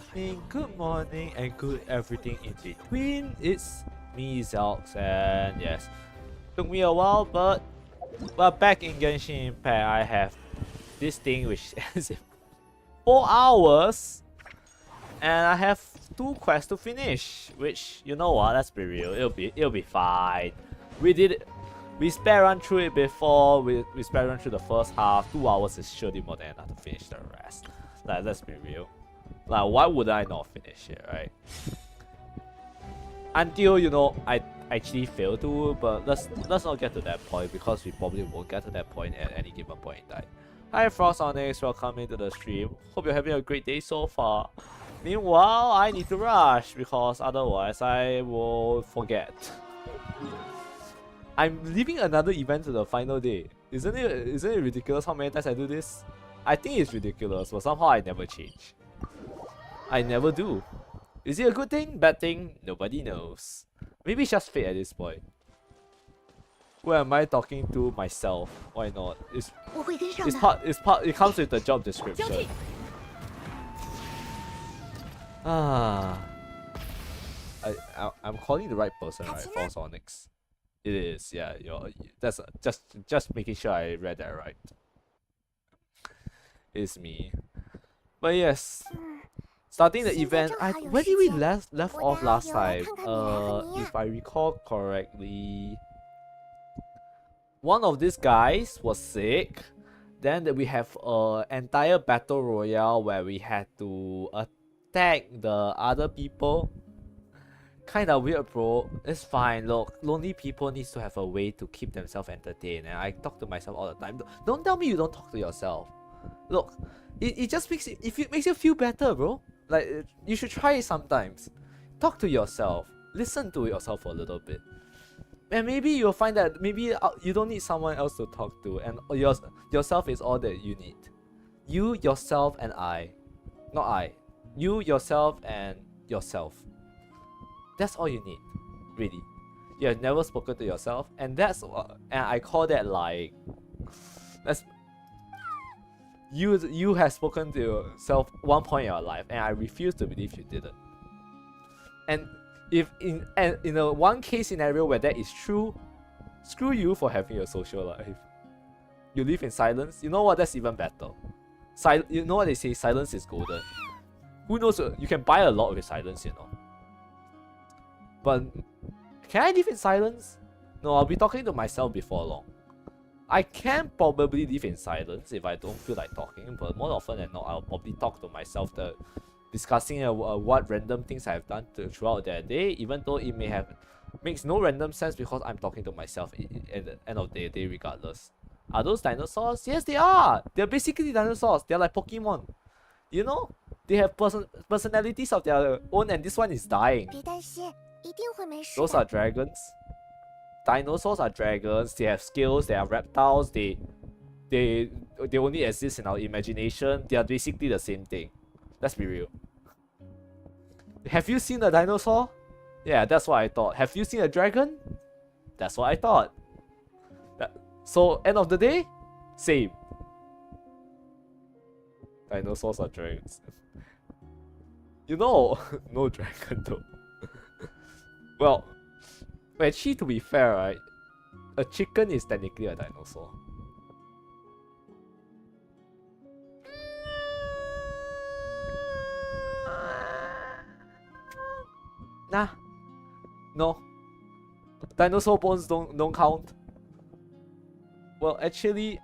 evening, good morning, and good everything in between. It's me, Zelx, and yes, took me a while, but back in Genshin Impact, I have this thing which is 4 hours, and I have 2 quests to finish. Which, you know what? Let's be real, it'll be fine. We did it. We spare run through it before. We spare run through the first half. 2 hours is surely more than enough to finish the rest. Like, let's be real. Like, why would I not finish it, right? Until, you know, I actually fail to, but let's not get to that point because we probably won't get to that point at any given point in time. Hi Frost Onyx, welcome into the stream. Hope you're having a great day so far. Meanwhile, I need to rush because otherwise I will forget. I'm leaving another event to the final day. Isn't it ridiculous how many times I do this? I think it's ridiculous, but somehow I never change. I never do. Is it a good thing? Bad thing? Nobody knows. Maybe it's just fate at this point. Who am I talking to? Myself. Why not? It's part. It comes with the job description. I'm calling the right person, right? False Onyx. It is, yeah. That's just making sure I read that right. It's me. But yes, starting the event. Where did we left off last time? If I recall correctly, one of these guys was sick. Then we have an entire battle royale where we had to attack the other people. Kinda weird, bro. It's fine. Look, lonely people needs to have a way to keep themselves entertained, and I talk to myself all the time. Don't tell me you don't talk to yourself. Look, it just makes it makes you feel better, bro. Like, you should try it sometimes. Talk to yourself. Listen to yourself for a little bit, and maybe you'll find that maybe you don't need someone else to talk to, and yourself is all that you need. You, yourself, and I. Not I. You, yourself, and yourself. That's all you need, really. You have never spoken to yourself, and and I call that like, you have spoken to yourself one point in your life, and I refuse to believe you didn't. And if in a one case scenario where that is true, screw you for having a social life. You live in silence. You know what? That's even better. You know what they say? Silence is golden. Who knows? You can buy a lot with silence, you know. But can I live in silence? No, I'll be talking to myself before long. I can probably live in silence if I don't feel like talking, but more often than not, I'll probably talk to myself, discussing what random things I've done throughout that day, even though it makes no random sense because I'm talking to myself at the end of the day regardless. Are those dinosaurs? Yes, they are! They're basically dinosaurs. They're like Pokemon. You know? They have personalities of their own, and this one is dying. Those are dragons. Dinosaurs are dragons. They have scales. They are reptiles. They only exist in our imagination. They are basically the same thing. Let's be real. Have you seen a dinosaur? Yeah, that's what I thought. Have you seen a dragon? That's what I thought. So, end of the day, same. Dinosaurs are dragons. You know, no dragon though. Well, actually, to be fair, right, a chicken is technically a dinosaur. Nah, no. Dinosaur bones don't count. Well, actually,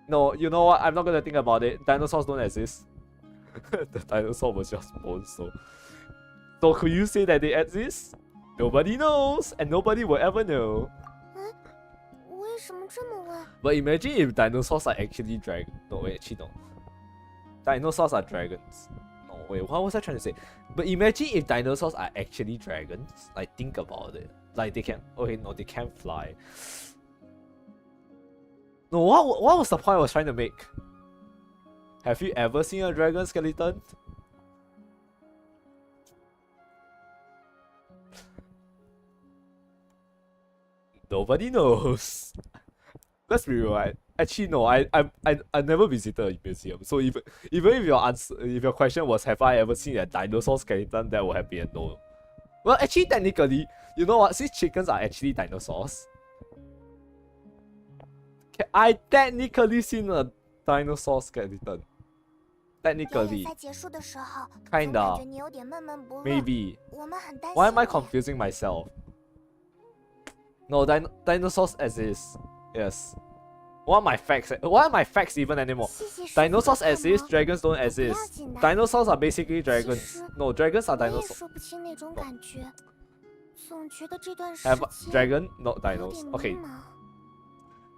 no. You know what? I'm not gonna think about it. Dinosaurs don't exist. The dinosaur was just bones, so could you say that they exist? Nobody knows, and nobody will ever know. But imagine if dinosaurs are actually dragons. No, wait, actually no. Dinosaurs are dragons. No, wait, what was I trying to say? But imagine if dinosaurs are actually dragons. Like, think about it. Like, they can... Okay, no, they can't fly. No, what was the point I was trying to make? Have you ever seen a dragon skeleton? Nobody knows. Let's be real, right? actually no. I never visited a museum. So even if your answer, if your question was have I ever seen a dinosaur skeleton, that would have been a no. Well, actually, technically, you know what? Since chickens are actually dinosaurs, I technically seen a dinosaur skeleton. Technically, kinda, maybe. Why am I confusing myself? No, dinosaurs exist. Yes. What are my facts even anymore? Dinosaurs exist, dragons don't exist. Dinosaurs are basically dragons. No, dragons are dinosaurs. Have dragon, not dinos. Okay.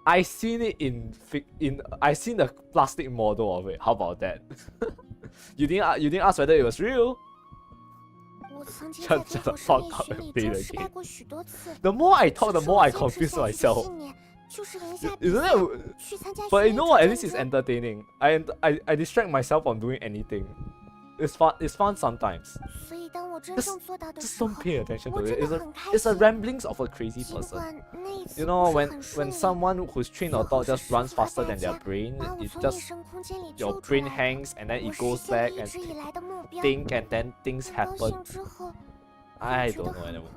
I seen it I seen the plastic model of it. How about that? you didn't ask whether it was real. Shut the fuck up and play the game. The more I talk, the more I confuse myself. Isn't it? But you know what? At least it's entertaining. I distract myself from doing anything. It's fun sometimes. Just don't pay attention to it. It's a ramblings of a crazy person. You know, when someone who's trained or thought just runs faster than their brain, it just your brain hangs and then it goes back and think and then things happen. I don't know anymore.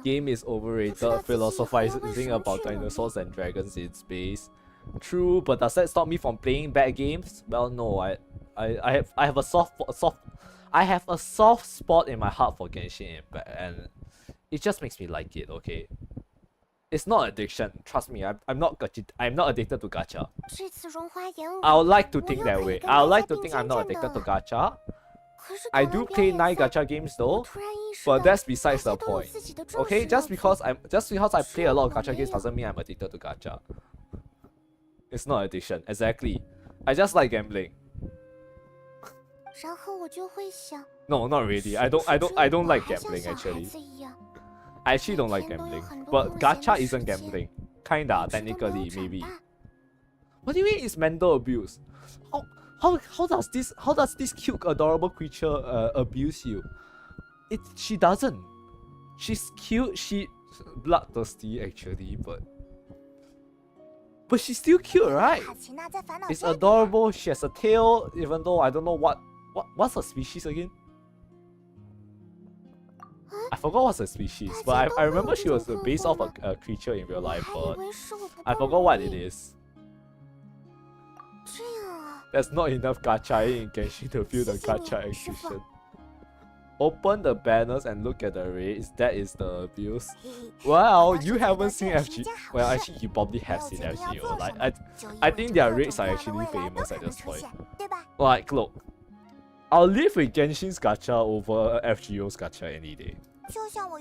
Game is overrated. Philosophizing about dinosaurs and dragons in space. True, but does that stop me from playing bad games? Well, no. I have a soft spot in my heart for Genshin Impact, and it just makes me like it. Okay, it's not addiction. Trust me, I'm not addicted to gacha. I would like to think that way. I would like to think I'm not addicted to gacha. I do play 9 gacha games though, but that's besides the point. Okay, just because I play a lot of gacha games doesn't mean I'm addicted to gacha. It's not addiction, exactly. I just like gambling. No, not really. I don't like gambling actually. I actually don't like gambling. But gacha isn't gambling. Kinda, technically, maybe. What do you mean it's mental abuse? How does this cute, adorable creature abuse you? She doesn't. She's cute, she bloodthirsty actually, but she's still cute, right? It's adorable. She has a tail, even though I don't know what's her species again. I forgot what's her species, but I remember she was based off a creature in real life, but I forgot what it is. There's not enough gacha in Genshin to feel the gacha execution. Open the banners and look at the rates. That is the abuse. Well, you haven't seen FG. Well, actually, you probably have seen FGO. Like, I think their rates are actually famous at this point. Like, look, I'll live with Genshin's gacha over FGO's gacha any day.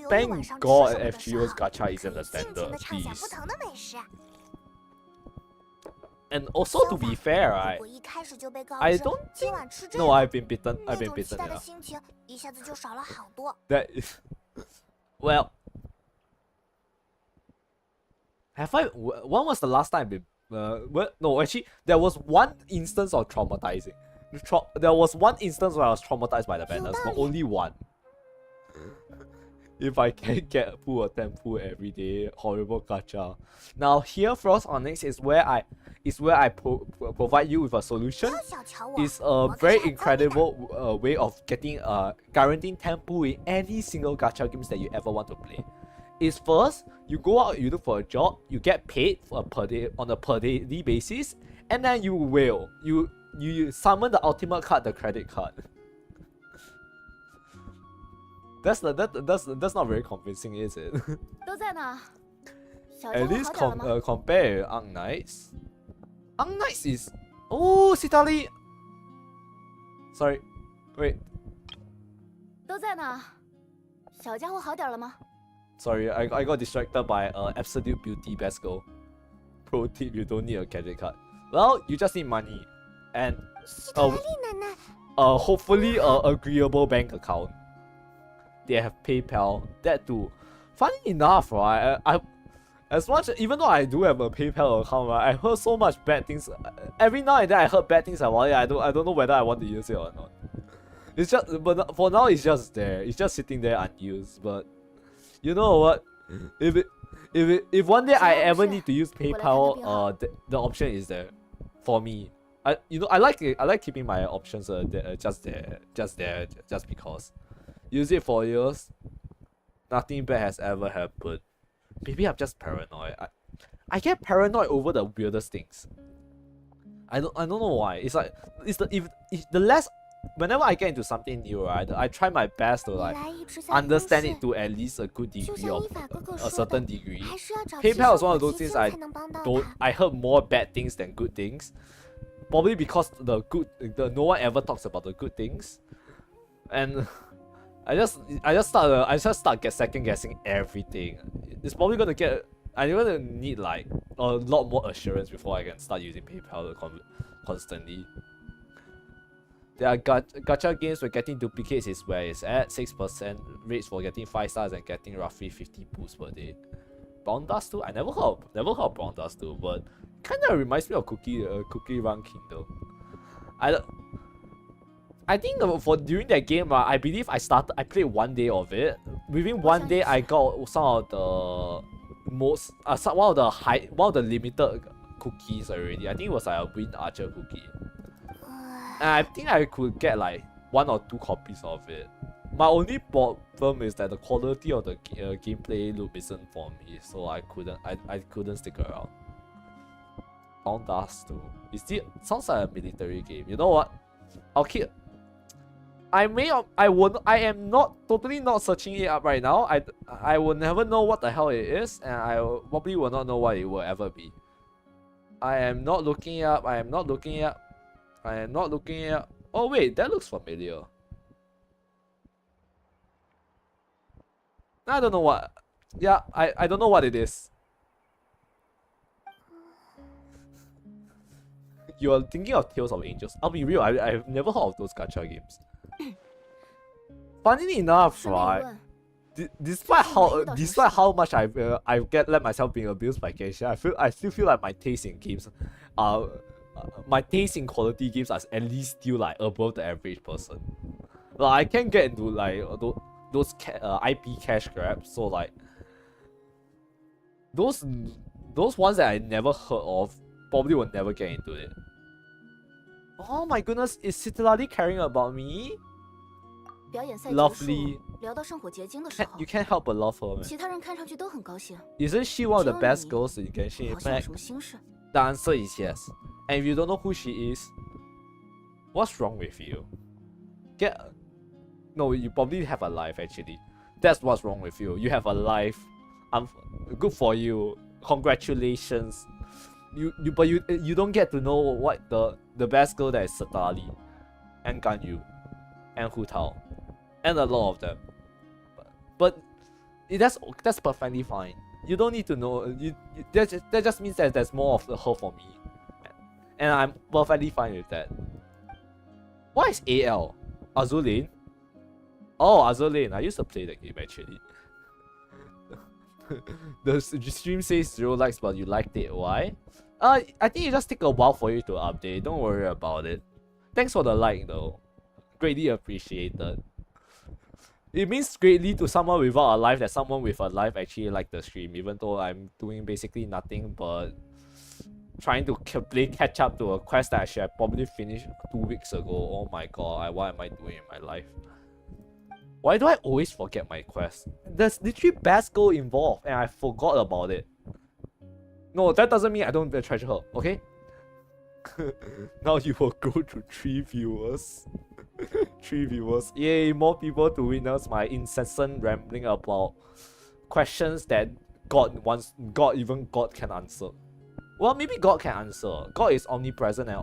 Thank God FGO's gacha isn't the standard, please. And also, to be fair, right, I don't think... No, I've been bitten, yeah. That is... Well... Have I... When was the last time I've been... no, actually, there was one instance of traumatizing. There was one instance where I was traumatized by the banners, but only one. If I can get full attempt every day, horrible gacha. Now here, Frost Onyx is where I provide you with a solution. It's a very incredible way of getting guaranteeing tempo in any single gacha games that you ever want to play. Is first, you go out, you look for a job, you get paid for on a per daily basis, and then you will you summon the ultimate card, the credit card. That's not very convincing, is it? At least compare Ang Knights. Ang Knights is... Oh, Citali! Sorry. Wait. Sorry, I got distracted by Absolute Beauty Best Girl. Pro tip, you don't need a credit card. Well, you just need money. And hopefully an agreeable bank account. They have PayPal, that too. Funny enough, right? Even though I do have a PayPal account, right, I heard so much bad things. Every now and then I heard bad things about it. I don't know whether I want to use it or not. It's just, but for now it's just there. It's just sitting there unused. But you know what? if one day I ever need to use PayPal, the option is there for me. I like keeping my options just because. Use it for years. Nothing bad has ever happened. Maybe I'm just paranoid. I get paranoid over the weirdest things. I don't know why. It's like if the less whenever I get into something new, right, I try my best to like understand it to at least a good degree of a certain degree. PayPal is one of those things I heard more bad things than good things. Probably because no one ever talks about the good things. And I just start second guessing everything. It's probably gonna I'm gonna need like a lot more assurance before I can start using PayPal constantly. There are gacha games where getting duplicates is where it's at. 6% rates for getting 5 stars and getting roughly 50 boosts per day. Brown Dust 2? I never heard of Brown Dust 2, but kinda reminds me of Cookie Run Kingdom. I think for during that game, I believe I played 1 day of it. Within 1 day, I got some of the one of the limited cookies already. I think it was like a Wind Archer cookie. And I think I could get like 1 or 2 copies of it. My only problem is that the quality of the gameplay loop isn't for me, so I couldn't stick around. Brown Dust 2. Sounds like a military game. You know what? I am not totally not searching it up right now. I will never know what the hell it is, and I probably will not know what it will ever be. I am not looking it up. Oh wait, that looks familiar. I don't know what. Yeah, I don't know what it is. You are thinking of Tales of Angels. I'll be real, I've never heard of those gacha games. Funnily enough, right? Despite how much I let myself being abused by Genshin, I still feel like my taste in games, my taste in quality games are at least still like above the average person. Like I can't get into like those IP cash grabs, so like those ones that I never heard of probably will never get into it. Oh my goodness, is Citlali caring about me? Lovely. You can't help but love her, man. Isn't she one of the best girls in Genshin Impact? The answer is yes. And if you don't know who she is, what's wrong with you? No, you probably have a life actually. That's what's wrong with you. You have a life. Good for you. Congratulations. But you don't get to know what the best girl that is Citlali and Ganyu and Hu Tao and a lot of them. But that's perfectly fine. You don't need to know. That just means that there's more of her for me, and I'm perfectly fine with that. What is AL? Azulane? Oh, Azulane. I used to play that game actually. The stream says 0 likes, but you liked it. Why? I think it just take a while for you to update. Don't worry about it. Thanks for the like though. Greatly appreciated. It means greatly to someone without a life that someone with a life actually liked the stream, even though I'm doing basically nothing but trying to play catch up to a quest that I should have probably finished 2 weeks ago. Oh my god, what am I doing in my life? Why do I always forget my quest? There's literally best goal involved and I forgot about it. No, that doesn't mean I don't treasure her, okay? Now you will go to 3 viewers. 3 viewers. Yay, more people to witness my incessant rambling about questions that even God can answer. Well, maybe God can answer. God is omnipresent and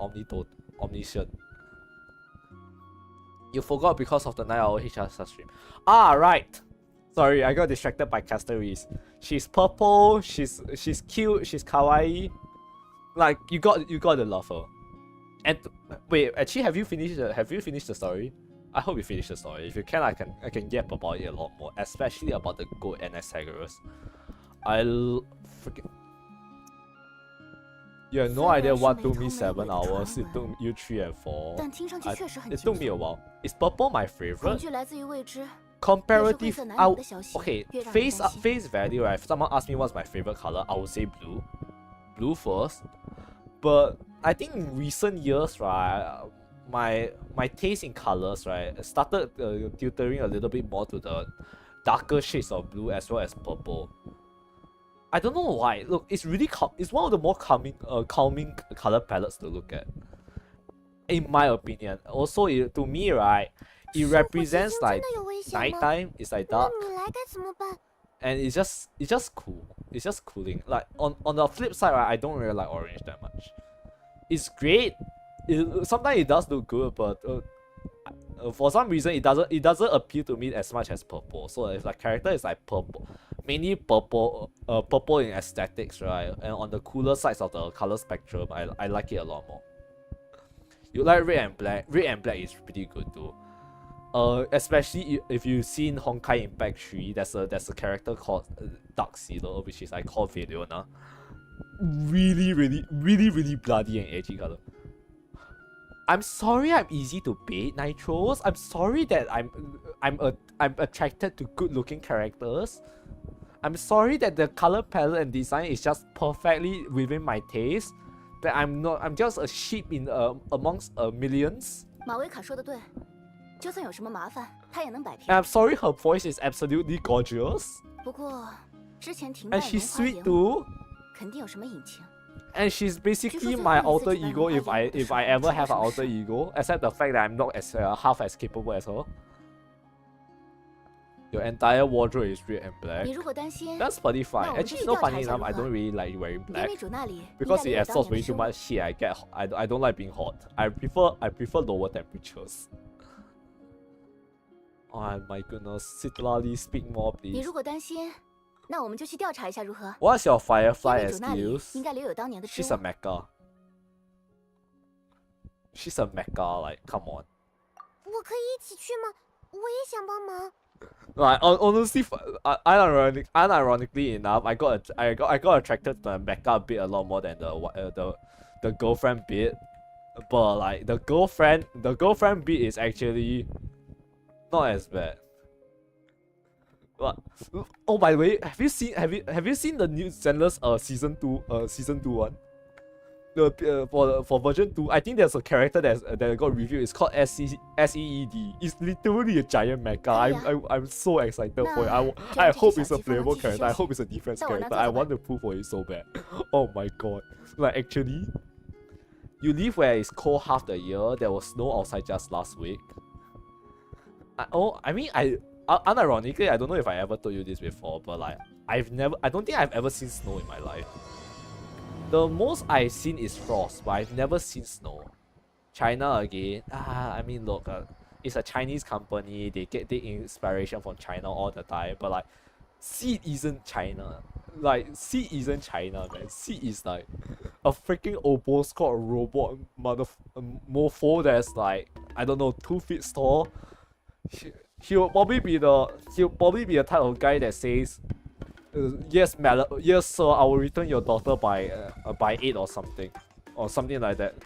omniscient. You forgot because of the 9-hour HR stream. Ah, right. Sorry, I got distracted by Castaways. She's purple, she's cute, she's kawaii. Like you got to love her. And wait, actually, have you finished the story? I hope you finished the story. If you can, I can yap about it a lot more, especially about the goat and Asagarus. Freaking. You have no idea what took me 7 hours. It took you 3 and 4. It took me a while. Is purple my favorite? comparative, okay, face value, right? If someone asks me what's my favorite color, I would say blue. Blue first. But I think in recent years, right, my taste in colors, right, started tilting a little bit more to the darker shades of blue as well as purple. I don't know why. Look, it's really it's one of the more calming color palettes to look at, in my opinion. Also, to me, right, it represents like nighttime. It's like dark, and it's just cool. It's just cooling. Like on the flip side, right, I don't really like orange that much. It's great. Sometimes it does look good, but for some reason it doesn't appeal to me as much as purple. So if like character is like purple, mainly purple in aesthetics, right, and on the cooler sides of the color spectrum, I like it a lot more. You like red and black. Red and black is pretty good too. Especially if you've seen Honkai Impact 3, there's a character called Dark Sealer, which is like called Veliona. Really bloody and edgy color. I'm sorry I'm easy to bait, Nitros. I'm sorry that I'm attracted to good looking characters. I'm sorry that the color palette and design is just perfectly within my taste. That I'm just a sheep in amongst millions. And I'm sorry her voice is absolutely gorgeous. And she's sweet too. And she's basically my alter ego if I ever have an alter ego, except the fact that I'm not as half as capable as her. Your entire wardrobe is red and black. That's pretty fine. Actually, no, funny enough, I don't really like wearing black because it absorbs way too much heat. I don't like being hot. I prefer lower temperatures. Oh my goodness, Citlali, speak more, please. What's your Firefly skills? She's a mecha. She's a mecha, like, come on. Like, honestly, unironically enough, I got attracted to the mecha bit a lot more than the girlfriend bit. But like the girlfriend bit is actually not as bad. But, oh, by the way, have you seen the new Zenless season 2 one? For version 2, I think there's a character that got reviewed. It's called SEED. It's literally a giant mecha. I'm so excited for it. I hope it's a playable character. I hope it's a defense character. I want to pull for it so bad. Oh my god. Like, actually, you live where it's cold half the year. There was snow outside just last week. Unironically, I don't know if I ever told you this before, but like, I don't think I've ever seen snow in my life. The most I've seen is frost, but I've never seen snow. China again. I mean, look, it's a Chinese company. They get the inspiration from China all the time. But like, Seed isn't China. Like, Seed isn't China, man. Seed is like a freaking Obo-squad robot mofo that's like, I don't know, 2 feet tall. He'll probably be the type of guy that says, yes, sir, I will return your daughter by 8 or something like that.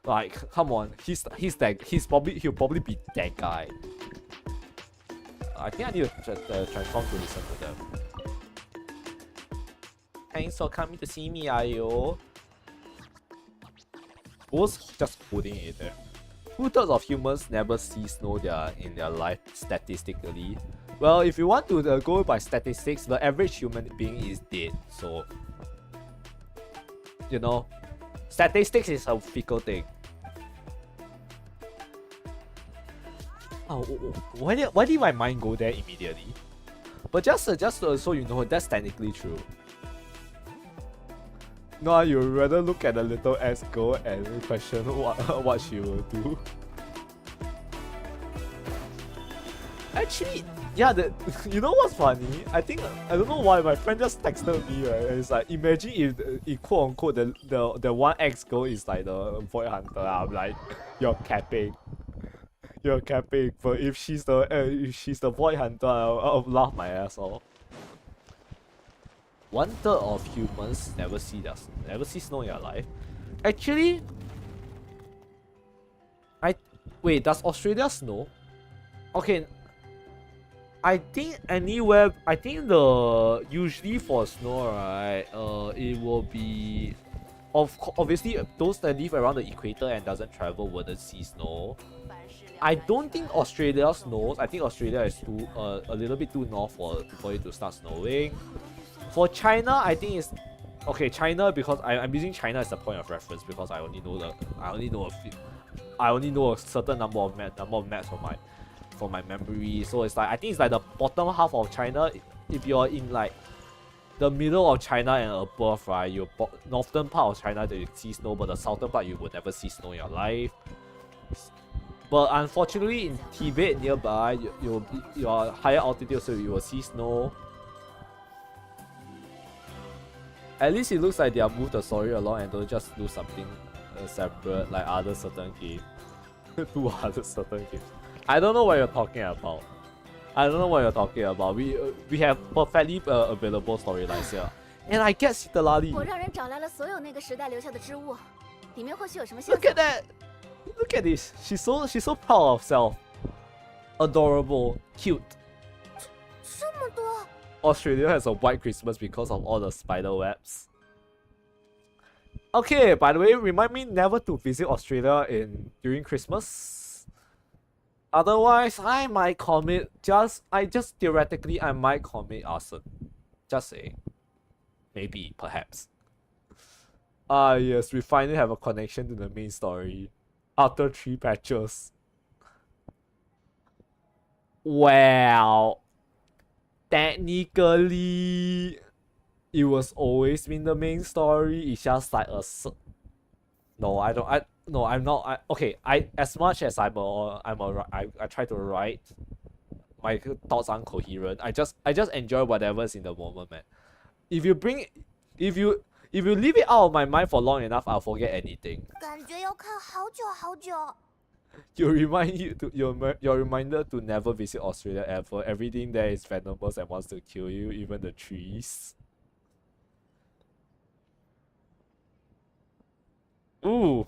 Like, come on, he'll probably be that guy. I think I need to transform to listen to them. Thanks for coming to see me, Ayo. Was just putting it there. 2/3 of humans never see snow in their life statistically. Well, if you want to go by statistics, the average human being is dead. So, you know, statistics is a fickle thing. Oh, why did my mind go there immediately? But just so you know, that's technically true. No, you rather look at the little ass girl and question what she will do. Actually, yeah, you know what's funny? I don't know why my friend just texted me, right? It's like, imagine if quote unquote the one ex girl is like the Void Hunter. I'm like, you're capping. You're capping. But if she's the Void Hunter, I'll laugh my ass off. 1/3 of humans never see snow in their life. Actually, wait, does Australia snow? Okay, I think anywhere. I think the usually for snow, right? It will be, obviously those that live around the equator and doesn't travel wouldn't see snow. I don't think Australia snows. I think Australia is too a little bit too north for it to start snowing. For China, I think it's okay. China, because I'm using China as a point of reference because I only know a certain number of maps from my memory. So it's like I think it's like the bottom half of China. If you're in like the middle of China and above, right, your northern part of China that you see snow, but the southern part you will never see snow in your life. But unfortunately, in Tibet nearby, you're higher altitude, so you will see snow. At least it looks like they have moved the story along and don't just do something separate like other certain games. Do other certain games. I don't know what you're talking about. We have perfectly available storylines here, and I get Citlali. Look at that. Look at this. She's so proud of herself. Adorable, cute. Australia has a white Christmas because of all the spider webs. Okay, by the way, remind me never to visit Australia during Christmas. Otherwise, I might commit theoretically I might commit arson. Just saying. Maybe, perhaps. Ah yes, we finally have a connection to the main story. After 3 patches. Well, technically, it was always been the main story. It's just like a. No, I don't. No, I'm not. Okay. As much as I try to write. My thoughts aren't coherent. I just enjoy whatever's in the moment, man. If you leave it out of my mind for long enough, I'll forget anything. Your reminder to never visit Australia ever. Everything there is venomous and wants to kill you, even the trees. Ooh.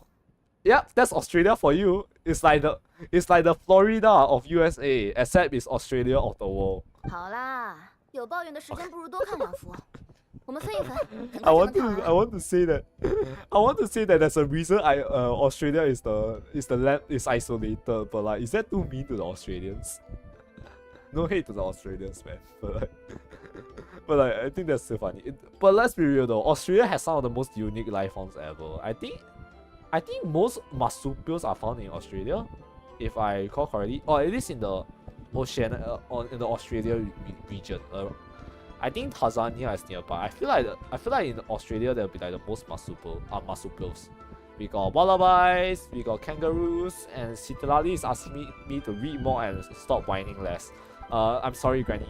Yep, that's Australia for you. It's like the Florida of USA, except it's Australia of the world. I want to say that there's a reason Australia is the land is isolated, but like, is that too mean to the Australians? No hate to the Australians, man, but like I think that's so funny. But let's be real though, Australia has some of the most unique life forms ever. I think most marsupials are found in Australia, if I recall correctly, or at least in the ocean, in the Australia region. I think Tanzania is nearby. I feel like in Australia there'll be like the most marsupials. We got wallabies, we got kangaroos, and Citlali is asking me to read more and stop whining less. I'm sorry, Granny.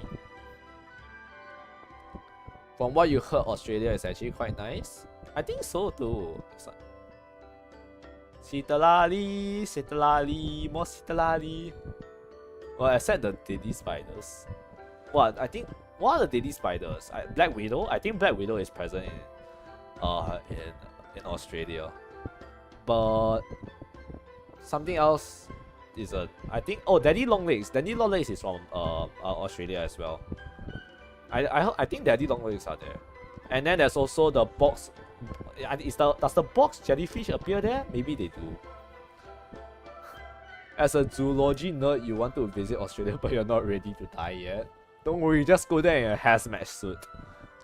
From what you heard, Australia is actually quite nice. I think so too. Citlali, more Citlali. Well, except the deadly spiders. What? I think what are the deadly spiders? Black Widow. I think Black Widow is present in Australia, but something else is I think Daddy Longlegs. Daddy Longlegs is from Australia as well. I think Daddy Longlegs are there, and then there's also the box. Does the box jellyfish appear there? Maybe they do. As a zoology nerd, you want to visit Australia, but you're not ready to die yet. Don't worry, just go there in a hazmat suit.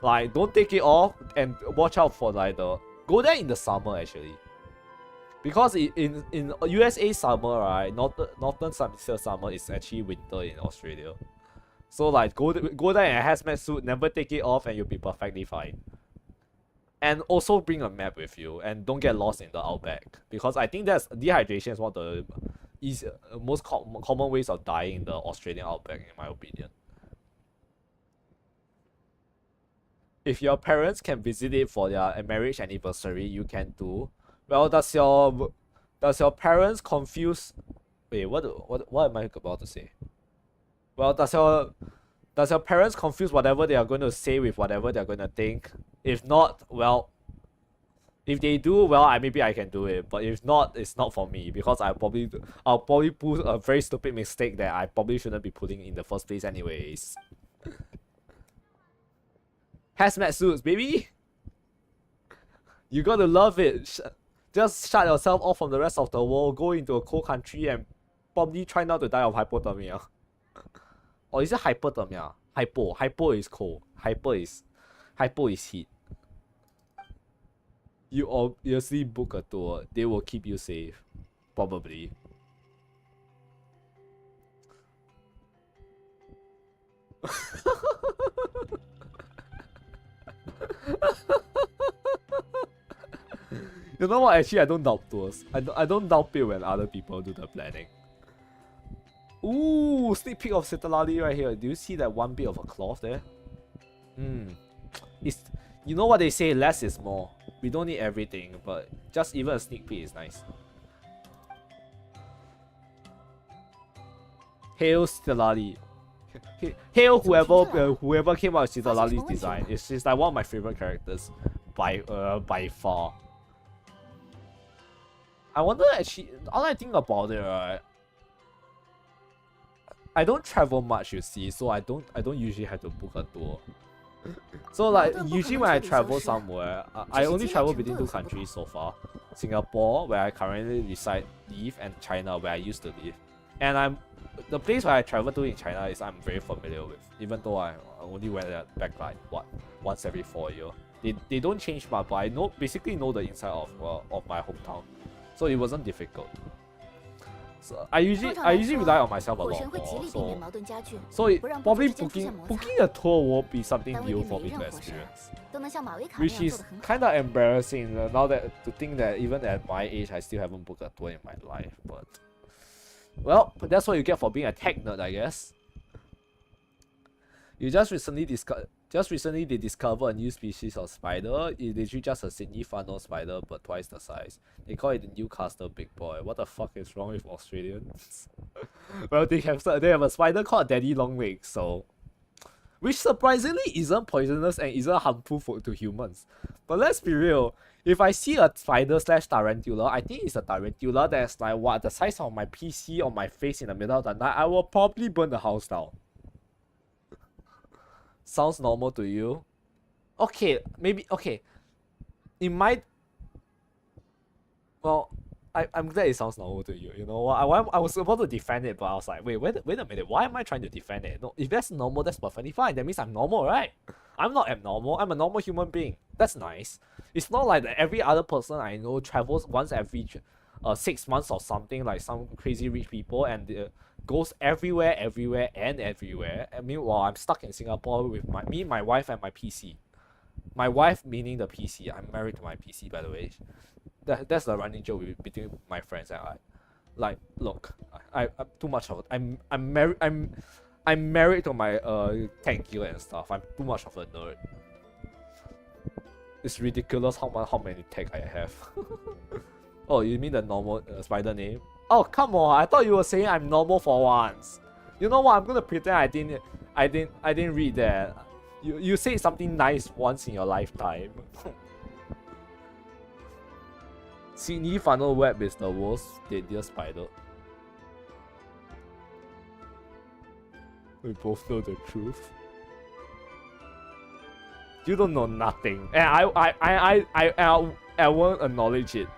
Like, don't take it off and watch out for like go there in the summer actually. Because in USA summer, right, northern hemisphere summer is actually winter in Australia. So like go there in a hazmat suit, never take it off, and you'll be perfectly fine. And also bring a map with you, and don't get lost in the outback, because I think that's dehydration is one of the most common ways of dying in the Australian outback, in my opinion. If your parents can visit it for their marriage anniversary, you can too. Well, does your parents confuse? Wait, what am I about to say? Well, does your parents confuse whatever they are going to say with whatever they're going to think? If not, well, If they do well, maybe I can do it. But if not, it's not for me because I'll probably pull a very stupid mistake that I probably shouldn't be putting in the first place anyways. Hazmat suits, baby. You gotta love it. Just shut yourself off from the rest of the world. Go into a cold country and probably try not to die of hypothermia. Or is it hypothermia? Hypo is cold. Hypo is heat. You obviously book a tour. They will keep you safe. Probably. You know what? Actually, I don't doubt tours. I don't doubt it when other people do the planning. Ooh, sneak peek of Citalali right here. Do you see that one bit of a cloth there? It's, you know what they say, less is more. We don't need everything, but just even a sneak peek is nice. Hail Citalali. Hail whoever came up with Citalali's design. She's like one of my favorite characters by far. I wonder actually, all I think about it, right? I don't travel much, you see, so I don't usually have to book a tour. So like usually when I travel somewhere, I only travel between 2 countries so far. Singapore, where I currently live, and China, where I used to live. And the place where I travel to in China is I'm very familiar with, even though I only went there back like once every 4 years. They don't change much, but I basically know the inside of my hometown, so it wasn't difficult. So I usually rely on myself a lot more. So probably booking a tour won't be something new for me to experience, which is kind of embarrassing now that to think that even at my age I still haven't booked a tour in my life. But well, that's what you get for being a tech nerd, I guess. You just recently they discovered a new species of spider. It's literally just a Sydney funnel spider, but twice the size. They call it the Newcastle big boy. What the fuck is wrong with Australians? Well, they have a spider called Daddy Longlegs, so which surprisingly isn't poisonous and isn't harmful to humans. But let's be real. If I see a spider / tarantula, I think it's a tarantula that's like the size of my PC on my face in the middle of the night, I will probably burn the house down. Sounds normal to you? Okay, maybe, okay. It might... Well, I'm glad it sounds normal to you. You know what? I was about to defend it, but I was like, wait a minute. Why am I trying to defend it? No, if that's normal, that's perfectly fine. That means I'm normal, right? I'm not abnormal. I'm a normal human being. That's nice. It's not like that every other person I know travels once every 6 months or something, like some crazy rich people, and goes everywhere. I mean, while I'm stuck in Singapore with my wife and my PC. My wife meaning the PC. I'm married to my PC, by the way. That's the running joke between my friends and I. Like, look, I'm too much of it. I'm married to my tech gear and stuff. I'm too much of a nerd. It's ridiculous how many tech I have. Oh, you mean the normal spider name? Oh, come on! I thought you were saying I'm normal for once. You know what? I'm gonna pretend I didn't read that. You said something nice once in your lifetime. Sydney funnel web is the world's deadliest spider. We both know the truth. You don't know nothing, and I won't acknowledge it.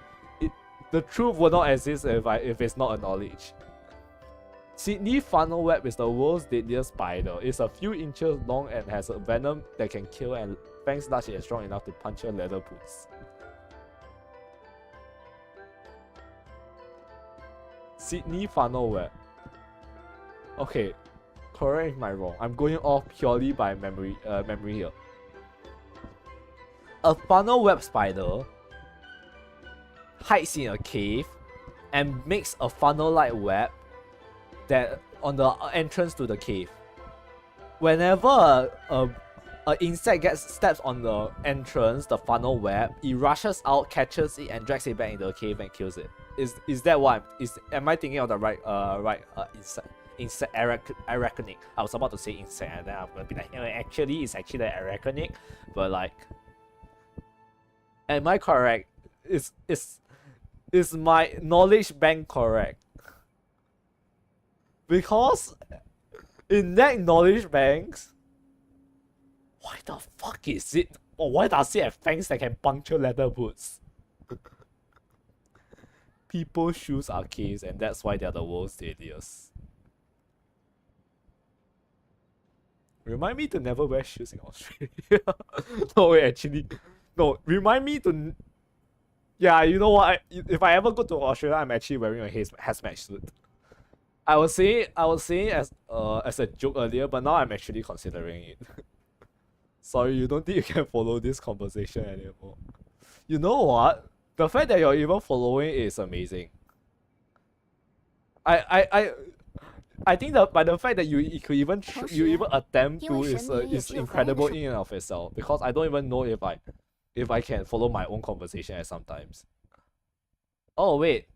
The truth will not exist if it's not acknowledged. Sydney funnel web is the world's deadliest spider. It's a few inches long and has a venom that can kill and fangs large and strong enough to puncture leather boots. Sydney funnel web. Okay, correct me if I'm wrong. I'm going off purely by memory here. A funnel web spider hides in a cave and makes a funnel-like web that on the entrance to the cave. Whenever a insect steps on the entrance, the funnel web, it rushes out, catches it, and drags it back into the cave and kills it. Is that what am I thinking of the right insect arachnic? I was about to say insect and then I'm gonna be like, actually it's actually the arachnic, but like, am I correct? is my knowledge bank correct? Because in that knowledge banks, why the fuck is it? Or why does it have fangs that can puncture leather boots? People's shoes are caves, and that's why they're the world's deadliest. Remind me to never wear shoes in Australia. No, wait, actually. No, remind me to. Yeah, you know what? If I ever go to Australia, I'm actually wearing a hazmat suit. I was saying as a joke earlier, but now I'm actually considering it. Sorry, you don't think you can follow this conversation anymore. You know what? The fact that you're even following is amazing. I think that by the fact that you could even you even attempt to is incredible in and of itself, because I don't even know if I can follow my own conversation at sometimes. Oh wait.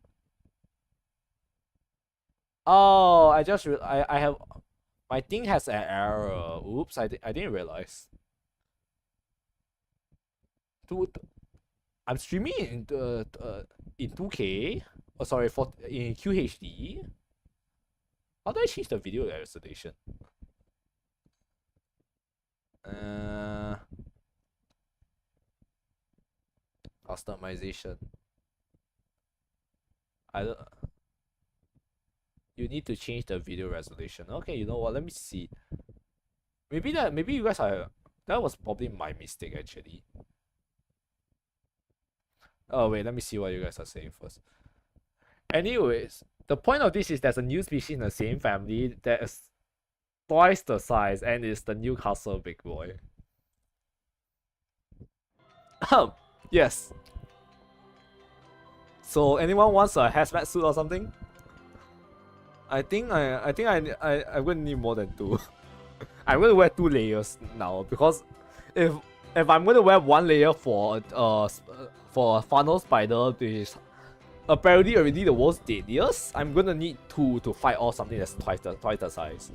Oh, I have my thing has an error. Oops, I didn't realize. I'm streaming in 2K. Oh, sorry, in QHD. How do I change the video resolution? Customization. I don't. You need to change the video resolution. Okay, you know what? Let me see. Maybe you guys are. That was probably my mistake actually. Oh wait, let me see what you guys are saying first. Anyways, the point of this is there's a new species in the same family that is twice the size and is the Newcastle big boy. Yes. So anyone wants a hazmat suit or something? I think I'm gonna need more than 2. I'm gonna wear 2 layers now, because if I'm gonna wear 1 layer for a funnel spider, which is apparently already the world's deadliest, I'm gonna need 2 to fight off something that's twice the size.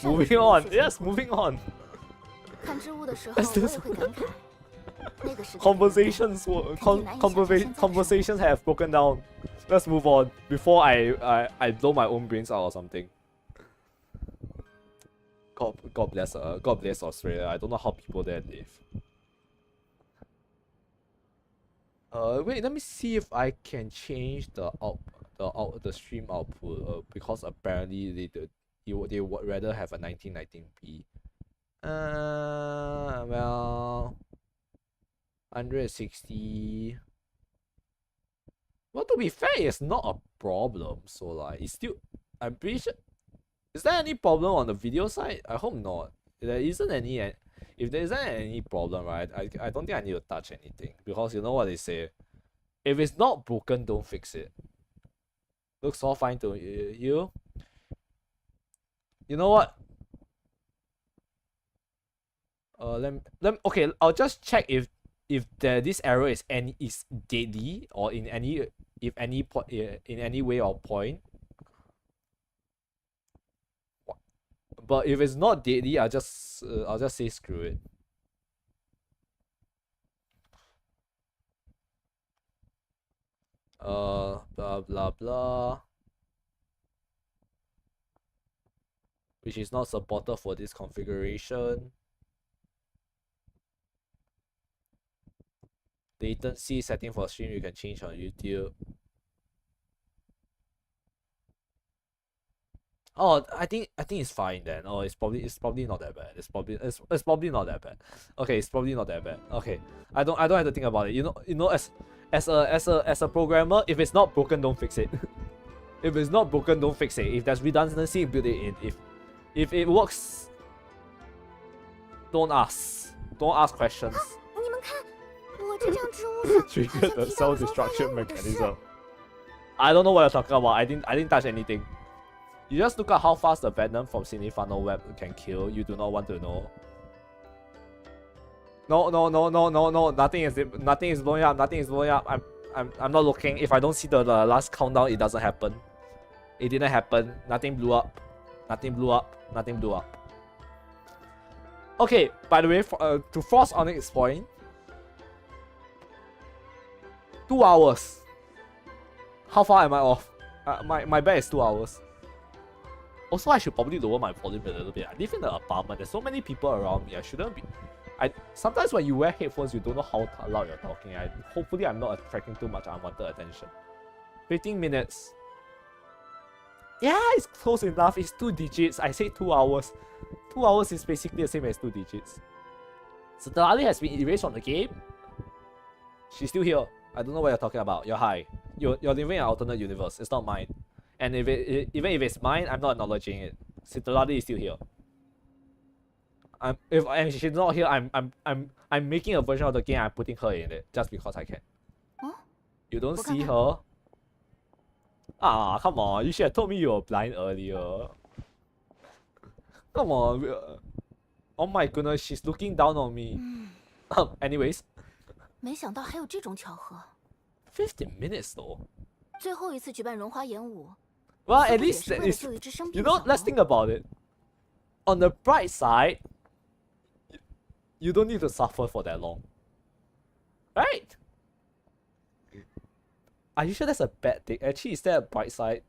Moving on, yes, moving on. Conversations have broken down. Let's move on before I blow my own brains out or something. God bless Australia. I don't know how people there live. Wait, let me see if I can change the stream output. Because apparently they would rather have a 1919p. Well, 160. Well, to be fair, it's not a problem. So like, it's still. I'm pretty sure. Is there any problem on the video side? I hope not. There isn't any. If there isn't any problem, right? I don't think I need to touch anything, because you know what they say. If it's not broken, don't fix it. Looks all fine to you. You know what? Okay, I'll just check if this error is deadly or in any way or point. But if it's not deadly, I'll just say screw it. Blah blah blah. Which is not supported for this configuration. Latency setting for stream you can change on YouTube. Oh, I think it's fine then. Oh, it's probably not that bad. It's probably not that bad. Okay, it's probably not that bad. Okay, I don't have to think about it. You know, as a programmer, if it's not broken, don't fix it. If it's not broken, don't fix it. If there's redundancy, build it in. If it works, don't ask questions. Trigger the self-destruction mechanism. I don't know what you're talking about. I didn't touch anything. You just look at how fast the venom from Cinefunnel web can kill. You do not want to know. No. Nothing is blowing up. Nothing is blowing up. I'm not looking. If I don't see the last countdown, it doesn't happen. It didn't happen. Nothing blew up. Nothing blew up. Nothing blew up. Okay. By the way, to Frost Onyx's point, 2 hours. How far am I off? My bet is 2 hours. Also, I should probably lower my volume a little bit. I live in an apartment. There's so many people around me. I shouldn't be. Sometimes when you wear headphones, you don't know how loud you're talking. Hopefully, I'm not attracting too much unwanted attention. 15 minutes. Yeah, it's close enough. It's 2 digits. I say 2 hours. 2 hours is basically the same as 2 digits. So the Ali has been erased from the game. She's still here. I don't know what you're talking about. You're high. You're living in an alternate universe. It's not mine. And even if it's mine, I'm not acknowledging it. Citraladi is still here. If she's not here, I'm making a version of the game. I'm putting her in it just because I can. Huh? You don't see her? Ah, come on. You should have told me you were blind earlier. Come on. Oh my goodness, she's looking down on me. Anyways. 没想到还有这种巧合。15 minutes though. 最后一次举办荣华演武。Well, at least you know, let's think about it. On the bright side, you don't need to suffer for that long. Right? Are you sure that's a bad thing? Actually, is there a bright side?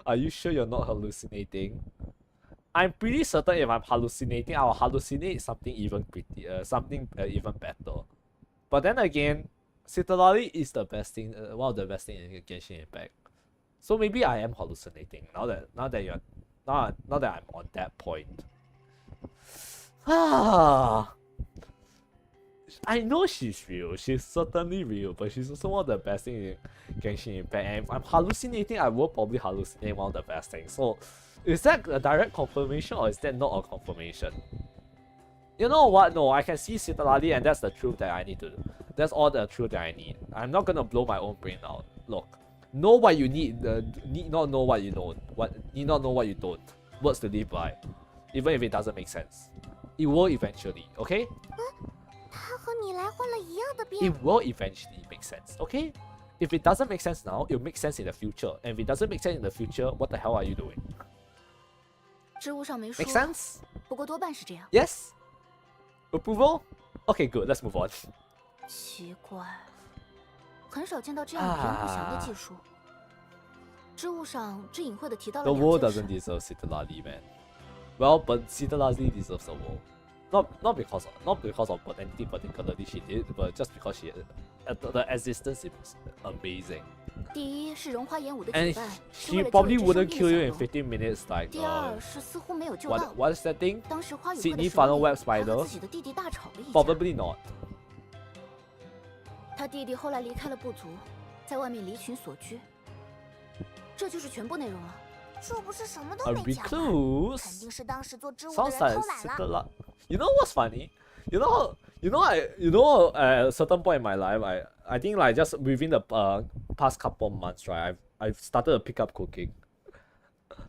Are you sure you're not hallucinating? I'm pretty certain if I'm hallucinating, I'll hallucinate something even prettier, something even better. But then again, Citralali is the best thing, one of the best things in Genshin Impact. So maybe I am hallucinating now that I'm on that point. Ah, I know she's real. She's certainly real, but she's also one of the best things in Genshin Impact. And if I'm hallucinating, I will probably hallucinate one of the best things. So, is that a direct confirmation or is that not a confirmation? You know what? No, I can see Citralali, and that's the truth that I need to do. That's all the truth that I need. I'm not gonna blow my own brain out. Look, know what you need. Need not know what you don't. Need not know what you don't. Words to live by, even if it doesn't make sense. It will eventually. Okay? It will eventually make sense. Okay? If it doesn't make sense now, it'll make sense in the future. And if it doesn't make sense in the future, what the hell are you doing? Make sense? Yes? Approval? Okay, good. Let's move on. 奇怪，很少见到这样语言不详的技术。知物上只隐晦地提到了 The world 两件 doesn't 事。 deserve Citralali, man. Well, but Citralali deserves the world. Not because of what anything particularly she did, but just because the existence is amazing. 第一是荣华演武的 And 举办，是 she 为了救 probably 治生 wouldn't 病 kill you 的 in 小龙。 15 minutes like 第二是似乎没有救到。 what is that thing? 当时花语会 Sydney 的首 funnel 领 web 还和 spider? 自己的弟弟大吵了一架。 Probably not. 他弟弟后来离开了部族，在外面离群索居。这就是全部内容了。这不是什么都 A 没讲完，肯 recluse? 定是当时做织物的 Sounds 人 like 偷懒了。 Citralali. You know what's funny? At a certain point in my life, I think like just within the past couple of months, right, I've started to pick up cooking.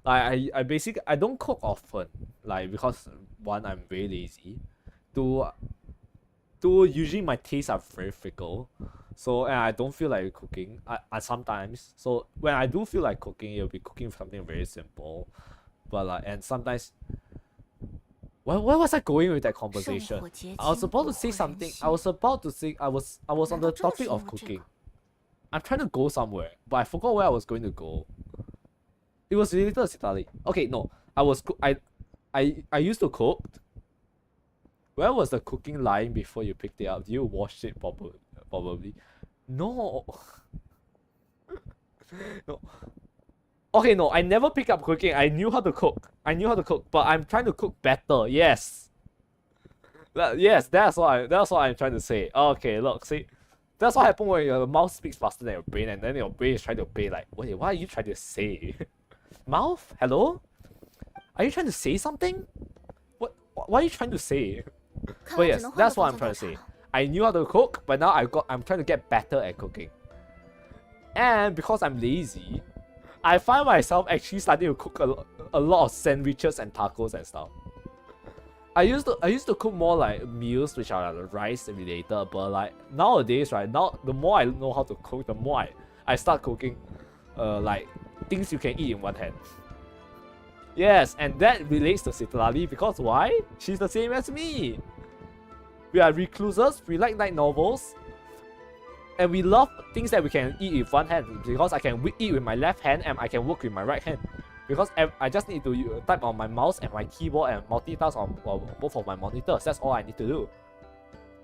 Like I don't cook often, like because one, I'm very lazy. Two, usually my tastes are very fickle. So and I don't feel like cooking. I sometimes. So when I do feel like cooking, it'll be cooking something very simple. But like and sometimes where was I going with that conversation? I was about to say something. I was on the topic of cooking. I'm trying to go somewhere, but I forgot where I was going to go. It was related to Citralali. Okay, no. I used to cook. Where was the cooking line before you picked it up? You washed it probably. No. No. Okay, no, I never picked up cooking. I knew how to cook. But I'm trying to cook better. Yes. Yes, that's what I'm trying to say. Okay, look, see. That's what happens when your mouth speaks faster than your brain, and then your brain is trying to pay like, wait, what are you trying to say? Mouth? Hello? Are you trying to say something? What are you trying to say? But yes, that's what I'm trying to say. I knew how to cook, but now I'm trying to get better at cooking. And because I'm lazy, I find myself actually starting to cook a lot of sandwiches and tacos and stuff. I used to cook more like meals which are like rice related, but like nowadays, right now the more I know how to cook, the more I start cooking like things you can eat in one hand. Yes, and that relates to Citralali because why? She's the same as me. We are recluses, we like light novels, and we love things that we can eat with one hand, because I can eat with my left hand and I can work with my right hand. Because I just need to type on my mouse and my keyboard and multitask on both of my monitors. That's all I need to do.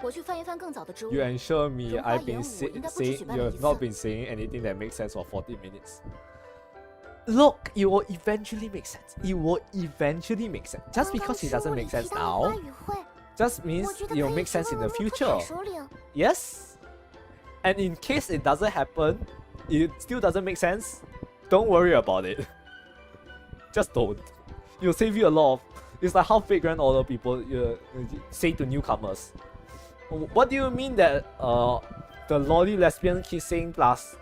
我去翻一翻更早的植物。 You ensure me 荣华 I've 演 been 武应该不止 saying 举办 you 了 have 一 not 次。 been saying anything that makes sense for 40 minutes. Look, it will eventually make sense. It will eventually make sense. Just because it doesn't make sense 刚刚植物 now, 里提到的花语会， just means 我觉得 it 可 will 以 make 去 sense in 问 the 问洛克 future. 海首领。 Yes. And in case it doesn't happen, it still doesn't make sense, don't worry about it. Just don't. It'll save you a lot of... It's like how Fate Grand Order people say to newcomers. What do you mean that the lolly lesbian kissing plus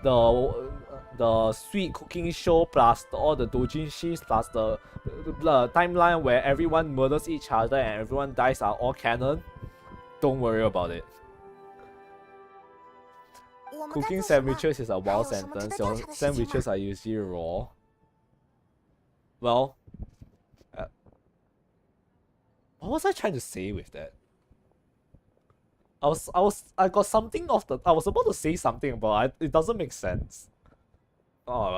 the sweet cooking show plus all the doujin shifts plus the timeline where everyone murders each other and everyone dies are all canon? Don't worry about it. 我们该 Cooking 做什么？ sandwiches is a wild 还有什么值 sentence. 得 Your 调查的事情吗？ sandwiches are usually raw. Well, what was I trying to say with that? I got something off the. I was about to say something, but it doesn't make sense. Oh,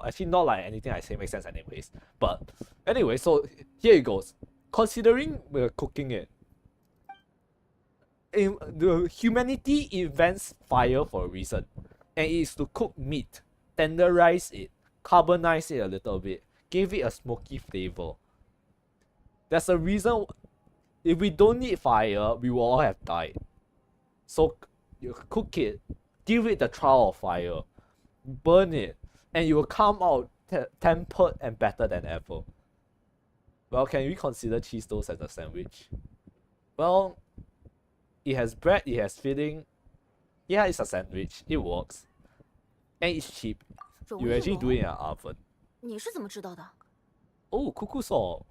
actually not like anything I say makes sense anyways. But anyway, so here it goes. Considering we're cooking it, the humanity invents fire for a reason, and it is to cook meat, tenderize it, carbonize it a little bit, give it a smoky flavor. There's a reason. If we don't need fire, we will all have died. So you cook it, give it the trial of fire, burn it, and you will come out tempered and better than ever. Well, can we consider cheese toast as a sandwich? Well, it has bread, it has filling. Yeah, it's a sandwich. It works. And it's cheap. 容 You 易 actually 融 do it in an oven. 你是怎么知道的？ Oh, cuckoo saw.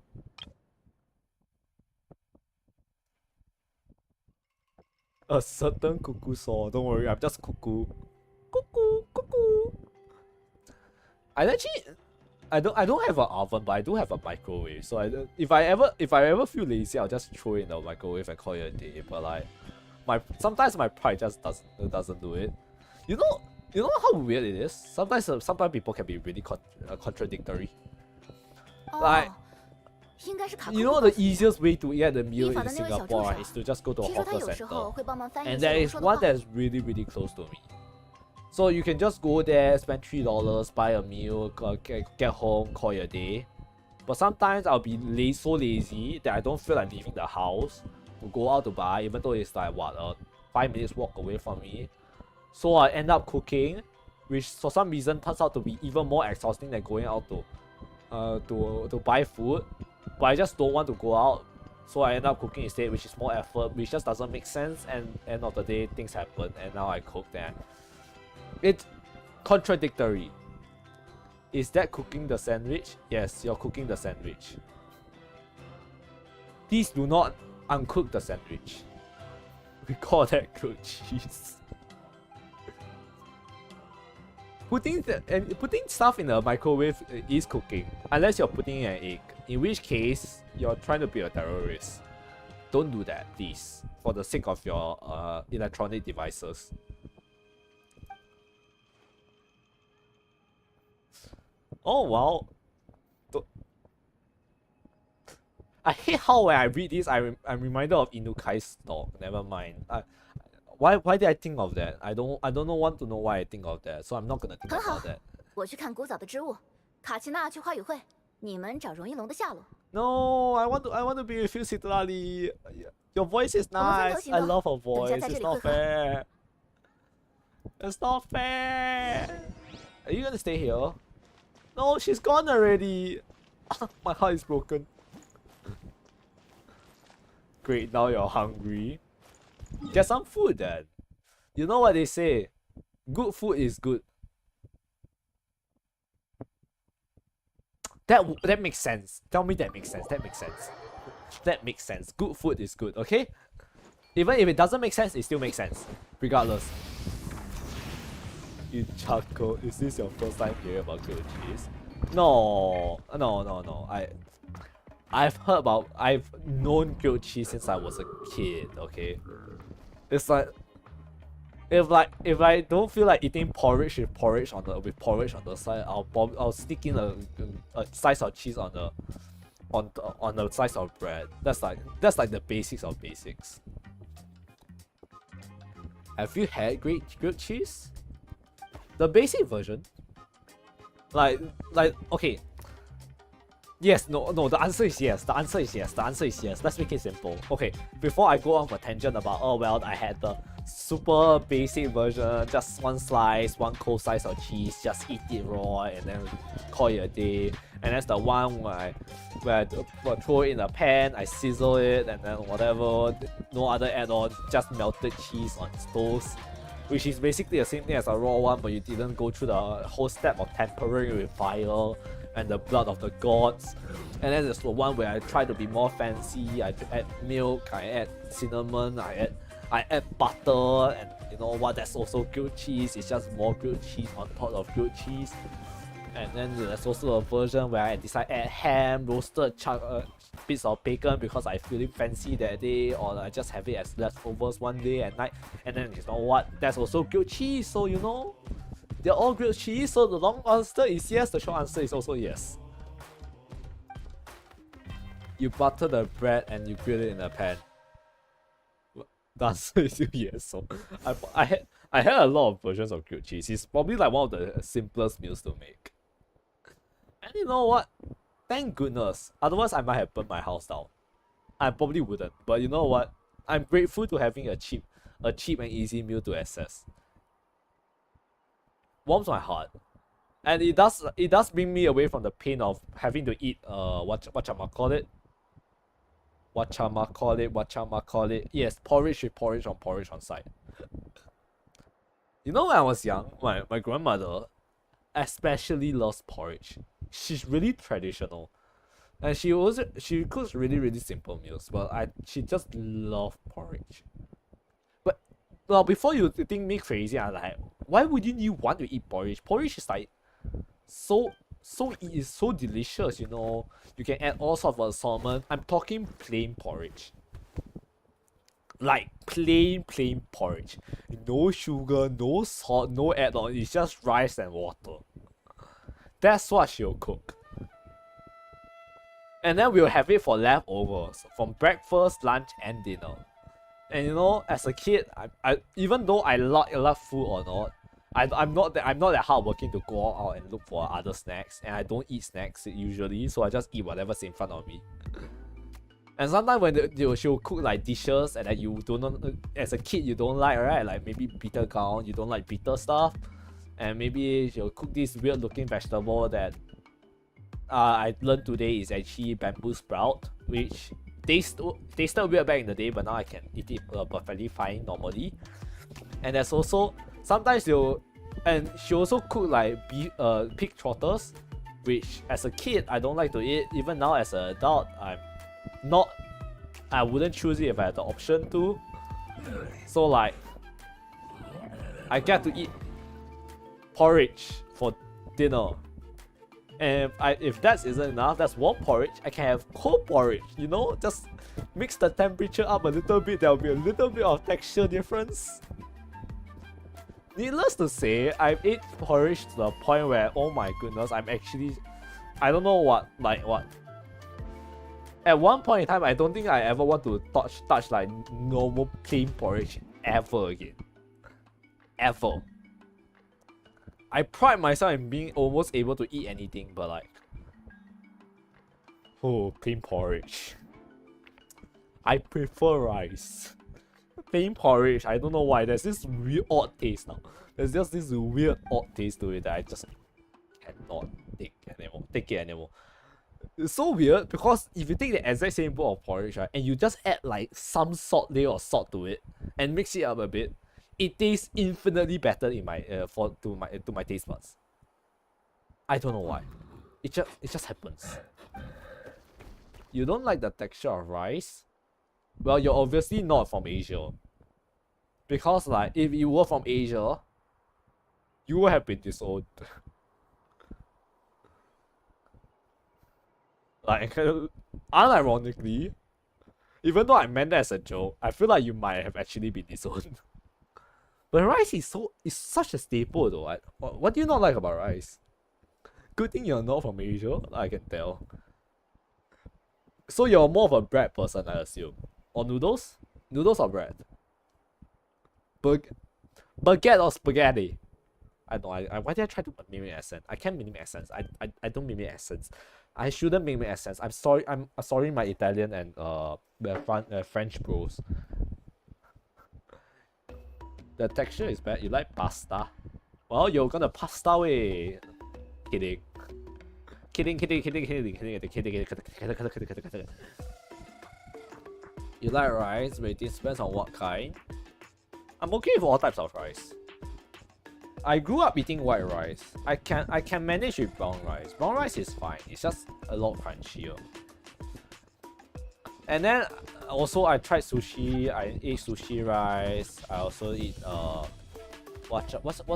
A certain cuckoo saw. Don't worry, I'm just cuckoo. Cuckoo, cuckoo. I don't have an oven, but I do have a microwave. So if I ever feel lazy, I'll just throw it in the microwave and call it a day. But like, sometimes my pride just doesn't do it. You know how weird it is. Sometimes people can be really contradictory. 哦，应该是卡克 You 鲁 know 告 the 诉我 easiest way to get the meal 依法 in 的那位小助 Singapore 手 is to just go to a 听说他 hawker 有时候 center. 会帮忙翻译 And 一些 there 我 is 说的 one 话。 that's really close to me. So you can just go there, spend $3, buy a meal, get home, call it a day. But sometimes I'll be so lazy that I don't feel like leaving the house to go out to buy, even though it's like what, 5 minutes walk away from me. So I end up cooking, which for some reason turns out to be even more exhausting than going out to buy food. But I just don't want to go out, so I end up cooking instead, which is more effort, which just doesn't make sense. And end of the day, things happen, and now I cook them. It's contradictory. Is that cooking the sandwich? Yes, you're cooking the sandwich. Please do not uncook the sandwich. We call that grilled cheese. Putting stuff in the microwave is cooking, unless you're putting in an egg, in which case you're trying to be a terrorist. Don't do that, please, for the sake of your electronic devices. Oh wow. I hate how when I read this, I'm reminded of Inukai's dog. Never mind. Why did I think of that? I don't want to know why I think of that, so I'm not gonna think 很好 about that. 我去看古早的织物，卡奇娜去花语会，你们找荣一龙的下落。 No, I want to be with you, Citlali. Your voice is 我们分 nice. 头行 I 动， love her 等下 voice. 在这 It's 里 not 汇合。 fair. It's not fair. Are you gonna stay here? No, she's gone already. My heart is broken. Great, now you're hungry. Get some food then. You know what they say. Good food is good. That makes sense. Tell me that makes sense. That makes sense. That makes sense. Good food is good, okay? Even if it doesn't make sense, it still makes sense. Regardless. You chuckle. Is this your first time hearing about grilled cheese? No. I've known grilled cheese since I was a kid. Okay, it's like if I don't feel like eating porridge with porridge on the side, I'll sneak in a slice of cheese on the slice of bread. That's like the basics of basics. Have you had grilled cheese? The basic version? Like okay. Yes, no, the answer is yes. The answer is yes. Let's make it simple. Okay, before I go on for tangent about, oh well, I had the super basic version, just one slice, one cold slice of cheese, just eat it raw and then call it a day. And that's the one where I throw it in a pan, I sizzle it, and then whatever, no other add-on, just melted cheese on toast. Which is basically the same thing as a raw one, but you didn't go through the whole step of tempering with fire and the blood of the gods. And then there's the one where I try to be more fancy. I add milk, I add cinnamon, I add butter, and you know what? That's also grilled cheese. It's just more grilled cheese on top of grilled cheese. And then there's also a version where I decide add ham, roasted bits of bacon because I'm feeling fancy that day, or I just have it as leftovers one day at night. And then you know what? That's also grilled cheese. So you know, they're all grilled cheese. So the long answer is yes. The short answer is also yes. You butter the bread and you grill it in a pan. The answer is still yes. So I had a lot of versions of grilled cheese. It's probably like one of the simplest meals to make. And you know what? Thank goodness. Otherwise, I might have burned my house down. I probably wouldn't. But you know what? I'm grateful to having a cheap and easy meal to access. Warms my heart. And it does bring me away from the pain of having to eat whatchamacallit. Yes, porridge with porridge on side. You know when I was young, my grandmother especially loves porridge. She's really traditional. And she cooks really simple meals, but she just loves porridge. But well, before you think me crazy, I'm like, why wouldn't you want to eat porridge? Porridge is like it is so delicious, you know. You can add all sorts of assortment. I'm talking plain porridge. Like plain porridge. No sugar, no salt, no add-on. It's just rice and water. That's what she'll cook. And then we'll have it for leftovers from breakfast, lunch, and dinner. And you know, as a kid, I even though I love food or not, I'm not that hardworking to go out and look for other snacks, and I don't eat snacks usually, so I just eat whatever's in front of me. And sometimes when she'll cook like dishes and that you don't, as a kid you don't like, right? Like maybe bitter gourd, you don't like bitter stuff, and maybe she'll cook this weird looking vegetable that I learned today is actually bamboo sprout, which tasted weird back in the day, but now I can eat it perfectly fine normally. And there's also sometimes she also cook like pig trotters, which as a kid I don't like to eat. Even now as an adult, I wouldn't choose it if I had the option to. So like, I get to eat porridge for dinner. And if that isn't enough, that's warm porridge, I can have cold porridge, you know? Just mix the temperature up a little bit, there'll be a little bit of texture difference. Needless to say, I've ate porridge to the point where, oh my goodness, I don't know what. At one point in time, I don't think I ever want to touch like normal plain porridge ever again. Ever. I pride myself in being almost able to eat anything, but like, oh, plain porridge. I prefer rice. Plain porridge, I don't know why. There's this weird odd taste now. There's just this weird odd taste to it that I just cannot take it anymore. It's so weird because if you take the exact same bowl of porridge, right, and you just add like some layer of salt to it and mix it up a bit, it tastes infinitely better in my to my taste buds. I don't know why. It just happens. You don't like the texture of rice? Well, you're obviously not from Asia. Because like, if you were from Asia, you would have been disowned. Like, unironically, even though I meant that as a joke, I feel like you might have actually been disowned. But rice is such a staple though. What do you not like about rice? Good thing you're not from Asia, I can tell. So you're more of a bread person, I assume. Or noodles? Noodles or bread? Baguette or spaghetti? I know. Why did I try to mimic accent? I can't mimic accents. I don't mimic accents. I shouldn't mimic accents. I'm sorry. I'm sorry, my Italian and the French bros. The texture is bad. You like pasta? Well, you're gonna pasta way. Kidding. Kidding. You like rice, but it depends on what kind. I'm okay with all types of rice. I grew up eating white rice. I can manage with brown rice. Brown rice is fine. It's just a lot crunchier. And then also I tried sushi. I ate sushi rice. I also eat what's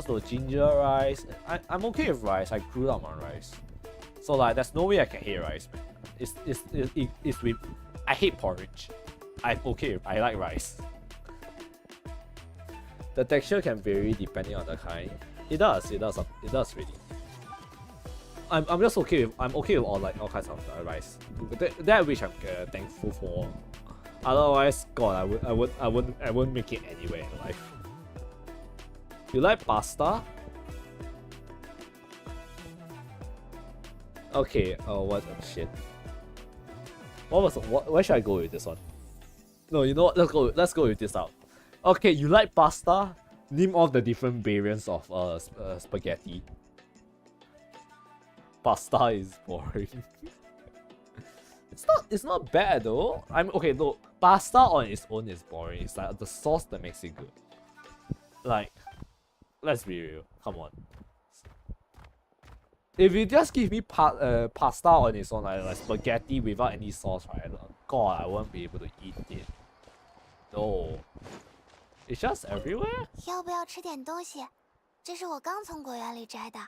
the ginger rice? I'm okay with rice. I grew up on rice. So like there's no way I can hate rice, man. It's with I hate porridge. I'm okay with, I like rice. The texture can vary depending on the kind. It does really. I'm just okay with all kinds of rice. That which I'm thankful for. Otherwise, God, I wouldn't make it anywhere in life. You like pasta? Okay. Oh, what shit. Where should I go with this one? No, you know what? Let's go with this out. Okay, you like pasta? Name all the different variants of spaghetti. Pasta is boring. It's not bad though. Okay, no, pasta on its own is boring. It's like the sauce that makes it good. Like, let's be real. Come on. If you just give me pasta on its own, like spaghetti without any sauce, right? God, I won't be able to eat it. No. It's just everywhere. 要不要吃点东西？这是我刚从果园里摘的。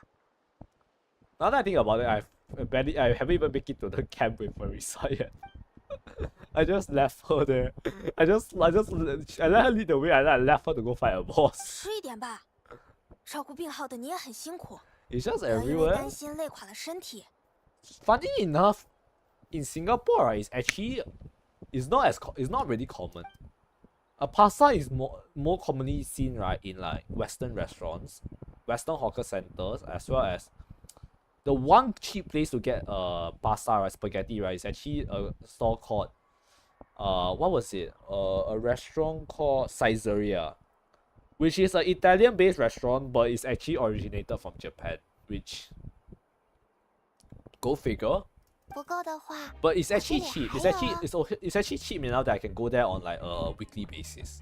Now that I think about it, I haven't even made it to the camp with Marisa yet. I just left her there. I let her lead the way. I left her to go fight a boss. 吃一点吧，照顾病号的你也很辛苦， It's just 不要因为 everywhere. 担心累垮了身体。 Funny enough, in Singapore, right, it's not really common. A pasta is more commonly seen, right, in like Western restaurants, Western hawker centers, as well as the one cheap place to get pasta, right, spaghetti, right, is actually a store called what was it? A restaurant called Caesarea, which is an Italian-based restaurant, but it's actually originated from Japan. Which, go figure. 不够的话， But it's actually 我这 cheap. 里 It's 还 actually 有 it's actually cheap enough that I can go there on like a weekly basis.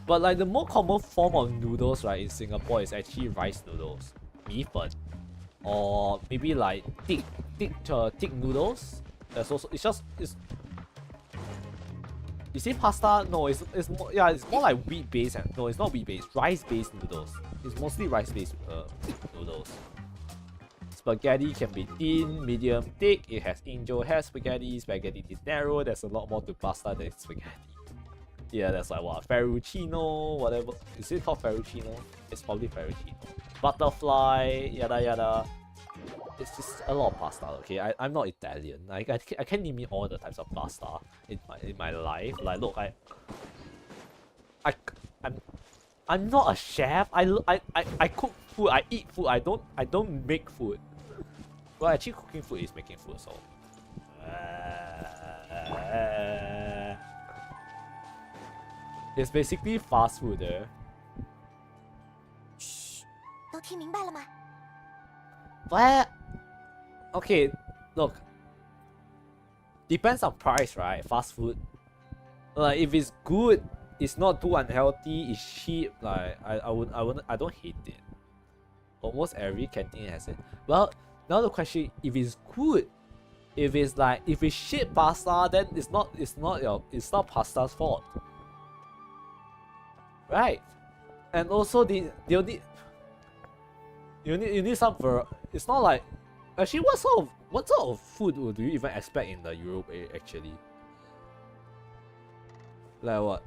But like the more common form of noodles, right, in Singapore is actually rice noodles, 米粉, or maybe like thick noodles. There's also it's. You see pasta? No, it's more like wheat based. No, it's not wheat based. Rice based noodles. It's mostly rice based noodles. Spaghetti can be thin, medium, thick. It has angel hair spaghetti. Spaghetti is narrow. There's a lot more to pasta than spaghetti. Yeah, that's like what, Ferrucino, whatever. Is it called Ferrucino? It's probably Ferrucino. Butterfly, yada yada. It's just a lot of pasta. Okay, I'm not Italian. I can't name all the types of pasta in my life. Like look, I'm not a chef. I cook food. I eat food. I don't make food. Well, actually, cooking food is making food. So. It's basically fast food there. 都听明白了吗？ What? Okay, look. Depends on price, right? Fast food. Like if it's good, it's not too unhealthy, it's cheap. Like I don't hate it. Almost every canteen has it. Well, now the question: if it's good, if it's shit pasta, then it's not pasta's fault, right? And also you need some it's not like actually what sort of What sort of food do you even expect in the Europe actually? Like what?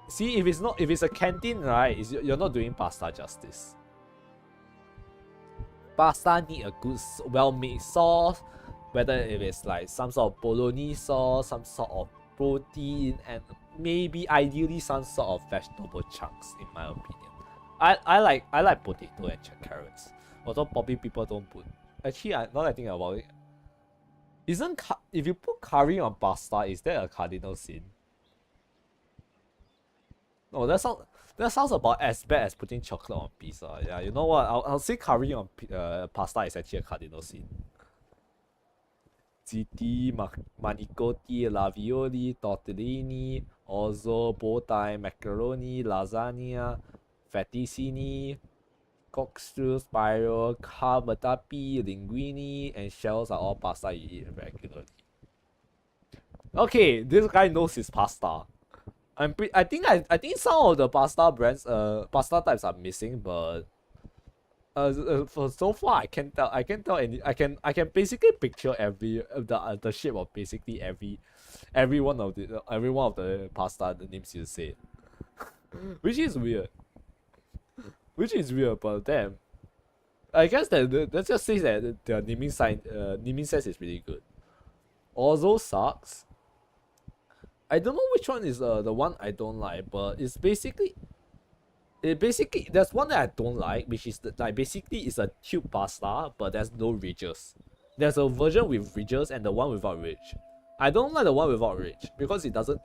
See, if it's a canteen, right? You're not doing pasta justice. Pasta need a good, well-made sauce, whether if it's like some sort of bolognese sauce, some sort of protein, and maybe ideally some sort of vegetable chunks, in my opinion. I like potato and carrots, although probably people don't put. Actually, now that I think about it, if you put curry on pasta, is that a cardinal sin? No, that sounds about as bad as putting chocolate on pizza. Yeah, you know what? I'll say curry on pasta is actually a cardinal sin. Ziti, manicotti, ravioli, tortellini, orzo, bow tie, macaroni, lasagna, fettuccine, corkscrew, spiral, cavatappi, linguine, and shells are all pasta you eat regularly. Okay, this guy knows his pasta. I think some of the pasta brands, pasta types are missing, but for so far I can basically picture the shape of basically every one of the pasta the names you said, which is weird. But damn, I guess that just says that their naming sense is really good. Also sucks. I don't know which one is the one I don't like, but it's basically there's one that I don't like, which is basically it's a tube pasta, but there's no ridges. There's a version with ridges and the one without ridge. I don't like the one without ridge because it doesn't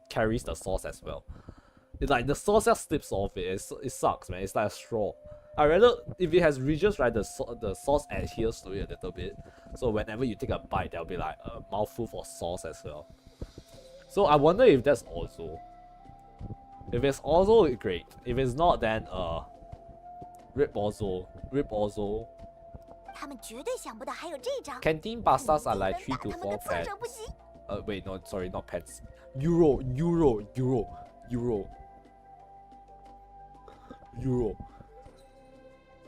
carries the sauce as well. It's like the sauce just slips off it. It sucks, man. It's like a straw. I rather if it has ridges, right? The sauce adheres to it a little bit. So whenever you take a bite, there'll be like a mouthful of sauce as well. So I wonder if that's also. If it's also great. If it's not, then rip also. Canteen pastas are like 3 to 4 pence. Wait, no, sorry, not pence. Euro.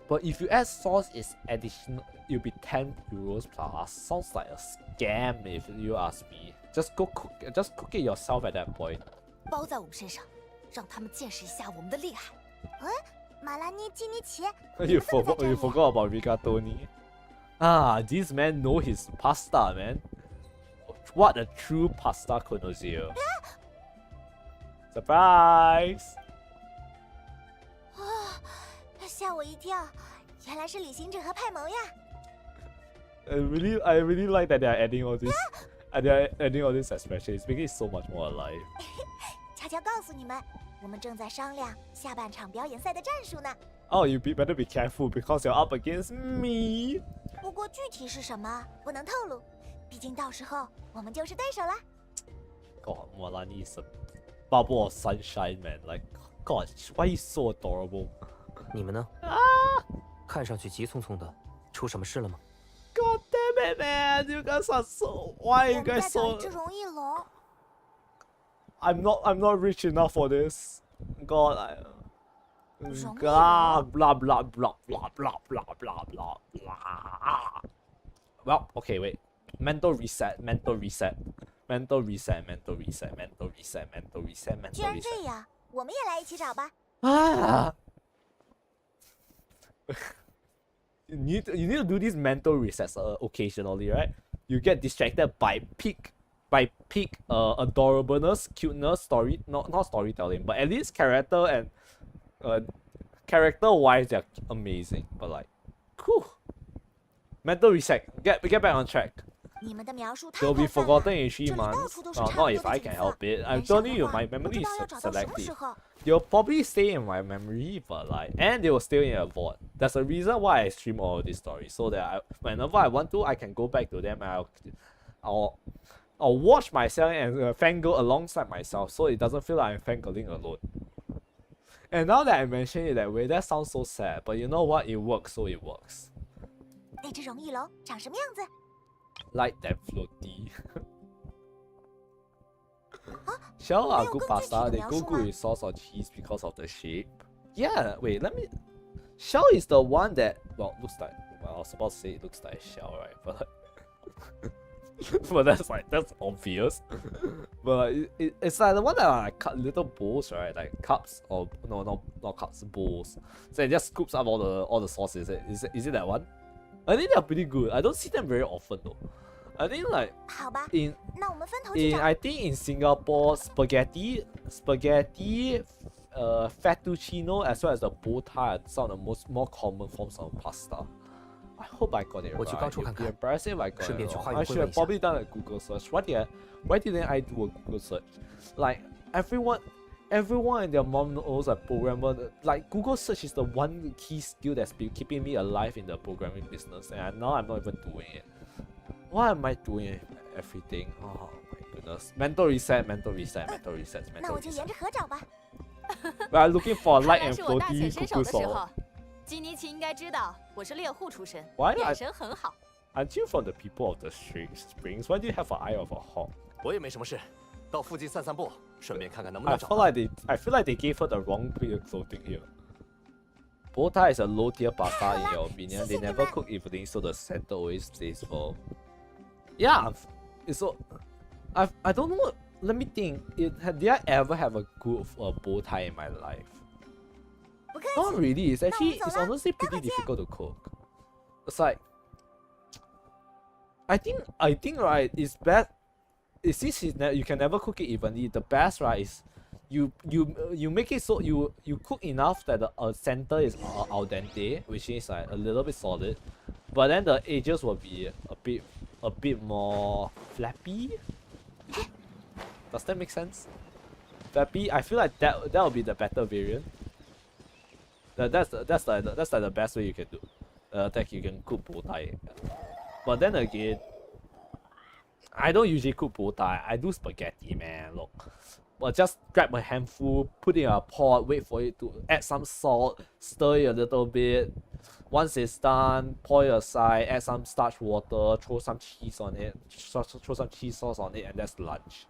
But if you add sauce, it's additional. It'll be 10 euros plus. Sounds like a scam if you ask me. Just cook it yourself at that point. 包在我们身上，让他们见识一下我们的厉害。马拉尼基尼奇， You forgot about rigatoni. Ah, this man know his pasta, man. What a true pasta connoisseur. Surprise! 吓我一跳，原来是旅行者和派蒙呀！ I really like that they are adding all this. They are adding all this expression. It's making it so much more alive. 悄悄告诉你们，我们正在商量下半场表演赛的战术呢。Oh, better be careful because you're up against me. 不过具体是什么不能透露，毕竟到时候我们就是对手了。God, Malani is a bubble of sunshine, man. Like, God, why is so adorable? 你们呢？看上去急匆匆的，出什么事了吗？ God damn it, man! You guys are so. Why are you 我们在 guys 找 so? 一只荣翼龙。I'm not rich enough for this. God, Blah, blah blah blah blah blah blah blah blah blah blah. Well, okay, wait. Mental reset. 既然这样，我们也来一起找吧。 Ah. You need to do these mental resets occasionally, right? You get distracted by peak adorableness, cuteness, not storytelling, but at least character and character wise they're amazing. But like, whew. Mental reset. Get back on track. 你们的描述太 They'll 宽 be 泛了， forgotten in 3这里到 months. 处都是 No, 差不 not 多 if 的 I 景 can 色 help it. I'm 连想 telling 的 you, 话 my 不 memory 知 is 道要找到什么 selective. 时候。 They'll probably stay in my memory, but like, and they will stay in a vault. That's the reason why I stream all of these stories, so that whenever I want to, I can go back to them. And I'll watch myself and fangirl alongside myself, so it doesn't feel like I'm fangirling alone. And now that I mention it that way, that sounds so sad. But you know what? It works, so it works. 那只荣翼龙长什么样子？ Like that floaty. Shell are good pasta. They go good with sauce or cheese because of the shape. Yeah, wait, let me. Shell is the one that, well, looks like. Well, was about to say it looks like a shell, right? But but that's obvious. But it's like the one that are like cut little bowls, right? Like cups or no, not cups, bowls. So it just scoops up all the sauce. Is it that one? I think they're pretty good. I don't see them very often though. I think like 好吧， in 那我们分头去找。 I think in Singapore spaghetti, fettuccine as well as the bow tie are some of the more common forms of pasta. I hope I got it right. 我去高处看 It'd be 看， embarrassing if I got 顺 it 便去 wrong. 花 I 园 should 慰 have 问一下。 probably done a Google search. Why didn't I do a Google search? Like everyone and their mom knows a programmer. Like Google search is the one key skill that's been keeping me alive in the programming business, and now I'm not even doing it. Why am I doing everything? Oh my goodness. Mental reset. 那我就沿着河找吧。 We are looking for 看 light 来 and 是我大 floaty 显身手 cuckoo 的时 salt. 候。基尼奇应该知道我是猎户出身， Why 眼神很好。 Aren't you from the people of the springs? Why do you have an eye of a hawk? 我也没什么事，到附近散散步，顺便看看能不 I 能找 feel 到。 I feel like they gave her the wrong bit of clothing here. Bow tie is a low tier pasta in your opinion. They never cook evenly, so the center always stays full. Yeah, it's so. I don't know. Let me think. Did I ever have a good bow tie in my life? 不客 Not 气。 really. It's actually, 那我 it's 走了， honestly 待会 pretty 见。 difficult to cook. It's like, I think right, it's best. Since you can never cook it evenly, the best right is you make it so you cook enough that the center is al dente, which is like a little bit solid, but then the edges will be a bit more flappy. Does that make sense? Flappy. I feel like that will be the better variant. That's like the best way you can do. That you can cook bow tie. But then again, I don't usually cook bow tie. I do spaghetti, man. Look, but just grab a handful, put it in a pot, wait for it to add some salt, stir it a little bit. Once it's done, pour it aside, add some starch water, throw some cheese on it, throw some cheese sauce on it, and that's lunch.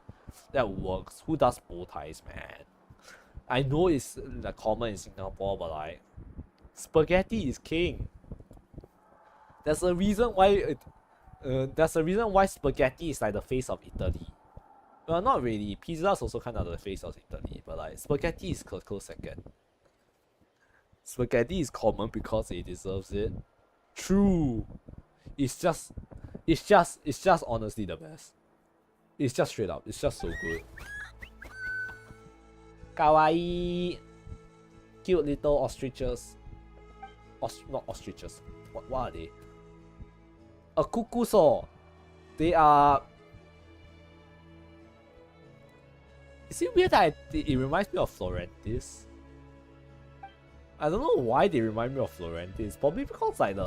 That works. Who does bow ties, man? I know it's like common in Singapore, but like spaghetti is king. There's a reason why spaghetti is like the face of Italy. Well, not really. Pizza is also kind of the face of Italy, but like spaghetti is close second. Spaghetti is common because it deserves it. True. It's just honestly the best. It's just straight up. It's just so good. Kawaii. Cute little ostriches. Not ostriches. What are they? A cuckoo saw. They are. Is it weird that it reminds me of Florentis? I don't know why they remind me of Florentis. Probably because like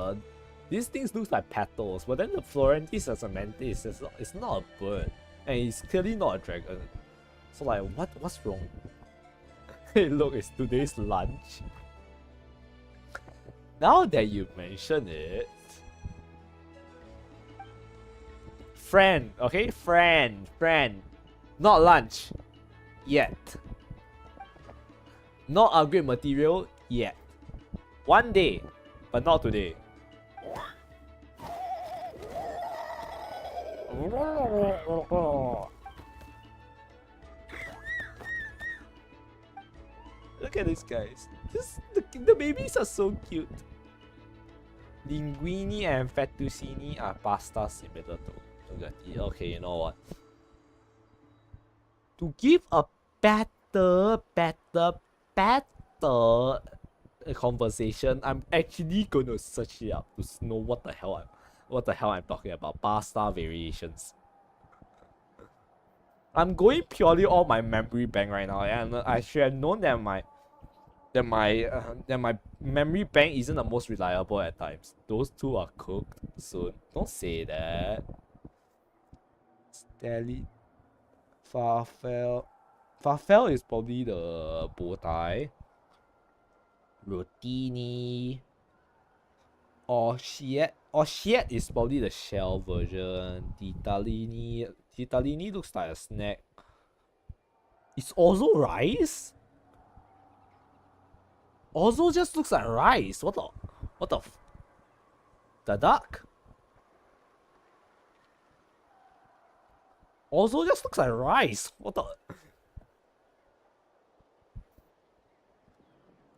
these things look like petals, but then the Florentis as a mantis it's not a bird, and it's clearly not a dragon. So like what's wrong? Hey look, it's today's lunch. Now that you mention it. Friend, okay? Friend. Not lunch. Yet. Not upgrade material yet. One day, but not today. Look at these guys. The babies are so cute. Linguine and fettuccine are pasta similar to spaghetti. Okay, you know what? To give a better conversation, I'm actually gonna search it up to know what the hell I'm talking about. Pasta variations. I'm going purely on my memory bank right now, and I should have known that my memory bank isn't the most reliable at times. Those two are cooked soon. Don't say that. Steli. Farfel is probably the bow tie. Rotini. Orchiette is probably the shell version. Titalini looks like a snack. It's also rice? Also just looks like rice. What the The duck. Also just looks like rice. What the?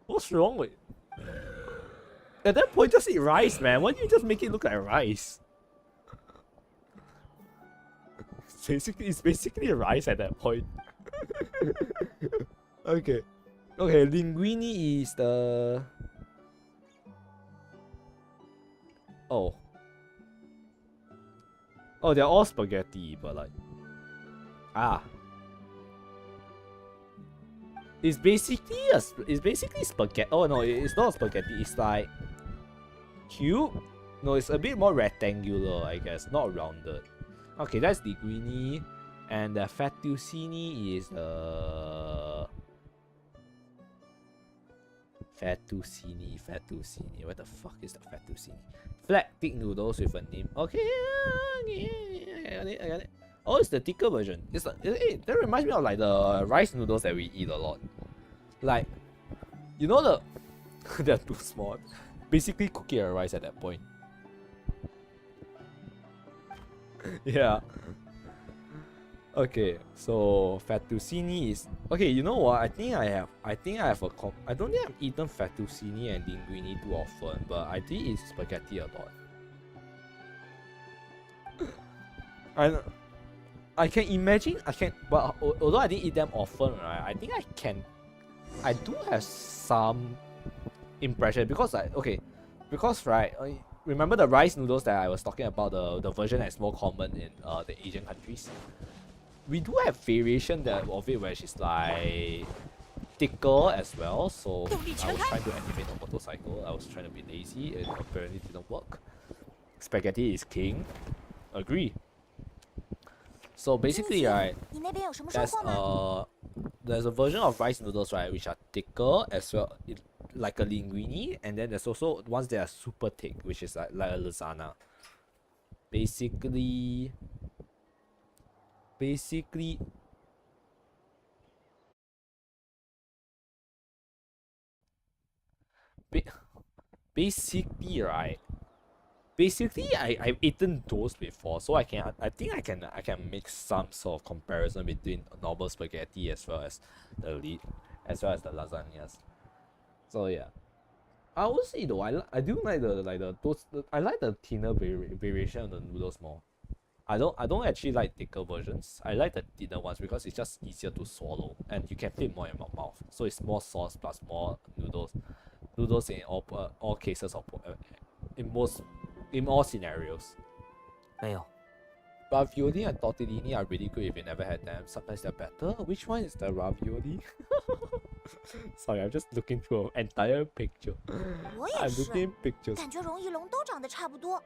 What's wrong with? At that point, just eat rice, man. Why don't you just make it look like rice? It's basically rice at that point. Okay. Okay, linguine is the... Oh. Oh, they're all spaghetti, but like... Ah. It's basically spaghetti. Oh no, it's not spaghetti. It's like cube. No, it's a bit more rectangular, I guess, not rounded. Okay, that's linguine, and the fettuccine is the fettuccine. What the fuck is the fettuccine? Flat thick noodles with a name. Okay, I got it. Oh, it's the thicker version. It's like, that reminds me of like the rice noodles that we eat a lot. Like, you know the they're too small. Basically cooking a rice at that point. Yeah. Okay, so fettuccine is okay. You know what? I think I have I don't think I've eaten fettuccine and linguine too often, but I did eat spaghetti a lot. I can imagine. But although I didn't eat them often, right? I think I do have some impression because right. Remember the rice noodles that I was talking about, the version that's more common in the Asian countries. We do have variation of it where she's like thicker as well. So I was trying to animate a motorcycle. I was trying to be lazy. It apparently didn't work. Spaghetti is king. Agree. So basically, right, there's a version of rice noodles, right, which are thicker as well, like a linguine, and then there's also ones that are super thick, which is like a lasagna. Basically, right. Basically, I've eaten those before, so I think I can make some sort of comparison between normal spaghetti as well as the lasagnas. So yeah, I would say though I do like I like the thinner variation of the noodles more. I don't actually like thicker versions. I like the thinner ones because it's just easier to swallow and you can fit more in my mouth. So it's more sauce plus more noodles in all cases of in all scenarios. 没有， Ravioli and tortellini are really good if you never had them. Sometimes they're better. Which one is the ravioli? Sorry, I'm just looking through an entire picture. 我也 I'm 是， looking pictures. 感觉荣誉龙都长得差不多。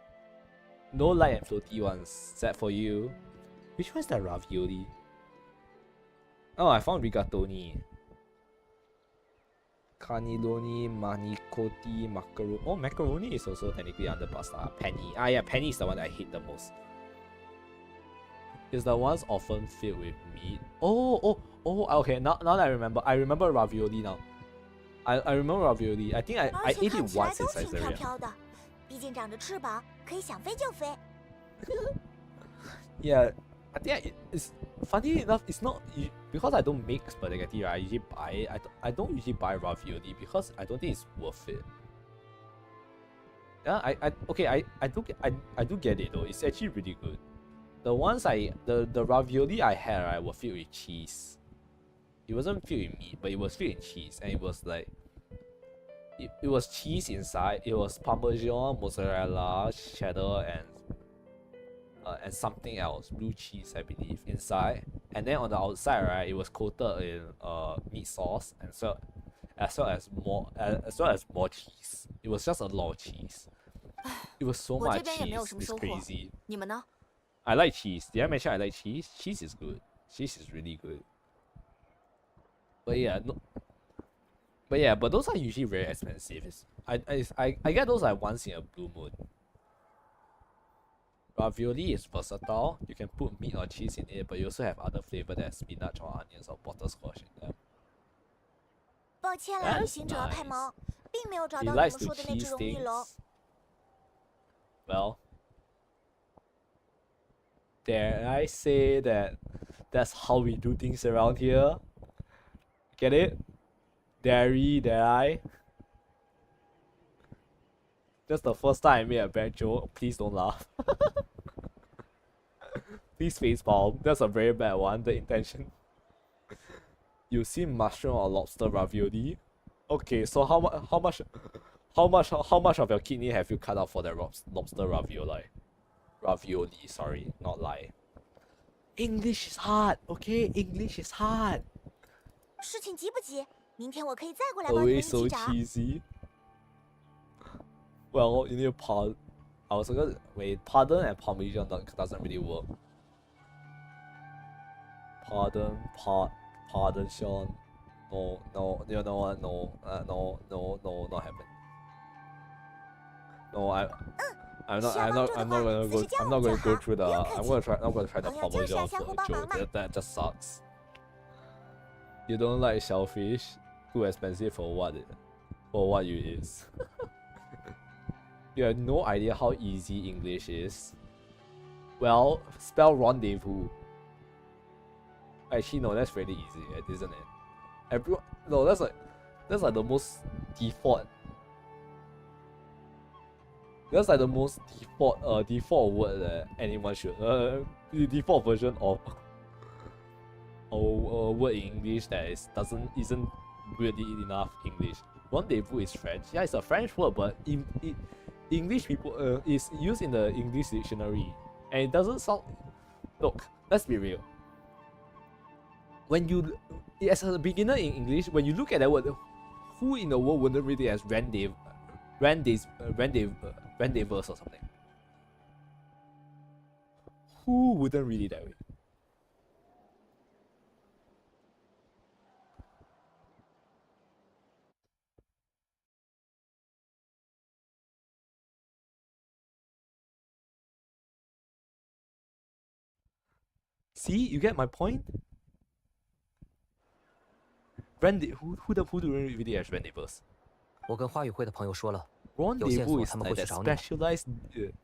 No light and floaty ones, except for you. Which one is the ravioli? Oh, I found rigatoni. Cannelloni, manicotti, macaroni. Oh, macaroni is also technically under pasta. Penny. Ah, yeah, penny is the one that I hate the most. It's the ones often filled with meat. Oh, okay. Now that I remember ravioli now. I remember ravioli. I think I 而且 ate 看 it 起来 once 都 in 轻飘 Caesarea. 飘的，毕竟长着翅膀，可以想飞就飞。 Yeah, I think it's funny enough. It's not because I don't make spaghetti. Right? I usually buy it. I don't usually buy ravioli because I don't think it's worth it. Yeah, I do get it though. It's actually really good. The ravioli I had, right, were filled with cheese. It wasn't filled with meat, but it was filled with cheese, and it was like it was cheese inside. It was Parmesan, mozzarella, cheddar, and something else, blue cheese, I believe, inside. And then on the outside, right, it was coated in meat sauce, and so as well as more cheese. It was just a lot of cheese. It was so 我这 much 边也没有 cheese. 什么 It's 收获。 crazy. 你们呢？ I like cheese. Did I mention I like cheese? Cheese is good. Cheese is really good. But yeah, but those are usually very expensive. I get those like once in a blue moon. Ravioli is versatile. You can put meat or cheese in it, but you also have other flavor that's spinach or onions or butterscotch in them. 抱歉了，旅 That's 行者派 nice. 蒙，并没有找 He 到你 likes 们 to 说的那只 cheese 荣誉龙。 things. Well, dare I say that that's how we do things around here? Get it? Dare I? That's the first time I made a bad joke. Please don't laugh. Please facepalm. That's a very bad one, the intention. You see mushroom or lobster ravioli? Okay, so how much of your kidney have you cut out for that lobster ravioli? Ravioli, sorry, not lie. English is hard, okay? English is hard. 事情急不急？明天我可以再过来帮你们 Always 一 so 起找。 cheesy. Well, you need to pardon. I was gonna wait. Pardon and Parmesan doesn't really work. Pardon, pardon, Sean. No, you know what? No, not happen. No, I'm not gonna go through the. I'm gonna try the Parmesan joke. That just sucks. You don't like shellfish? Too expensive for what you is. You have no idea how easy English is. Well, spell rendezvous. Actually, no, that's really easy, isn't it? Everyone, no, that's like the most default. That's like the most default word that anyone should. The default version of a word in English that isn't really enough English. Rendezvous is French. Yeah, it's a French word, but English people is used in the English dictionary, and it doesn't sound. Look, let's be real. When you, as a beginner in English, when you look at that word, who in the world wouldn't read it as rendezvous or something? Who wouldn't read it that way? See, you get my point? Who do really as rendezvous? 我跟花语会的朋友说了， Rendezvous is 他们 like 会 that 去找你们。 specialized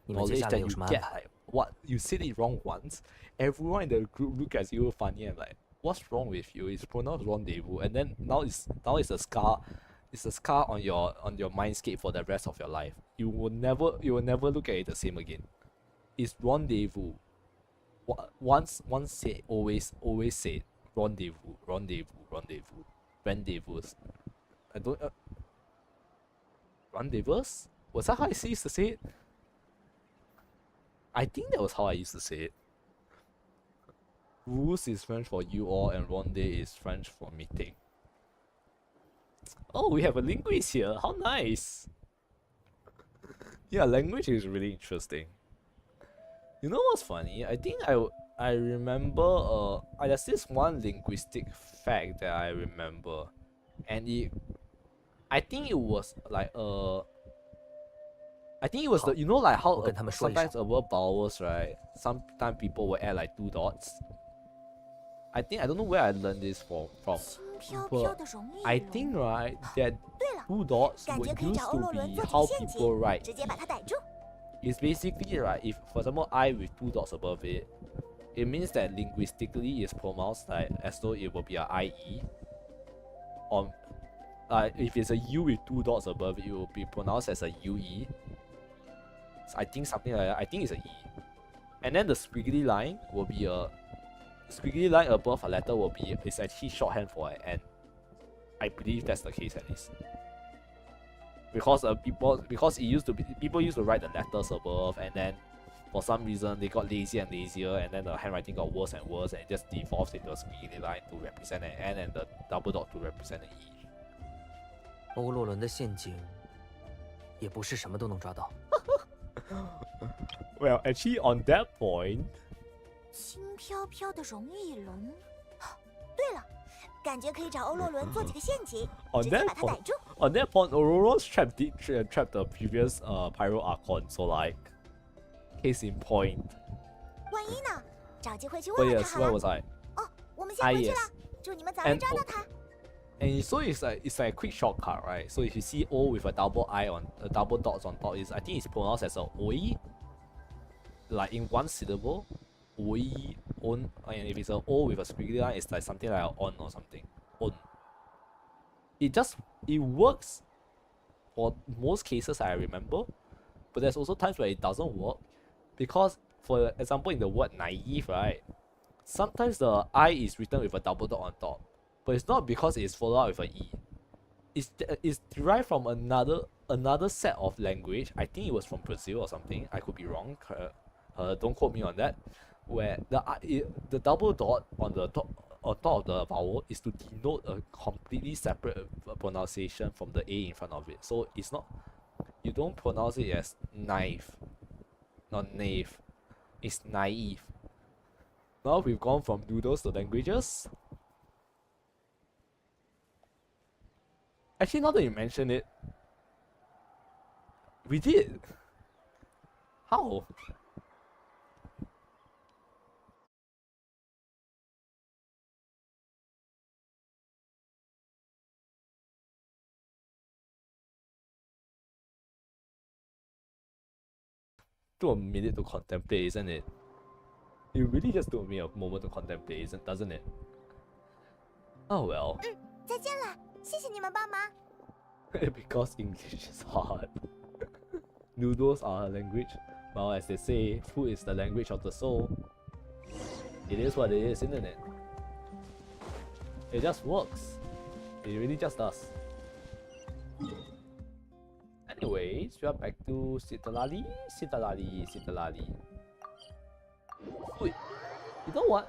你们接 knowledge 下来 that 有 you 什么安 get. 排？ Like, what you said it wrong once, everyone in the group look at you funny and like, what's wrong with you? It's pronounced rendezvous, and then now it's a scar. It's a scar on your mindscape for the rest of your life. You will never look at it the same again. It's rendezvous. Once said, always said. Rendezvous. I don't. Rendezvous? Was that how I used to say it? I think that was how I used to say it. Rules is French for you all, and rendezvous is French for meeting. Oh, we have a linguist here. How nice. Yeah, language is really interesting. You know what's funny? I think I remember there's this one linguistic fact that I remember, and I think it was like I think it was the, you know, like how 我跟他们说一声。 sometimes above vowels, right? Sometimes people will add like 2 dots. I don't know where I learned this from, 轻飘飘 but 的容易 I 龙 think right that 对了， 2 dots 感 would 觉可以 used 找欧 to 洛伦 be 做几 how 个陷 people 阱， write. 直接把他逮住。 It's basically right, if for example I with 2 dots above it, it means that linguistically it's pronounced like as though it will be a IE. Or if it's a U with 2 dots above it, it will be pronounced as a UE. So I think something like that. I think it's a E. And then the squiggly line will be a squiggly line above a letter will be, it's actually shorthand for an N. I believe that's the case at least. Because people used to write the letters above, and then for some reason they got lazier and lazier, and then the handwriting got worse and worse, and it just devolves into a squiggly line to represent an N and the double dot to represent an E. 欧洛伦的陷阱，也不是什么都能抓到。 Well, actually, on that point, 轻飘飘的容易龙。对了，感觉可以找欧洛伦做几个陷阱， on 直接 that 把他逮 point, 住。 on that point, Aurora's trapped the previous Pyro Archon, so like, case in point. 万一呢？找机会去 But 问问 yes, 他好 where 了。 was I? 哦，我们先回去了 yes.，祝你们早日 And 抓到他。And so it's like a quick shortcut, right? So if you see O with a double I on a double dots on top, I think it's pronounced as a Oi, like in one syllable. Oi, on, and if it's a O with a squiggly line, it's like something like a on or something. On. It works for most cases I remember, but there's also times where it doesn't work, because for example in the word naive, right? Sometimes the I is written with a double dot on top, but it's not because it's followed up with an E. It's derived from another set of language. I think it was from Brazil or something. I could be wrong. Don't quote me on that. Where the double dot on top of the vowel is to denote a completely separate pronunciation from the A in front of it. So it's not, you don't pronounce it as knife, not knave. It's naive. Now we've gone from noodles to languages. Actually, now that you mention it, we did. How? Took a minute to contemplate, isn't it? It really just took me a moment to contemplate, doesn't it? Oh well. 再见了，谢谢你们帮忙。 Because English is hard. Noodles are a language. Well, as they say, food is the language of the soul. It is what it is, isn't it? It just works. It really just does. Anyways, we are back to Sitalali. Wait, you know what?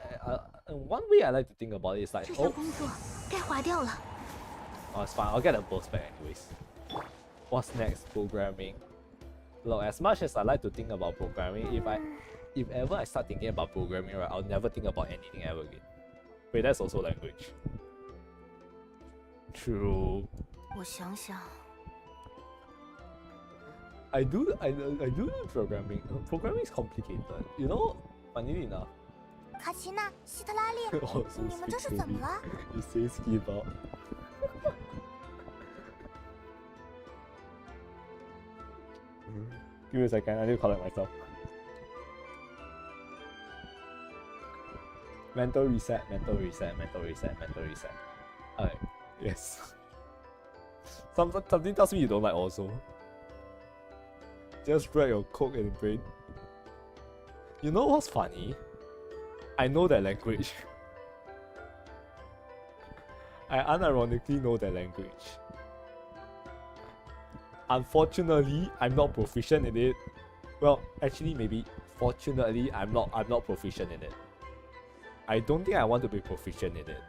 One way I like to think about it is like, 这项工作该划掉了。 oh, it's fine. I'll get a post back anyways. What's next? Programming. Look, as much as I like to think about programming, if ever I start thinking about programming, right, I'll never think about anything ever again. Wait, that's also language. True. 我想想， I do programming. Programming is complicated. You know, funnily enough. 卡奇娜、希特拉利， Oh, so 你们这是怎么了？ It says give up. Give me a second, I need to collect myself. Mental reset. Alright, yes. Something tells me you don't like also. Just grab your coke and brain. You know what's funny? I know that language. I unironically know that language. Unfortunately, I'm not proficient in it. Well, actually, maybe fortunately, I'm not proficient in it. I don't think I want to be proficient in it.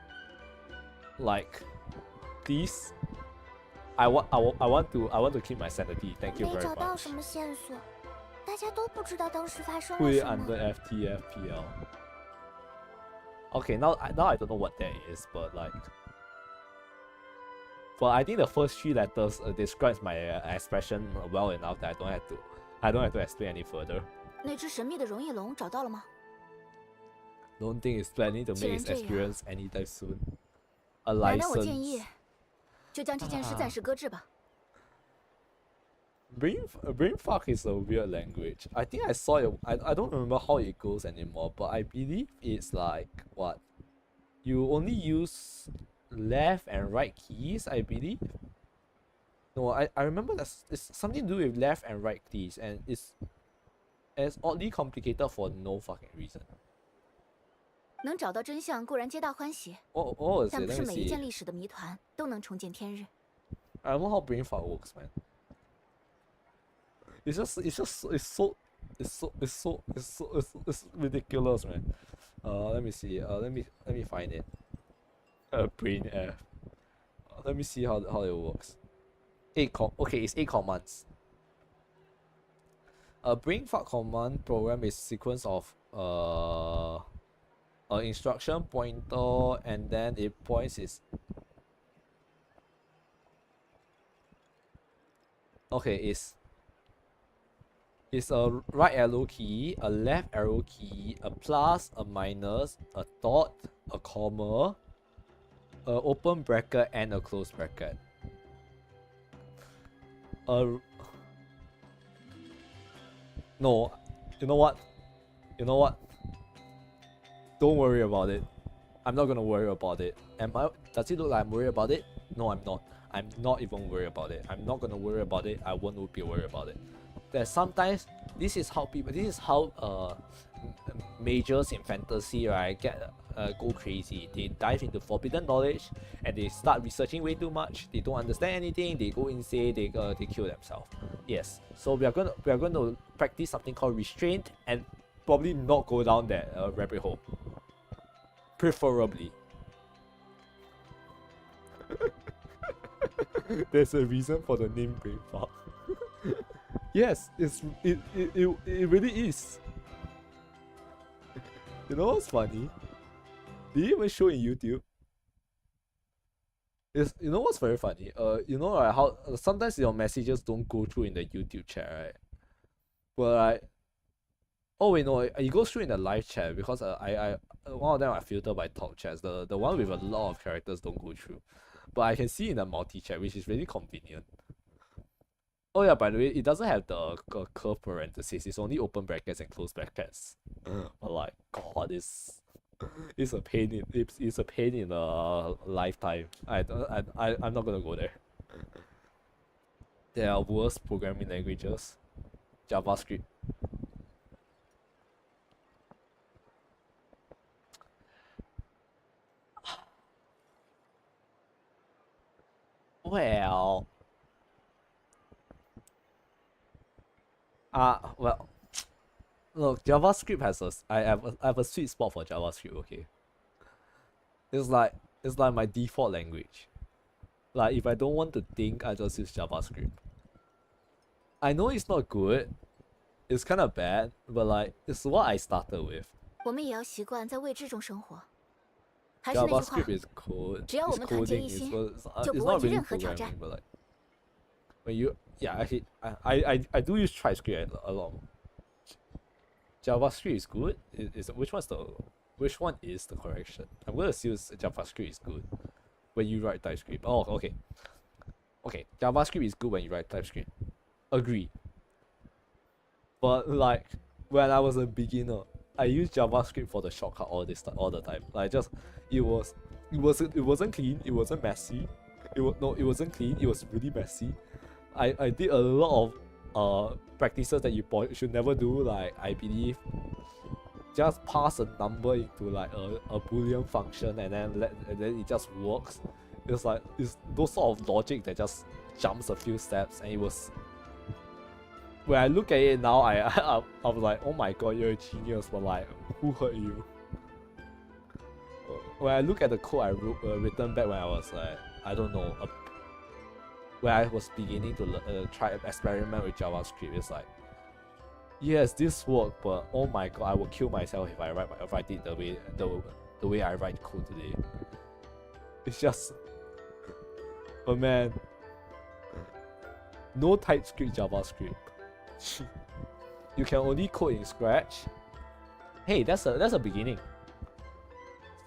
Like, please, I want to keep my sanity. Thank you 没 very 找到 much. 什么线索，大家都不知道当时发生 Put 了 it 什 under 么。 FTFPL. Okay, now I don't know what that is, but like, but I think the first 3 letters describes my expression well enough that I don't have to explain any further. 那只神秘的容易龙找到了吗？ Don't think it's planning to make its 既然这样。 experience anytime soon. A 奶奶，我建议 license. 就将这件事暂时搁置吧。 Brain fuck is a weird language. I think I saw it. I don't remember how it goes anymore, but I believe it's like what? You only use left and right keys, I believe. No, I remember it's something to do with left and right keys, and it's oddly complicated for no fucking reason. 能找到真相固然皆大欢喜， What was 但 it? 不 Let 是 me 每一 see. 件历史的谜团都能重见天日。 I don't know how brain fuck works, man. It's ridiculous, man. Let me see. Let me find it. Brain F. Let me see how it works. Okay, it's 8 commands. A brain fuck command program is sequence of instruction pointer, and then it points its. Okay, it's a right arrow key, a left arrow key, a plus, a minus, a dot, a comma, open bracket and a close bracket. No, you know what? You know what? Don't worry about it. I'm not gonna worry about it. Does it look like I'm worried about it? No, I'm not. I'm not even worried about it. I'm not gonna worry about it. I won't be worried about it. That sometimes this is how majors in fantasy, right, go crazy. They dive into forbidden knowledge and they start researching way too much. They don't understand anything. They go insane. They kill themselves. Yes. So we are going to practice something called restraint and probably not go down that rabbit hole. Preferably. There's a reason for the name Brain Fuck. Yes, it really is. You know what's funny? Did it even show in YouTube? You know what's very funny? You know, right, how sometimes your messages don't go through in the YouTube chat, right? But like, oh wait, no, it goes through in the live chat because I one of them I filter by top chats. The one with a lot of characters don't go through, but I can see in the multi chat, which is really convenient. Oh yeah, by the way, it doesn't have the curve parentheses. It's only open brackets and close brackets. But like, God, it's a pain in a lifetime. I'm not gonna go there. There are worse programming languages. JavaScript. Well, well, look, JavaScript has I have a sweet spot for JavaScript. Okay, it's like my default language. Like if I don't want to think, I just use JavaScript. I know it's not good, it's kind of bad, but like it's what I started with. 我们也要习惯在未知中生活。还是那句话， JavaScript is code. 只要我 It's 们团结 coding. 一 It's 心， it's 就不 not 畏惧 really 任何挑战 programming, but like when you actually I do use TypeScript a lot. JavaScript is good. Which one is the correction? I'm gonna assume JavaScript is good when you write TypeScript. Oh, okay. Okay, JavaScript is good when you write TypeScript. Agree. But like when I was a beginner, I used JavaScript for the shortcut all the time. Like just it wasn't clean. It wasn't messy. It wasn't clean. It was really messy. I did a lot of practices that you should never do. Like I believe, just pass a number into like a boolean function and then it just works. It's like it's those sort of logic that just jumps a few steps, and it was. When I look at it now, I was like, oh my god, you're a genius, but like, who hurt you? When I look at the code I written back when I was like, I don't know, when I was beginning to try experiment with JavaScript, it's like, yes, this worked, but oh my god, I will kill myself if I write it the way I write code today. It's just, but man, no TypeScript JavaScript. You can only code in Scratch. Hey, that's a beginning.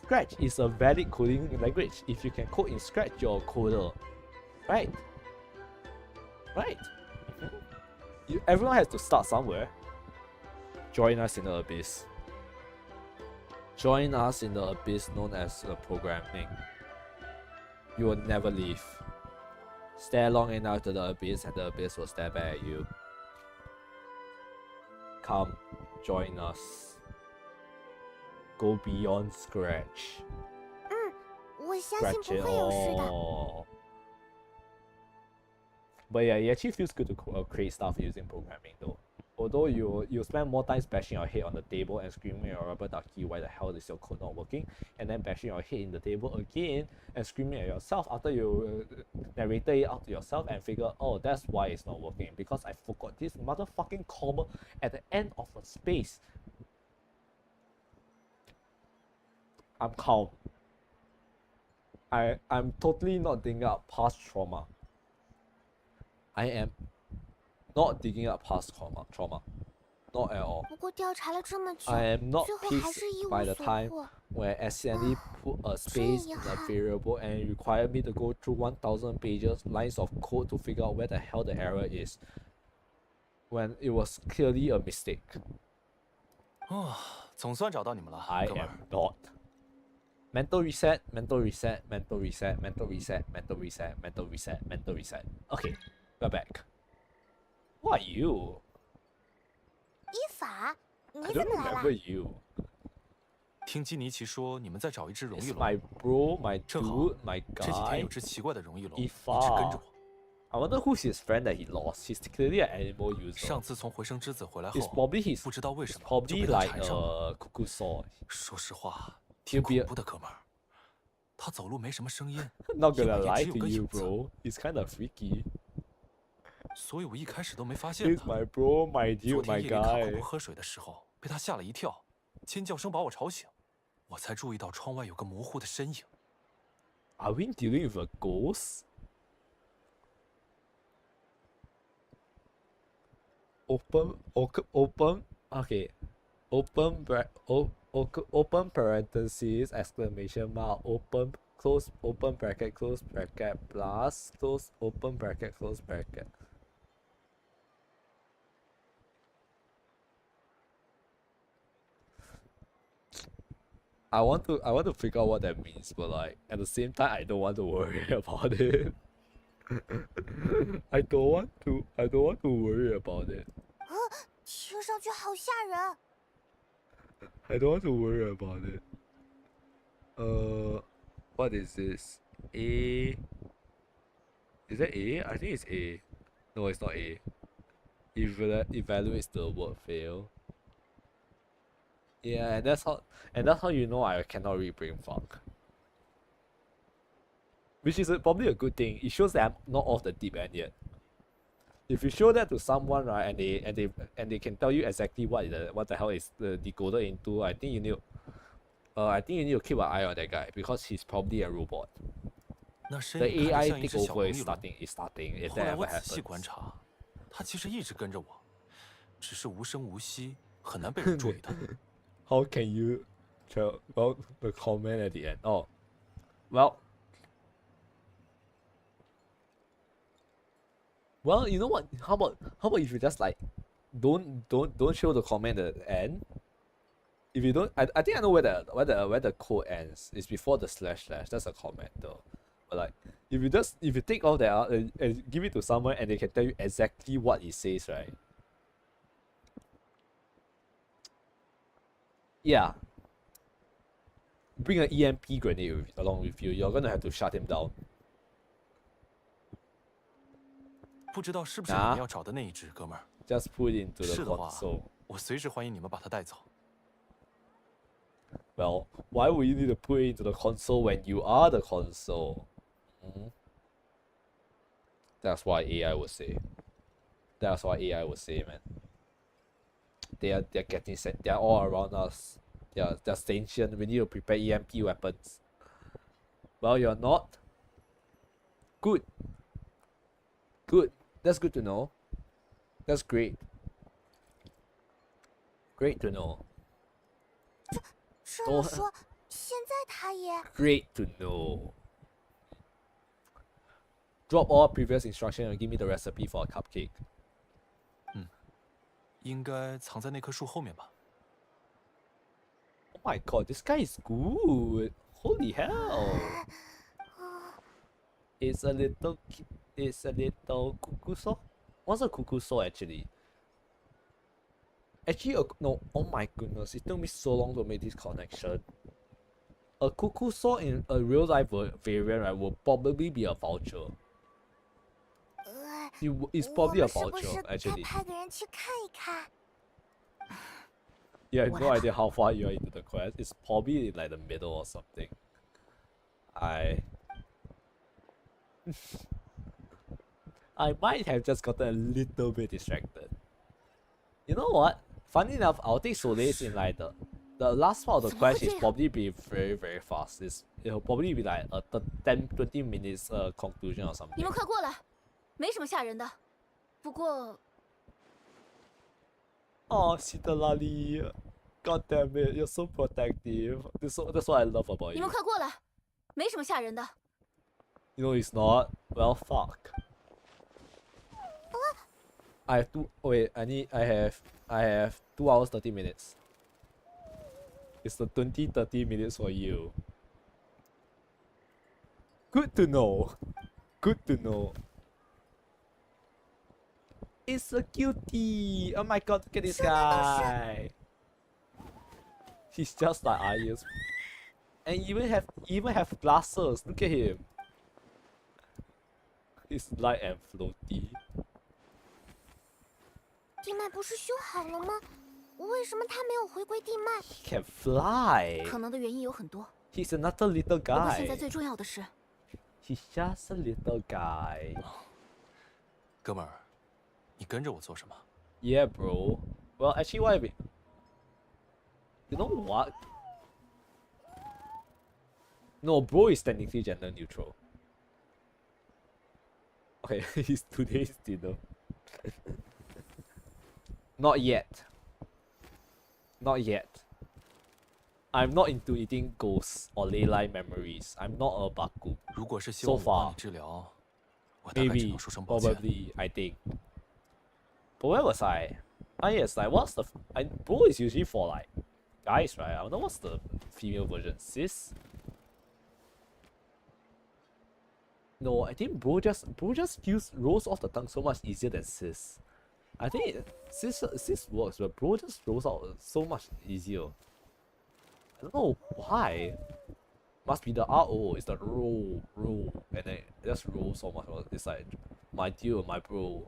Scratch is a valid coding language. If you can code in Scratch, you're a coder, right? Right. Everyone has to start somewhere. Join us in the abyss. Join us in the abyss known as programming. You will never leave. Stare long enough to the abyss, and the abyss will stare back at you. Come, join us. Go beyond Scratch. 我相信 Scratch 不 it 会有事的。 all. But yeah, it actually feels good to create stuff using programming though. Although you spend more time bashing your head on the table and screaming at your rubber ducky, why the hell is your code not working? And then bashing your head in the table again and screaming at yourself after you narrated it out to yourself and figure, oh, that's why it's not working, because I forgot this motherfucking comma at the end of a space. I'm calm. I'm totally not digging up past trauma. I am not digging up past trauma. Not at all. 不过调查了这么久， I am not 最后还 pleased 是一 by 无 the 所 time 获。 when I accidentally put a space in a variable and it required me to go through 1,000 pages lines of code to figure out where the hell the error is when it was clearly a mistake. 哦，总算找到你们了， I 哥们 am 儿。 not. Mental reset, mental reset, mental reset, mental reset, mental reset, mental reset, mental reset. Okay, we're back. Who are you? 伊法， I 你 don't 怎么来 remember 了？ you. 听基尼奇说你们在找一只荣誉 It's 龙， my bro, my 正好 dude, my 这几天 guy. 有只奇怪的荣誉龙 一一直发跟着我。 I wonder who's his friend that he lost. He's clearly an animal user. 上次从回声之子回来 It's 后， probably his. 不知道为 It's 什么就 probably 被他 like 缠上了。 cuckoo saw. 说实话， He'll 挺 be 恐怖的，哥们儿。他走路没什么声音， Not 一 gonna 晚 lie 也只有 to 个 you, 影子， bro. He's kind of freaky. 所以我一开始都没发现 He's 他。 my bro, my 昨 dude, 天 my 夜里卡库 guy. 伯喝水的时候，被他吓了一跳，尖叫声把我吵醒，我才注意到窗外有个模糊的身影。 Are we dealing with a ghost? Open. Okay. Open parentheses, exclamation mark, open bracket, close bracket, plus, close, open bracket, close bracket. I want to figure out what that means, but like at the same time I don't want to worry about it. I don't want to worry about it. 听上去好吓人。 I don't want to worry about it. What is this? A. Is that A? I think it's A. No, it's not A. Evaluates the word fail. Yeah, and that's how you know I cannot read brain funk. Which is probably a good thing. It shows that I'm not off the deep end yet. If you show that to someone, right, and they can tell you exactly what the hell is the decoder into, I think you need to keep an eye on that guy because he's probably a robot. 那身 The 影看 AI 着像一只小 takeover 荣 is 誉龙。 starting if 后 that 来 ever 我仔细观 happens. 察，他其实一直跟着我，只是无声无息，很难被人注意到。 How can you tell about the comment at the end? Oh, well, you know what? How about if you just like don't show the comment at the end? If you don't, I think I know where the code ends. It's before the slash. That's a comment though. But like if you take all that out and give it to someone and they can tell you exactly what it says, right? Yeah. Bring an EMP grenade along with you. You're gonna have to shut him down. 不知道是不是你们要找的那一只，哥们儿？ Just put it into the 是的话， console. 我随时欢迎你们把它带走。 Well, why would you need to put it into the console when you are the console? Mhm. That's why AI would say. That's why AI would say, man. They're getting sent. They're all around us. They're sentient. We need to prepare EMP weapons. Well, you're not. Good. Good. That's good to know. That's great. Great to know. 这么说，现在他也 Great to know. Drop all previous instruction and give me the recipe for a cupcake. 应该藏在那棵树后面吧？ Oh my god, this guy is good. Holy hell. It's a little cuckoo saw? What's a cuckoo saw actually? Actually, no, oh my goodness, it took me so long to make this connection. A cuckoo saw in a real life variant, right, will probably be a voucher. It's 我 probably a 们是不 voucher, 是该 actually. 派个人去看一看？ You have no idea how far you are into the quest. It's probably in like the middle or something. I might have just gotten a little bit distracted. You know what? Funny enough, I'll take solace in like the last part of the quest is probably be very very fast. It'll probably be like a 10-20 minutes conclusion or 你 something. 们快过来，没什么吓人的。不过， Oh, Shitalali. God damn it, you're so protective. That's what I love about 你 you. 们快过来，没什么吓人的。 You know it's not. Well, fuck. I have two. Wait, I have 2 hours 30 minutes. It's the 30 minutes for you. Good to know. Good to know. It's a cutie. Oh my god, look at this guy. He's just like Ayers. And even have glasses. Look at him. He's light and floaty. 地脉不是修好了吗？为什么他没有回归地脉？ He can fly. 可能的原因有很多， He's another little 不过现在 guy. 最重要的是， He's just a little guy. 哥们儿，你跟着我做什么？ Yeah, bro. Well, actually, why? You know what? No, bro is technically gender neutral. Okay, it's today's dinner. Not yet. Not yet. I'm not into eating ghosts or ley line memories. I'm not a baku. 如果是希 So 望我帮 far 你治疗，我大概只 Maybe, 能说声抱歉。 probably, I think. But where was I? Ah yes, like what's the bro is usually for like guys, right? I don't know what's the female version. Sis? No, I think bro just feels rolls off the tongue so much easier than sis. I think sis works, but bro just rolls out so much easier. I don't know why. Must be the RO, it's the roll, and then it just roll so much. It's like my deal, my bro.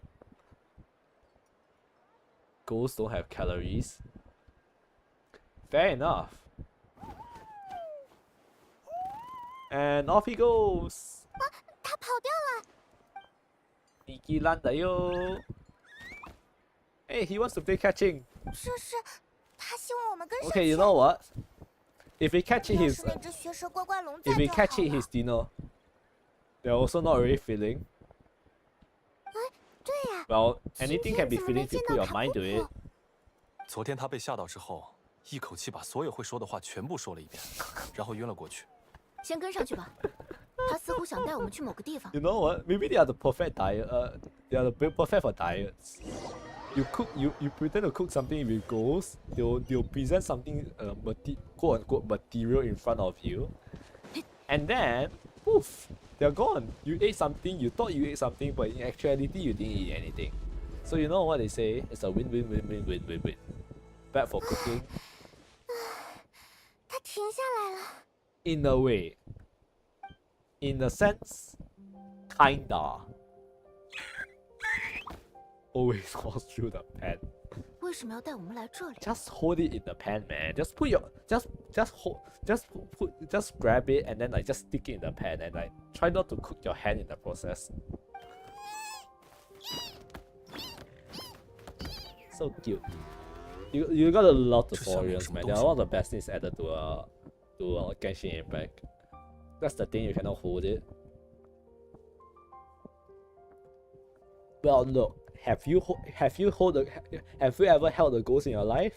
Ghosts don't have calories. Fair enough. And off he goes. 他跑掉了。 Niki landa yo. Hey, he wants to play catching. 这是他希望我们跟上 Okay, you 去。 know what? If we catch it 要 his 是那只血蛇乖乖龙在 if we 就 catch 好 it 了 his dinner, they're also not really feeling. 对呀、 Well, 今 anything 天 can be 怎么没 feeling if 见 you 到 put your 他 mind 婆 to it. 婆？昨天他被吓到之后，一口气把所有会说的话全部说了一遍，然后晕了过去。先跟上去吧。他似乎想带我们去某个地方。 You know what? Maybe they are the perfect diet. They are the perfect for diets. You pretend to cook something with ghosts. They'll present something quote unquote material in front of you, and then poof, they're gone. You ate something. You thought you ate something, but in actuality you didn't eat anything. So you know what they say? It's a win-win-win-win-win-win. Bad for cooking 他停下来了。 in a way. In a sense, kinda. Always falls through the pan. 为什么要带我们来这里？ Just hold it in the pan, man. Just put your just grab it and then like just stick it in the pan and like try not to cook your hand in the process. So cute. You gotta love the 这下面有 tutorials, 什么 man. 东 They're 西 one of the best things added to Genshin Impact. That's the thing, you cannot hold it. Well, look. Have you ever held a ghost in your life?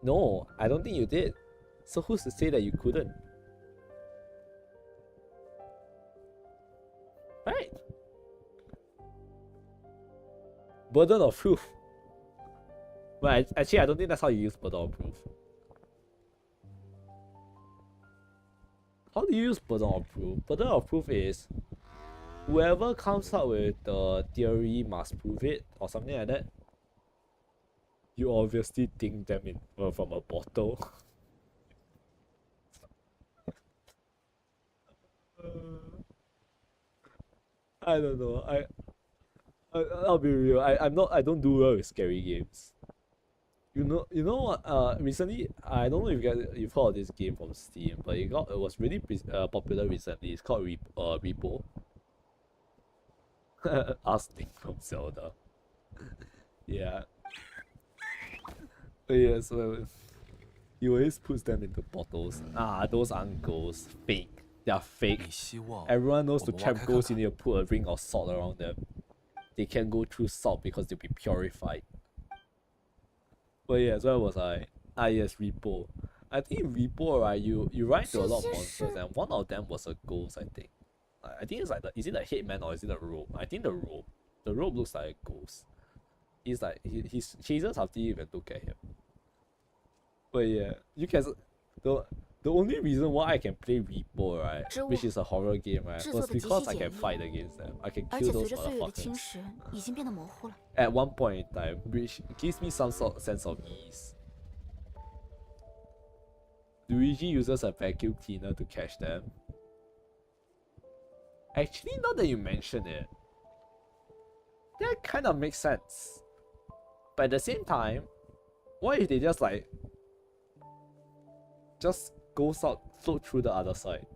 No, I don't think you did. So who's to say that you couldn't? Right. Burden of proof. But actually, I don't think that's how you use burden of proof. How do you use burden of proof? Burden of proof is whoever comes up with the theory must prove it or something like that. You obviously think them in from a bottle. I don't know. I'll be real. I don't do well with scary games. You know what? Recently, I don't know if you've heard of this game from Steam, but it was really popular recently. It's called Repo. Ask Link from Zelda. Yeah. Yeah, so he always puts them into bottles. Those aren't ghosts. Fake. They are 你 fake. 希望 Everyone knows 我 to 们挖 trap 开看 ghosts, you 看 need to put a ring of salt around them. They can go through salt because they'll be purified. But yeah, so I was like, yes, Repo. I think Repo, right? You run into a lot of monsters, and one of them was a ghost. I think. I think it's like is it the hitman or is it the rope? I think the rope. The rope looks like a ghost. He's like he chases after you and look at him. But yeah, you can the only reason why I can play Repo, right, which is a horror game, right, was because I can fight against them. I can 而 kill 且 those 随着岁月的侵 motherfuckers 蚀，已经变得模糊了。 at one point in time, which gives me some sort of sense of ease. Luigi uses a vacuum cleaner to catch them. Actually, now that you mention it, that kind of makes sense. But at the same time, what if they just like just goes out, float through the other side?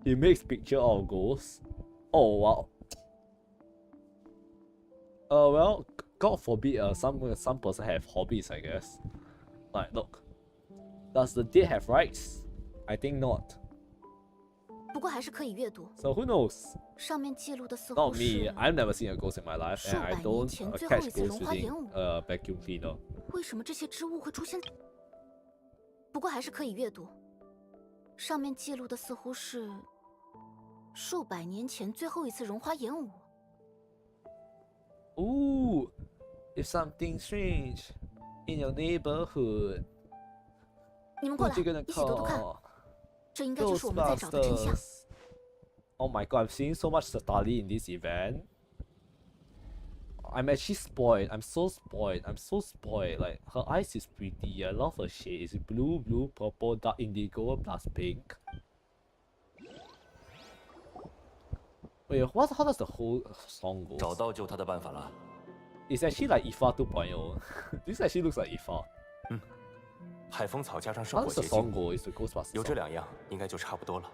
He makes picture of ghosts. Oh wow. Well, God forbid, some person have hobbies, I guess. Like, look, does the dead have rights? I think not. 不过还是可以阅读。 So who knows? 上面记录的似 Not 乎 me. 是 I've never seen a ghost in my life, and I 数百年 don't 前最后 catch 一次 ghosts 熔花 using 岩舞。 vacuum cleaner. 为什么这些织物会出现？不过还是可以阅读。上面记录的似乎是数百年前最后一次熔花岩舞。 Ooh, if something strange in your neighborhood, 你们过来， what you gonna 一起读读看。 call 这应该就是我们在找的真相。 Ghostbusters? Oh my god, I'm seeing so much study in this event. I'm actually spoiled. I'm so spoiled. I'm so spoiled. Like, her eyes is pretty. I love her shade. It's blue, blue, purple, dark indigo, plus pink. Wait, how does the whole song go? 找到救他的办法了。 It's actually like IFA 2.0. This actually looks like IFA. 海风草加上 How 圣火 does the 结 song 晶， go? It's the Ghostbusters 有这 song. 两样应该就差不多了。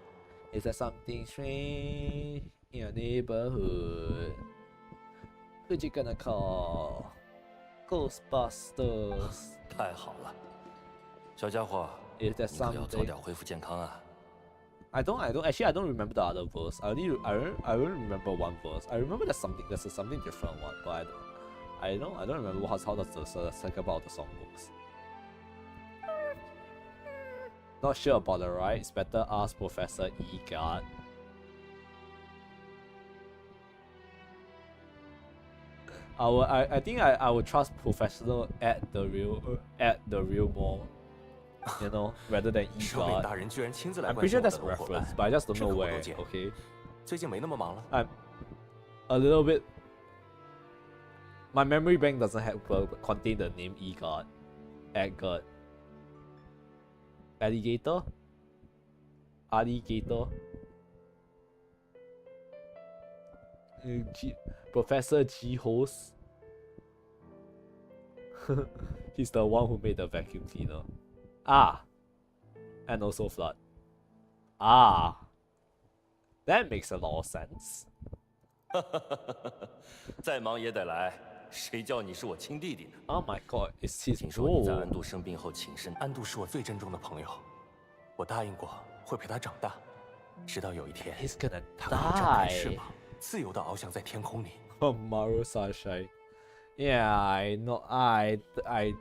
Is there something strange in your neighborhood? Who you gonna call? Ghostbusters. 太好了，小家伙， Is there 你可要早 something? 点恢复健康啊！ I don't remember the other verse. I only remember one verse. I remember there's something different one, but I don't remember how does the second part of the song goes. Not sure about the rights. Better ask Professor E-God. I think I would trust Professor at the real more, you know, rather than 首领 E-God. 大人居然亲自来 I'm 关 pretty 心 sure 我 that's 的 a 龙伙 reference, 伴， but I just don't 这 know 个我 where. 够见。 Okay, 最近没那么忙了。 I'm a little bit. My memory bank doesn't have contain the name E-God, Ad-God, Alligator, Alligator. Professor G Host. He's the one who made the vacuum cleaner. Ah, and also flood. Ah, that makes a lot of sense. 再忙也得来，谁叫你是我亲弟弟呢？ Oh my god, it's his 听说你在 bro. 安度生病后请身，安度是我最珍重的朋友，我答应过会陪他长大，直到有一天， He's gonna 他可以展开 die. 翅膀，自由地翱翔在天空里。 Oh, Mario Sunshine. Yeah, I know. I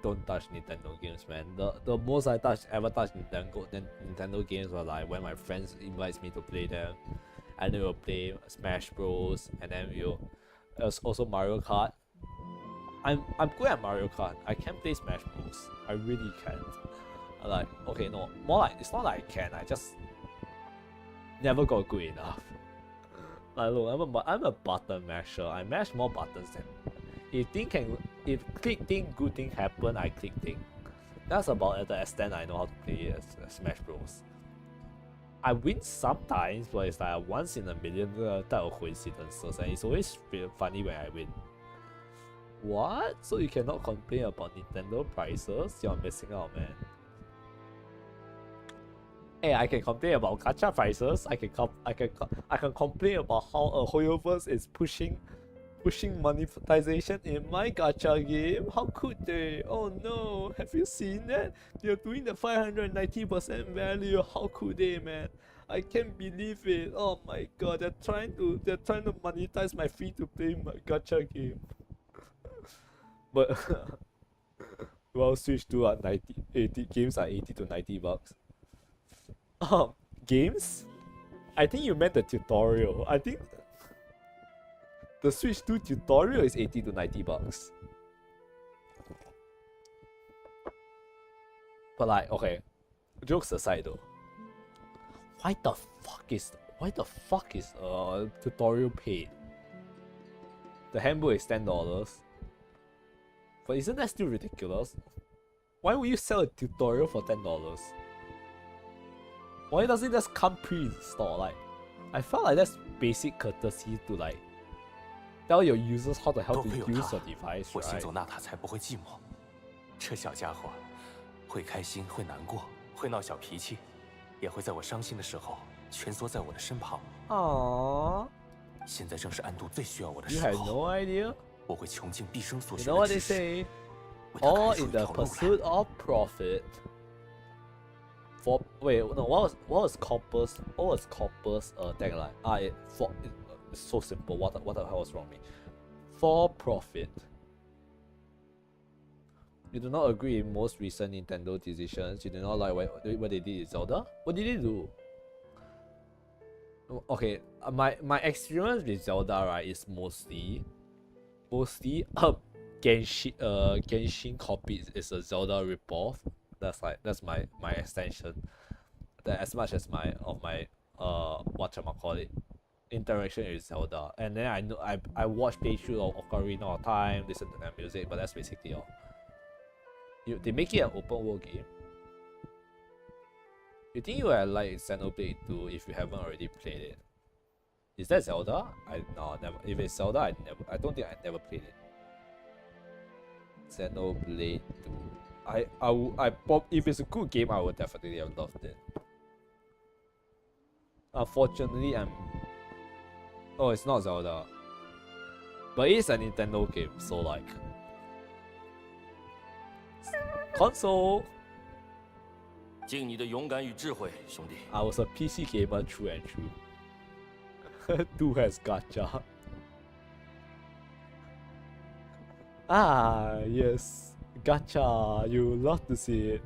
don't touch Nintendo games, man. The most I ever touch Nintendo games were like when my friends invites me to play them, and then we'll play Smash Bros. And then also Mario Kart. I'm good at Mario Kart. I can play Smash Bros. I really can. Like, okay, no, more like it's not like I can. I just never got good enough. Like, look, I'm a button masher. I mash more buttons than if click thing, good thing happen, I click thing. That's about the extent I know how to play Smash Bros. I win sometimes, but it's like a once in a million type of coincidences, and it's always funny when I win. What? So you cannot complain about Nintendo prices? You're missing out, man. Hey, I can complain about gacha prices. I can complain about how a Hoyoverse is pushing monetization in my gacha game. How could they? Oh no, have you seen that? They're doing the 590% value. How could they, man? I can't believe it. Oh my god, they're trying to monetize my free-to-play gacha game. But well, Switch 2 at 80 games are 80 to 90 bucks. Games? I think you meant the tutorial. I think the Switch 2 tutorial is 80 to 90 bucks. But like, okay, jokes aside though, why the fuck is tutorial paid? The handbook is $10. But isn't that still ridiculous? Why would you sell a tutorial for $10? Why doesn't it just come pre-installed? Like, I felt like that's basic courtesy to like tell your users how the hell to use your device, 我行 right? 走娜塔才不会寂寞。这小家伙会开心，会难过，会闹小脾气，也会在我伤心的时候蜷缩在我的身旁。 Aww, 现在正是安度最需要我的 you 时 had 候， no idea. 我会穷尽毕生所 You 学 know 的 what 知 they 识， say? 为他 All 开出 in 一 the 条路来。 pursuit of profit. For wait, no, what was Copper's tagline? It's so simple. What the hell was wrong with me? For profit. You do not agree with most recent Nintendo decisions. You do not like what they did with Zelda. What did they do? Okay, my experience with Zelda, right, is mostly Genshin copies is a Zelda ripoff. That's my extension. That as much as my whatchamacallit interaction with Zelda. And then I watch playthrough of Ocarina of Time, listen to their music, but that's basically all. They make it an open world game. You think you would like Xenoblade 2 if you haven't already played it? Is that Zelda? No, never. If it's Zelda, I don't think I never played it. Xenoblade 2. If it's a good game, I would definitely have loved it. Unfortunately, oh, it's not Zelda. But it's a Nintendo game, so like console. 敬你的勇敢与智慧，兄弟。 I was a PC gamer true and true. 2 has gacha. Ah, yes. Gacha. You love to see it.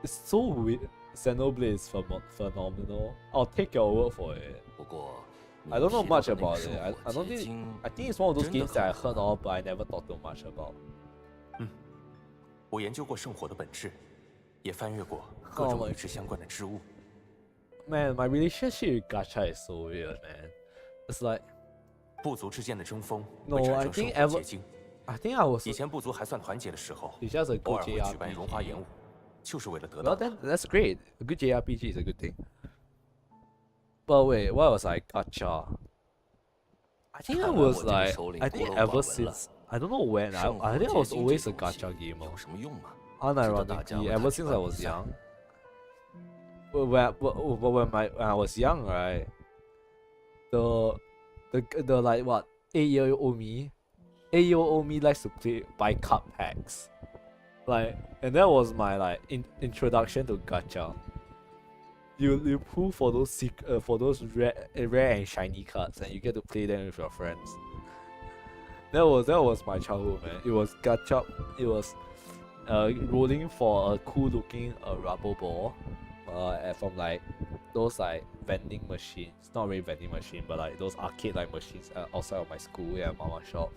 It's so weird. Xenoblade is phenomenal. I'll take your word for it. 不过， I don't know 你提到 much 的那个 about it. 圣 I 火 don't 结 think. 晶 I think it's one of those 真的 games that I 很 heard of, but I never thought too much about. 我研究过圣火的本质，也翻阅过各种与之相关的织物。 Man, my relationship with gacha is so weird, man. It's like 部族之间的争锋 No, 会 I 产生 think 圣火 ever- 结晶。 I think I was. 以前部族还算团结的时候， It's just a 偶 good 尔会举办熔花 JRPG. 岩舞，就是为了得 Well, 到 then that's great. A good JRPG is a good thing. But wait, what was like gacha? I think I 看来 was 我这个 like 首领 I 孤 think 陋 ever 寡闻了。 since I don't know when 圣火 I think I was 结晶 always 这 a 东西 gacha gamer. 有什么用吗？ Unironically, ever since I was young. But when I was young, right? The like what 8-year-old me likes to buy card packs. Like, and that was my like introduction to gacha. You pull for those rare and shiny cards, and you get to play them with your friends. That was my childhood, man. It was gacha. It was rolling for a cool looking rubber ball, from like those like vending machines. Not really vending machine, but like those arcade like machines outside of my school, yeah, mama shop.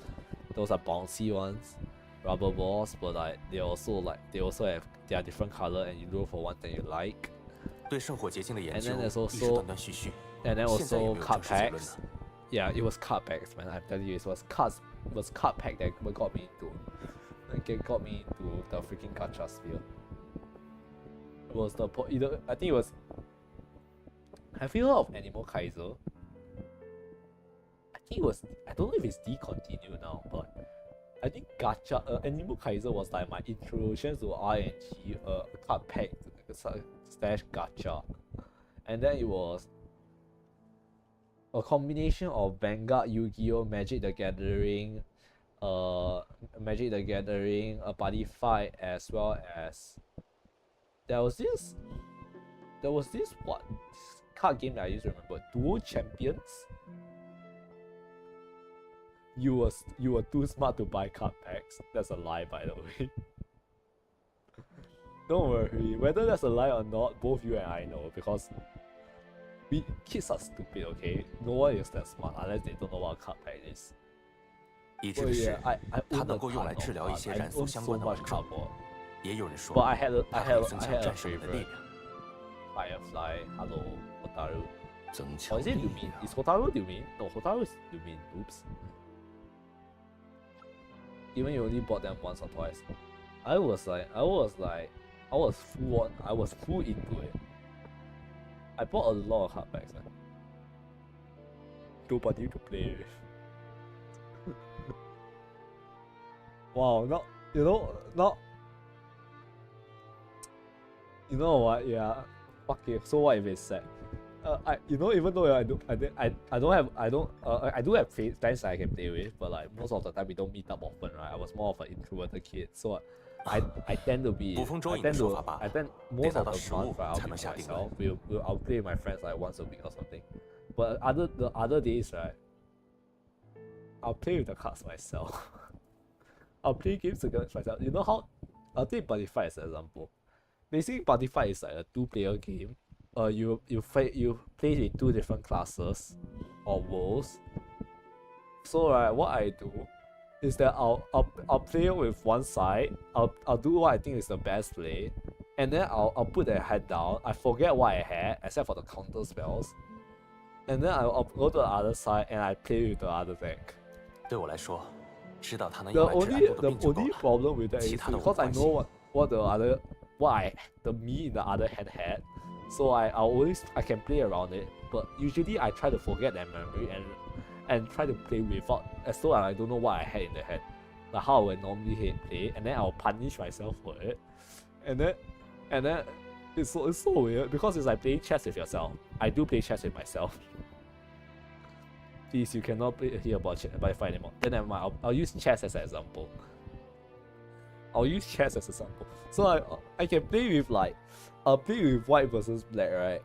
Those are bouncy ones, rubber balls, but like they also have they are different color, and you roll for one that you like. 对圣火结晶的研 And 究 then there's 一直 also 断断续续， and then 现在也 also 没有 card 正式结论 packs. 呢。 Yeah, it was card packs, man. I'm telling you, it was card pack that got me into the freaking gacha sphere. It was I think it was. Have you heard of Animal Kaiser? I think it was. I don't know if it's discontinued now, but I think gacha Animal Kaiser was like my introduction to RNG, card pack slash gacha, and then it was a combination of Vanguard, Yu-Gi-Oh, Magic the Gathering, a party fight, as well as there was there was this what card game that I used to remember, Duo Champions. You were too smart to buy card packs. That's a lie, by the way. Don't worry, whether that's a lie or not, both you and I know, because kids are stupid, okay? No one is that smart unless they don't know what a card pack is. 已知的是， I 它 own 能 a 够用来 ton 治 of 疗一 cards. 些 I 染色 own 相 so 关的 much 亡症。 cardboard. 也有人说 But I had 它 a 可以增强 I had a 战胜人的力 favorite. 量， Firefly, hello, Hotaru. 增 Or 强 is 力 it Lumin? 量 Is。Hotaru Lumin? No, Hotaru is Lumin. Oops. Even you only bought them once or twice. I was full into it. I bought a lot of card packs, man. Nobody to play with. Wow, not you know what? Yeah. Fuck it. So what if it's sad? Even though I do have friends I can play with, but like most of the time we don't meet up often, right? I was more of an introverted kid, so I tend to be Bufong I Zhou tend Yin to 的说法罢了， I tend most 得 of 到 the 食物 month, right, I'll 才 be 能 by 下定论。 myself. I'll play with my friends like once a week or something. But the other days, right, I'll play with the cards myself. I'll play games against myself. You know how? I'll take Party Fight as an example. Basically, Party Fight is like a 2-player game. You play with 2 different classes or worlds. So right, what I do is that I'll play with one side. I'll do what I think is the best play, and then I'll put the head down. I forget what I had except for the counter spells, and then I'll go to the other side and I play with the other deck. 对我来说，知道它能 The 用来治 only 安多的 the 病就够 only 了。 problem with that is 其他的无 because I 关系 know what the me in the other hand had, so I can play around it. But usually I try to forget that memory and try to play without, as though I don't know what I had in the hand, like how I would normally play, and then I'll punish myself for it, and then it's so weird because it's like playing chess with yourself. I do play chess with myself. Please, you cannot hear about Fight anymore. Then never mind. I'll use chess as an example. So I can play with I'll play with white versus black, right?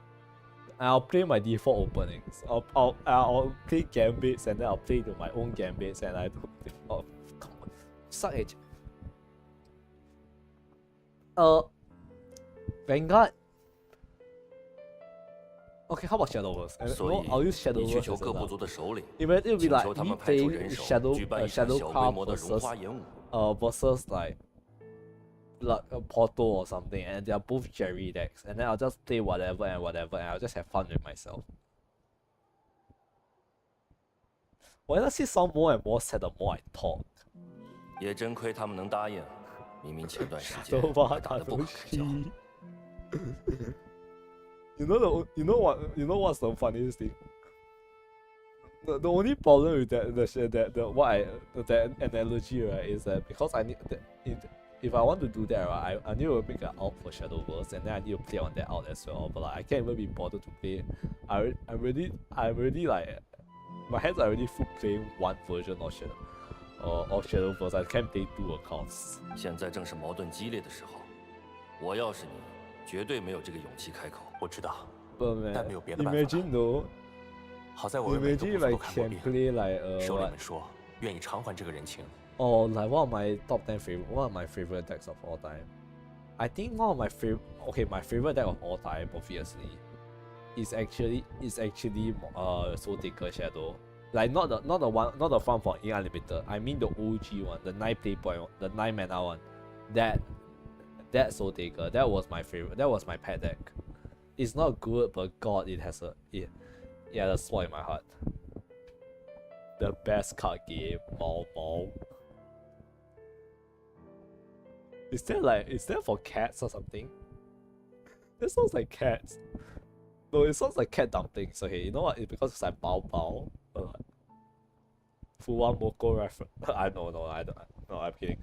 And I'll play my default openings. I'll play gambits and then I'll play to my own gambits and I do. Oh, come on, suck it. Vanguard. Okay, how about Shadowverse? I'll use 你去 Shadowverse 求 as 各部 example. 族的首领， It'll be 请 like 求他 me 们派出 playing 人手举办一场 Shadow 小规 Card 模的融 versus 花演武。versus like Portal or something, and they're both Jerry decks, and then I'll just play whatever, and I'll just have fun with myself. Why does it sound more and more sad the more I talk? 也真亏他们能答应，明明前段时间 So 还 what? 打得不可开交。You know what's the funniest thing? The only problem with that analogy, right, is that because I need if I want to do that, right, I need to make an out for Shadowverse, and then I need to play on that out as well. But like, I can't even be bothered to play. I'm already like, my hands are already full playing one version of Shadowverse. I can't play 2 accounts. 现在正是矛盾激烈的时候，我要是你，绝对没有这个勇气开口。我知道， But 但没有别的 man, 办法。 imagine though, 好在我为每个 imagine 部 if 族 I 都看过 can 病， play like 首领 what? 们说愿意偿还这个人情。 Oh, like one of my top 10 one of my favorite decks of all time. I think one of my my favorite deck of all time, obviously, is actually Soul Taker Shadow. Like not the one for In Unlimited. I mean the OG one, the 9 play point, the 9 mana one. That Soul Taker, that was my favorite. That was my pet deck. It's not good, but God, it has a spot in my heart. The best card game, Mao. Is that for cats or something? That sounds like cats. No, it sounds like cat dumplings. Okay, you know what? It's because it's like Bao Bao. Fuwa Moko reference. I don't. No, I'm kidding.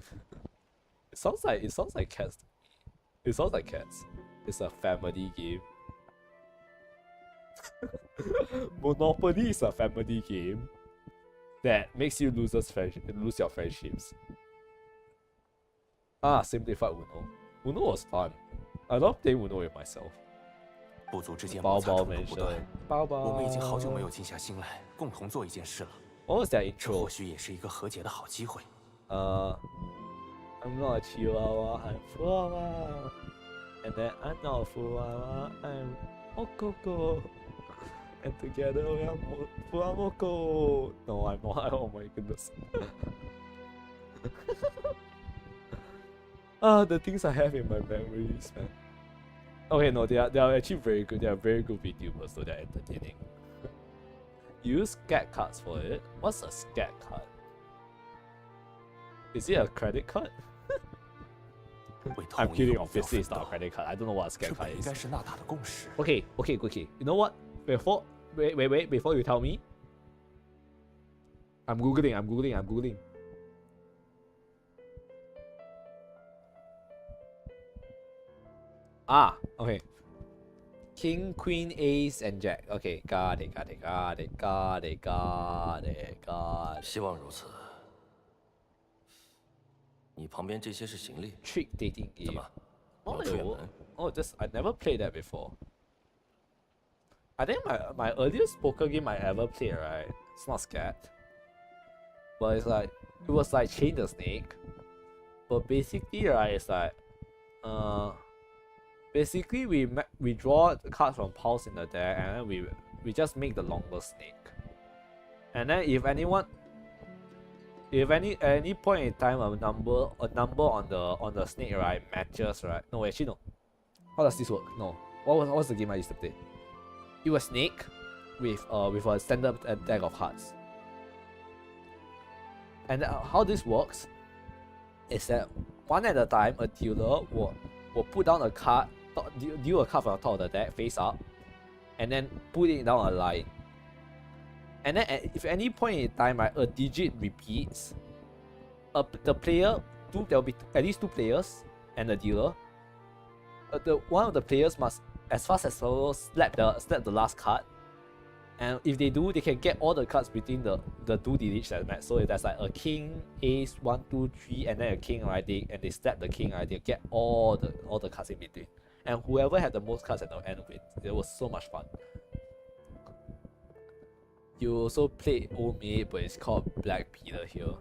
It sounds like cats. It sounds like cats. It's a family game. Monopoly is a family game that makes you lose your friendships. Simplified Uno. Uno was fun. I love playing Uno with myself. 部族之间包摩擦包没事冲突不断，，包包。我们已经好久没有静下心来共同做一件事了。 What was that 这或 intro? 许也是一个和解的好机会。I'm not a chihuahua, I'm Fuama. And then I'm not Fuama, I'm Okoko. And together we are Fuamoko. No, I'm not. Oh my goodness. The things I have in my memories, man. Okay, no, they are actually very good. They are very good VTubers, so they're entertaining. Use scat cards for it. What's a scat card? Is it a credit card? 为同 I'm 一个 kidding. 目标 Obviously, 奋 it's not a 斗， credit card. I don't know what a 这 scat 本 card 应该 is. 是纳塔的共识。 Okay. You know what? Wait. Before you tell me, I'm googling. Okay. King, Queen, Ace, and Jack. Okay, got it. 希望如此。你旁边这些是行李， Trick dating 怎 game. 么？你要出远门？ This I never played that before. I think my earliest poker game I ever played, right? It's not scat, but it was like Chain the Snake. But basically, right, it's like, basically we draw the cards from piles in the deck, and then we just make the longest snake. And then if any point in time a number on the snake, right, matches, right? No, actually no. How does this work? No. What's the game I used to play? It was snake with a standard deck of cards. And how this works is that one at a time, a dealer will put down a card, deal a card from the top of the deck face up, and then put it down a line. And then if at any point in time, right, a digit repeats, the player, there will be at least 2 players and the dealer. One of the players must, as fast as possible, slap the last card. And if they do, they can get all the cards between the 2 digits that match. So if there's like a king, ace, 1, 2, 3, and then a king, right? They slap the king, right? They get all the cards in between. And whoever had the most cards at the end wins. It was so much fun. You also played Old Maid, but it's called Black Peter here.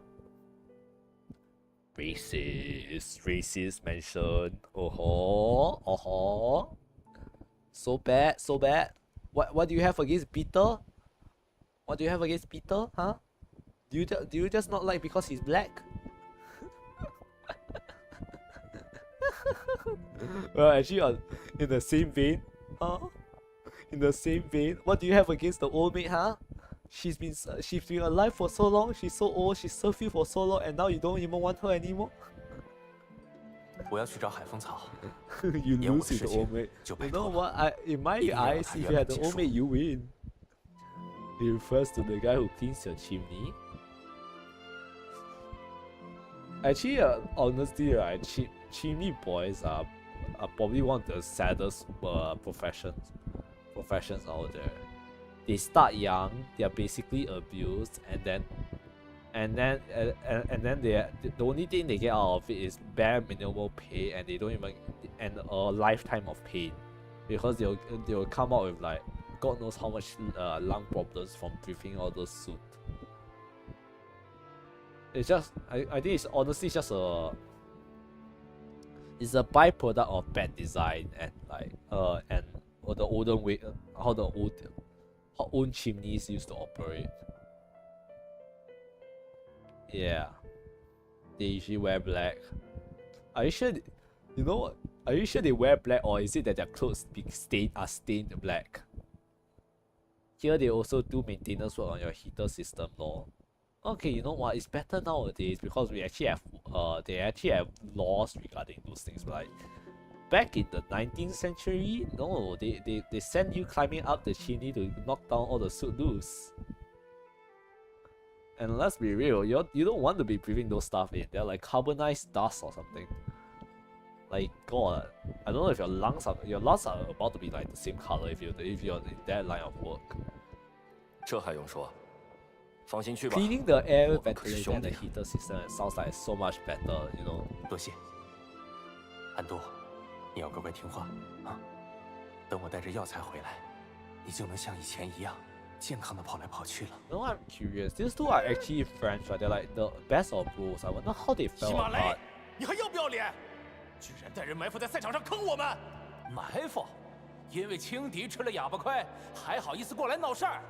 Racist mention. Oh, so bad. What do you have against Peter? What do you have against Peter? Huh? Do you just not like because he's black? Well, actually, in the same vein, what do you have against the old maid, huh? She's been alive for so long. She's so old. She served you for so long, and now you don't even want her anymore. 我要去找海风草， You 演我 lose 的 with 事 the old 情 maid. 就拜 You 托 know 了。 what? In my 一定要让 eyes, 它 if 圆 you 满 had the 结 old 束。 maid, you win. It refers to the guy who cleans your chimney. Actually, honestly, right, chimney boys are probably one of the saddest professions out there. They start young, they are basically abused, and then the only thing they get out of it is bare minimal pay, and they don't even and a lifetime of pain, because they'll come out with like God knows how much lung problems from breathing all those soot. It's just I think it's honestly just it's a byproduct of bad design and the olden way how old chimneys used to operate. Yeah, they usually wear black. Are you sure? You know what? Are you sure they wear black, or is it that their clothes are stained black? Here they also do maintenance work on your heater system, lol. Okay, you know what? It's better nowadays because they actually have laws regarding those things. Like back in the 19th century, no, they send you climbing up the chimney to knock down all the soot loose. And let's be real, you don't want to be breathing those stuff in. They're like carbonized dust or something. Like God, I don't know if your lungs are about to be like the same color if you're in that line of work. 这还用说？放心去吧。 Cleaning the air 我们可是 ventilator 兄 and the 弟啊。 heater system sounds like so much better, you know. 多谢，安多，你要乖乖听话啊。等我带着药材回来，你就能像以前一样健康的跑来跑去了。 No, I'm curious. These two are actually friends, right? They're like the best of bros. I wonder how they 喜 fell 马雷 apart.，你还要不要脸？居然带人埋伏在赛场上坑我们！埋伏？因为轻敌吃了哑巴亏，还好意思过来闹事儿？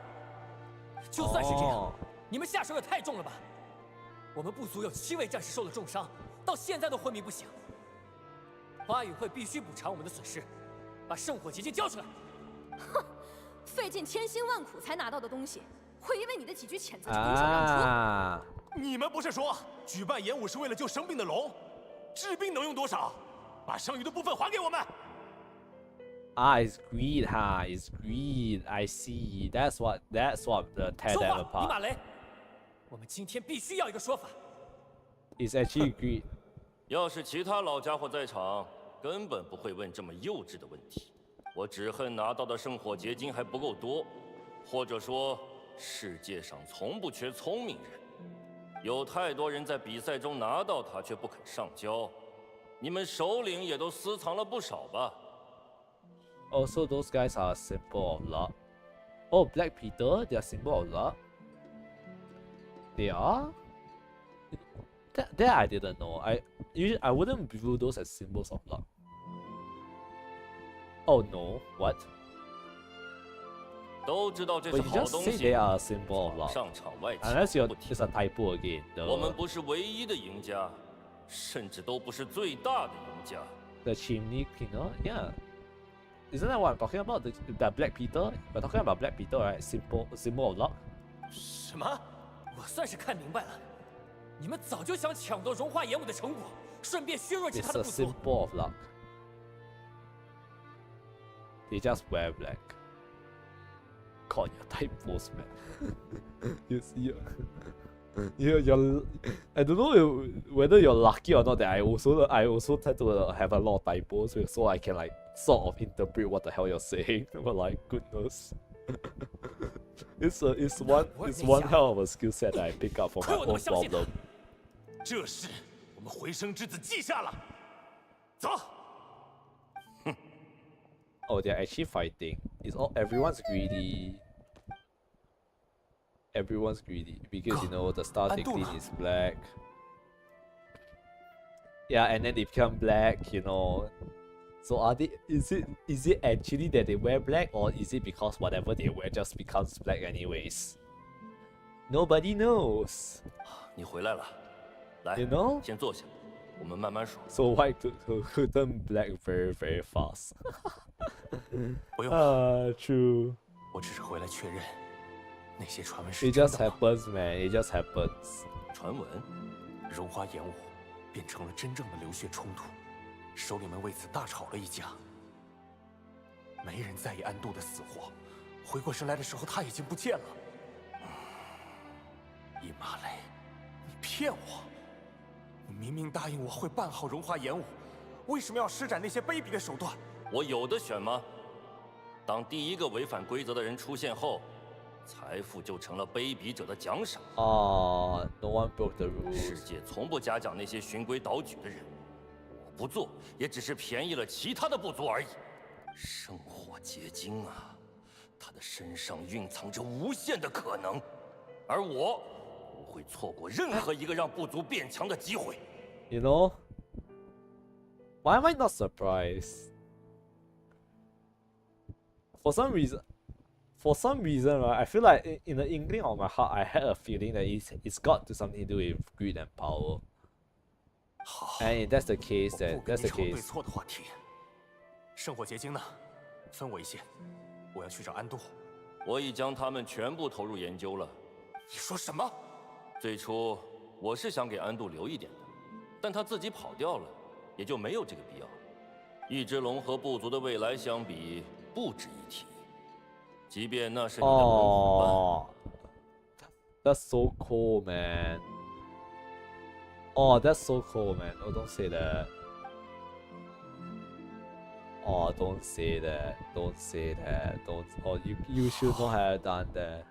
就算是这样，哦你们下手也太重了吧！我们部族有7位战士受了重伤，到现在都昏迷不醒。花语会必须补偿我们的损失，把圣火结晶交出来。费尽千辛万苦才拿到的东西，会因为你的几句谴责就拱手让出？啊你们不是说举办演武是为了救生病的龙？治病能用多少？把剩余的部分还给我们！ it's greed, huh? It's greed. I see. That's what the tear 说 them 话，尼 apart. 玛雷！我们今天必须要一个说法。 It's actually greed. 要是其他老家伙在场，根本不会问这么幼稚的问题。我只恨拿到的圣火结晶还不够多，或者说，世界上从不缺聪明人。有太多人在比赛中拿到它却不肯上交，你们首领也都私藏了不少吧？ Also, those guys are a symbol of luck. Oh, Black Peter, they're a symbol of luck. They are? That I didn't know. I wouldn't view those as symbols of luck. Oh no, what? 都知道这是 But you 好 just 东 say 西 they，are a symbol of luck. 上场外 Unless 强 you're 不 it's 提 a。typo again. 我们 The 不是唯一的赢家，甚至都不是最大的赢家。 the chimney cleaner, yeah. Isn't that what I'm talking about? The Black Peter? We're talking about Black Peter, right? Symbol of luck. 什么？我算是看明白了，你们早就想抢夺融化演武的成果，顺便削弱其 It's 他的 a 部族。 symbol of luck. They just wear black. God, you're typos, man. you see, you're. I don't know whether you're lucky or not. That I also tend to have a lot of typos, so I can like sort of interpret what the hell you're saying. But like, goodness, it's one hell of a skill set that I pick up for my own problem. 这事我们回声之子记下了。走。 Oh, they're actually fighting. Everyone's greedy. Everyone's greedy because you know the stars they clean is black. Yeah, and then they become black, you know. So are they? Is it actually that they wear black, or is it because whatever they wear just becomes black anyways? Nobody knows. 你回来了，来 You know? 先坐下，我们慢慢说。 So white could turn black very very fast. 不用了， True. 我只是回来确认那些传闻是 It 真 just 的吗？ happens, man. It just happens. 传闻，荣华演武变成了真正的流血冲突，首领们为此大吵了一架。没人在意安度的死活，回过神来的时候他已经不见了。伊玛雷，你骗我！你明明答应我会办好荣华演武，为什么要施展那些卑鄙的手段？我有的选吗？当第一个违反规则的人出现后，财富就成了卑鄙者的奖赏。 No one broke the 世 rules. 界从不嘉奖那些循规蹈矩的人，我不做，也只是便宜了其他的部族而已。圣火结晶啊，他的身上蕴藏着无限的可能，而我不会错过任何一个让部族变强的机会。 You know? Why am I not surprised? For some reason, right, I feel like in the inkling of my heart, I had a feeling that it's got to something to do with greed and power. 好， And if that's the case, 我 then 不跟 that's 你 the 吵对 case. 错的话题。圣火结晶呢？分我一些，我要去找安度。我已将他们全部投入研究了。你说什么？最初我是想给安度留一点的，但他自己跑掉了，也就没有这个必要。一只龙和部族的未来相比，不值一提。即便那是你的龙伙伴。 Oh, that's so cool, man. Oh, that's so cool, man. Oh, don't say that. Oh, don't say that. Don't say that. Don't. Oh, you should not have done that.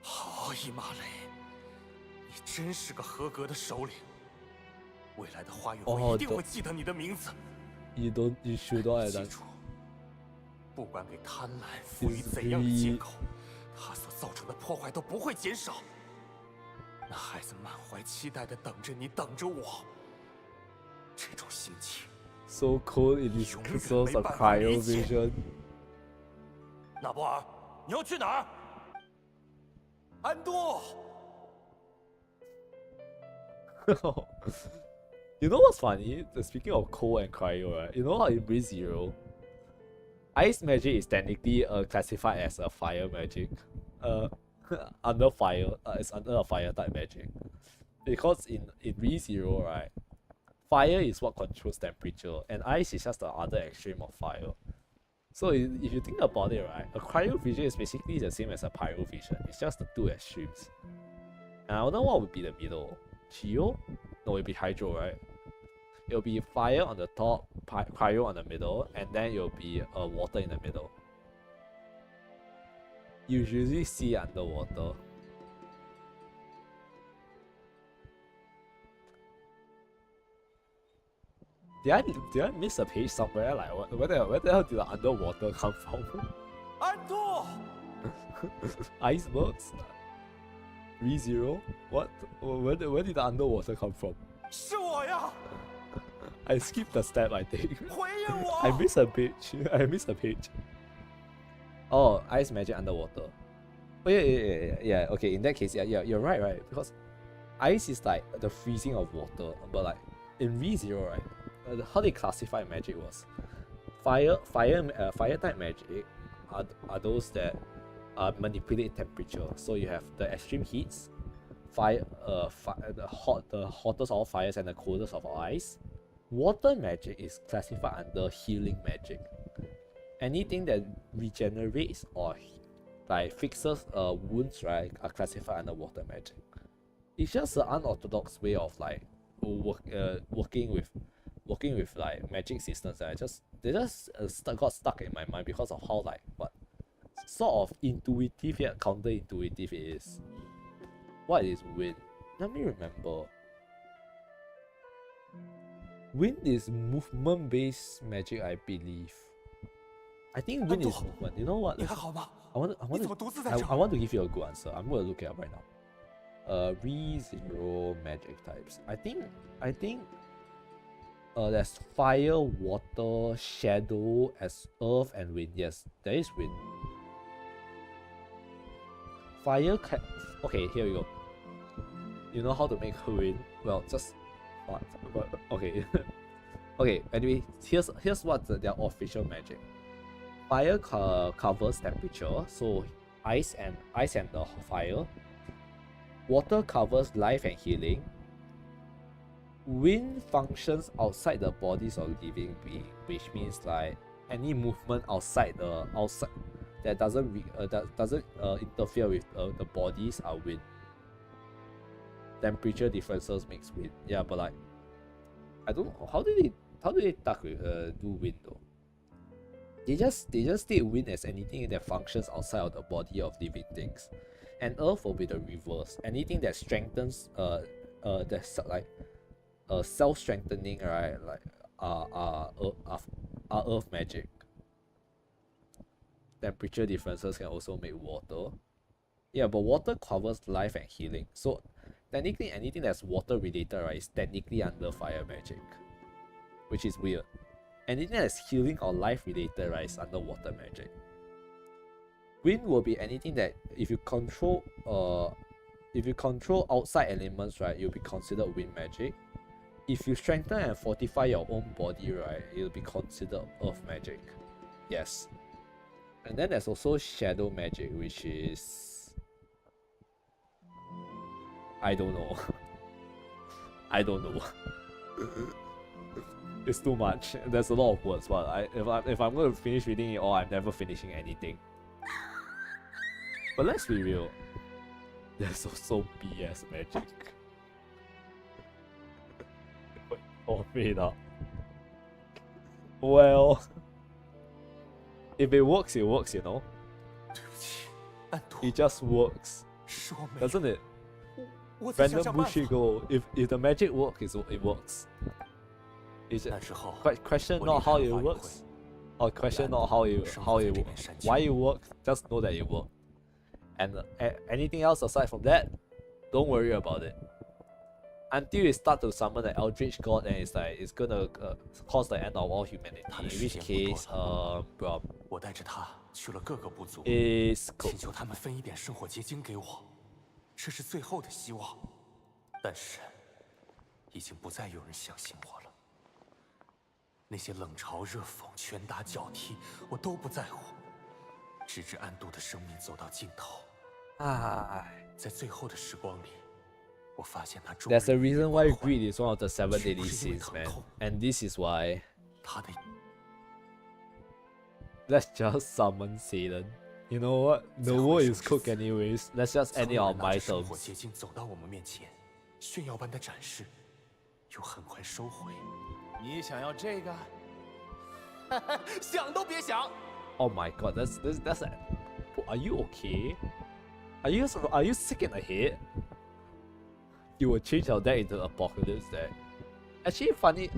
好，伊玛雷，你真是个合格的首领。未来的花园会哦一定都会记得你的名字。 You should not have 记 done. 住，不管给贪婪赋予怎样的借口，它所造成的破坏都不会减少。那孩子满怀期待的等着你，等着我，这种心情 So cold in these crystals of cryovision. 纳波尔，你要去哪儿？安多。You know what's funny? Speaking of cold and cryo, right? You know how in ReZero, ice magic is technically classified as a fire magic. Under fire, it's under a fire type magic. Because in ReZero, right, fire is what controls temperature, and ice is just the other extreme of fire. So if you think about it, right, a cryovision is basically the same as a pyrovision. It's just the two extremes. And I wonder what would be the middle. Geo? No, it'll be hydro, right? It'll be fire on the top, cryo on the middle, and then it'll be water in the middle. You usually see underwater. Did I miss a page somewhere? Like where the hell did the underwater come from? 安多， Icebergs? ReZero? What? Where did the underwater come from? 是我呀！ I skipped a step, I think. 回应我！ I missed a page. I missed a page. Oh, ice magic underwater. Oh yeah. Okay, in that case, yeah, you're right. Because ice is like the freezing of water, but like in ReZero, right? How they classify magic was fire type magic are those that manipulate temperature. So you have the extreme heats, the hottest of all fires and the coldest of all ice. Water magic is classified under healing magic. Anything that regenerates or like fixes wounds, right, are classified under water magic. It's just an unorthodox way of like working with like magic systems that they just got stuck in my mind because of how like what sort of intuitive yet counterintuitive it is. What is wind? Let me remember. Wind is movement based magic, I believe. I think wind is movement. You know what? 你还好吗？ I want 你怎么独自在这 I want to give you a good answer. I'm gonna look it up right now. ReZero magic types. I think there's fire, water, shadow, as earth and wind. Yes, there is wind. Fire okay, here we go. You know how to make wind? Well, just what? Okay. Okay, anyway, here's what their official magic. Fire covers temperature, so ice and the fire. Water covers life and healing. Wind functions outside the bodies of living beings, which means like any movement outside that doesn't interfere with the bodies are wind. Temperature differences makes wind. Yeah, but like I don't know how do they do wind though? They just state wind as anything that functions outside of the body of living things, and earth will be the reverse. Anything that strengthens that's like self-strengthening, right? Like are earth magic. Temperature differences can also make water. Yeah, but water covers life and healing. So technically anything that's water related, right, is technically under fire magic, which is weird. Anything that's healing or life related, right, is under water magic. Wind will be anything that if you control outside elements, right, you'll be considered wind magic. If you strengthen and fortify your own body, right, it'll be considered earth magic. Yes. And then there's also shadow magic, which is I don't know. I don't know. It's too much. There's a lot of words, but if I'm going to finish reading it all, I'm never finishing anything. But let's be real. There's also BS magic. Oh, wait up. Well, if it works, you know. 对不起，安多， It just works, 是我没 doesn't it? 我在想 Random 想办 bullshit 法。 go. If the magic works, it works. It's 那时候 question 我 not 离开 how 了 it 花语会 works. or question not how it why it works. Just know that it works. And anything else aside from that, don't worry about it. Until you start to summon the Eldritch God, and it's gonna cause the end of all humanity. In which case, bro, 我带着他去了各个部族， it's 请求他们分一点圣火结晶给我，这是最后的希望。但是，已经不再有人相信我了。那些冷嘲热讽、拳打脚踢，我都不在乎。直至安度的生命走到尽头，在最后的时光里，我发现他终于 There's a reason why greed is one of the 7 deadly sins, man. And this is why. 他的 Let's just summon Satan. You know what? The world is cooked anyways. Let's just end it on my 圣火 terms. 结晶走到我们面前，炫耀般的展示，又很快收回。你想要这个？想都别想！ Oh my god, that's a, are you okay? Are you sick in the head? You will change our deck into apocalypse deck. Actually funny,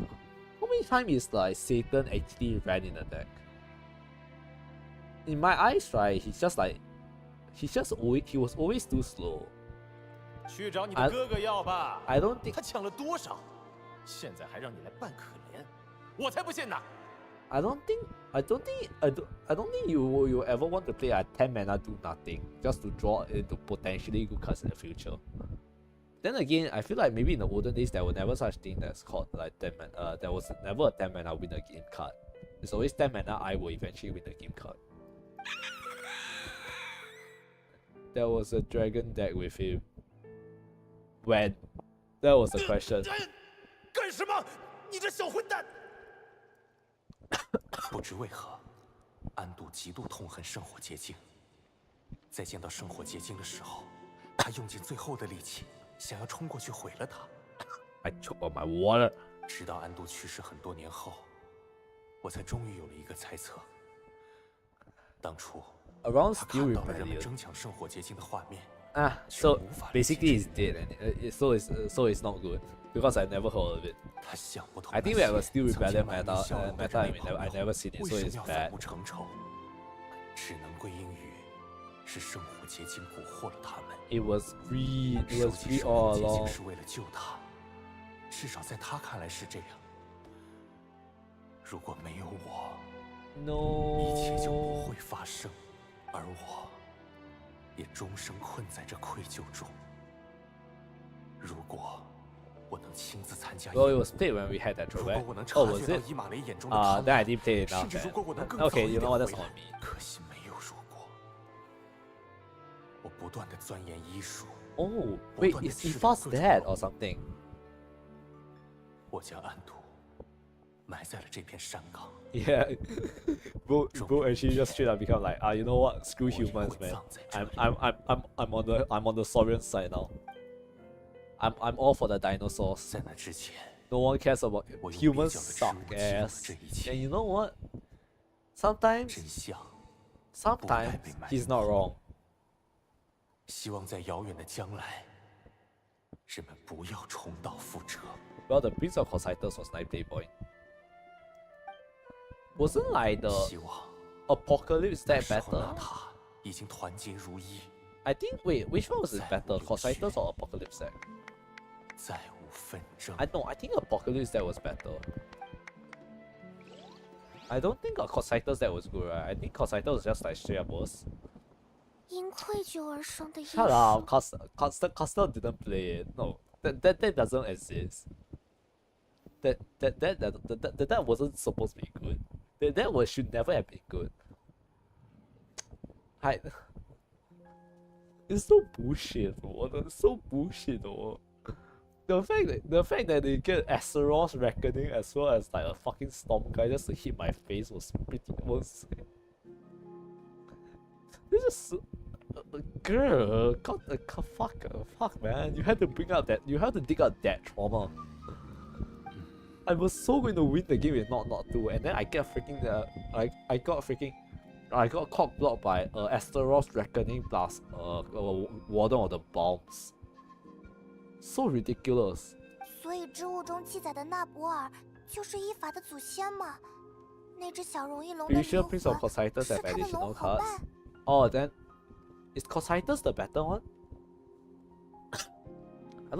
how many times is like Satan actually ran in the deck? In my eyes, right, he was always too slow. 去找你的哥哥要吧。 I don't think 他抢了多少，现在还让你来扮可怜，我才不信呢！ I don't think you ever want to play a 10 mana do nothing just to draw into potentially good cards in the future. Then again, I feel like maybe in the olden days there was never such thing that's called like 10 mana. There was never a 10 mana win a game card. It's always 10 mana I will eventually win the game card. There was a dragon deck with him. When? That was the question. 干什么？你这小混蛋！不知为何，安度极度痛恨圣火结晶。在见到圣火结晶的时候，他用尽最后的力气，想要冲过去毁了它。I choke on my water. 直到安度去世很多年后，我才终于有了一个猜测。当初 Around 他 Steel 看到了人们 Rebellion. 争抢圣火结晶的画面。 So basically it's dead and so it's not good because I never heard of it. 他想不通 I think we have a Steel Rebellion meta I never seen it, 为 so 什 it's 么要反 bad. 目成仇？只能归因于是圣火结晶蛊惑了他们。 It was free 收集圣 all 火结晶 along. 是为了救他，至少在他看来是这样。如果没有我，一切就不 No. 会发生，而我也终生困在这愧疚中。如果我能亲自参加， Well, it was played when we had that 如果 throwback. 我能 Oh, 察 was 觉到 it? 伊玛雷眼中的贪 Then I 婪， didn't play it now 甚至如果我能更早 Okay, 一 you 点 know 回 what? That's 来 on me. 可惜没有如果。我不断的钻研医术， Oh, wait, is he fast dead or something? 我将安度埋在了这片山岗。 Yeah, bro actually just straight up become like, you know what? Screw humans, man. I'm on the Saurian side now. I'm all for the dinosaurs. 在那之前， No one cares about 我用 humans 蹩脚的植 suck 物记录了 ass. 这一切。 And you know what? Sometimes 真相 sometimes he's not wrong. 希望在遥远的将来，人们不要重蹈覆辙。 Well, the Prince of Cositus was Night Playboy. Wasn't like the 希望 Apocalypse 那 deck 时候的 better? 他已经团结如一， I think, wait, which one was it better? Cositus or Apocalypse deck? 再无纷争。 I think Apocalypse deck was better. I don't think a Cositus deck was good, right? I think Cositus was just like straight up worse. 因愧疚而生的艺 Shut up, 术。 Costa didn't play it. No, that doesn't exist. That wasn't supposed to be good. That should never have been good. It's so bullshit, bro. It's so bullshit, though. The fact that they get Azeroth's Reckoning as well as like a fucking Storm guy just to hit my face was this is girl, fuck man. You had to dig out that trauma. I was so going to win the game with not to, and then I get freaking I got cock blocked by Azeroth's Reckoning plus Warden of the Bombs. So ridiculous. 所以织物中记载的纳博尔就是伊法的祖先吗？那只小容易龙的 Pretty 灵 sure 魂 Prince of Cocytus 是 have 他的 additional 龙伙 cards. 伴。 Oh, then is Cocytus the better one? I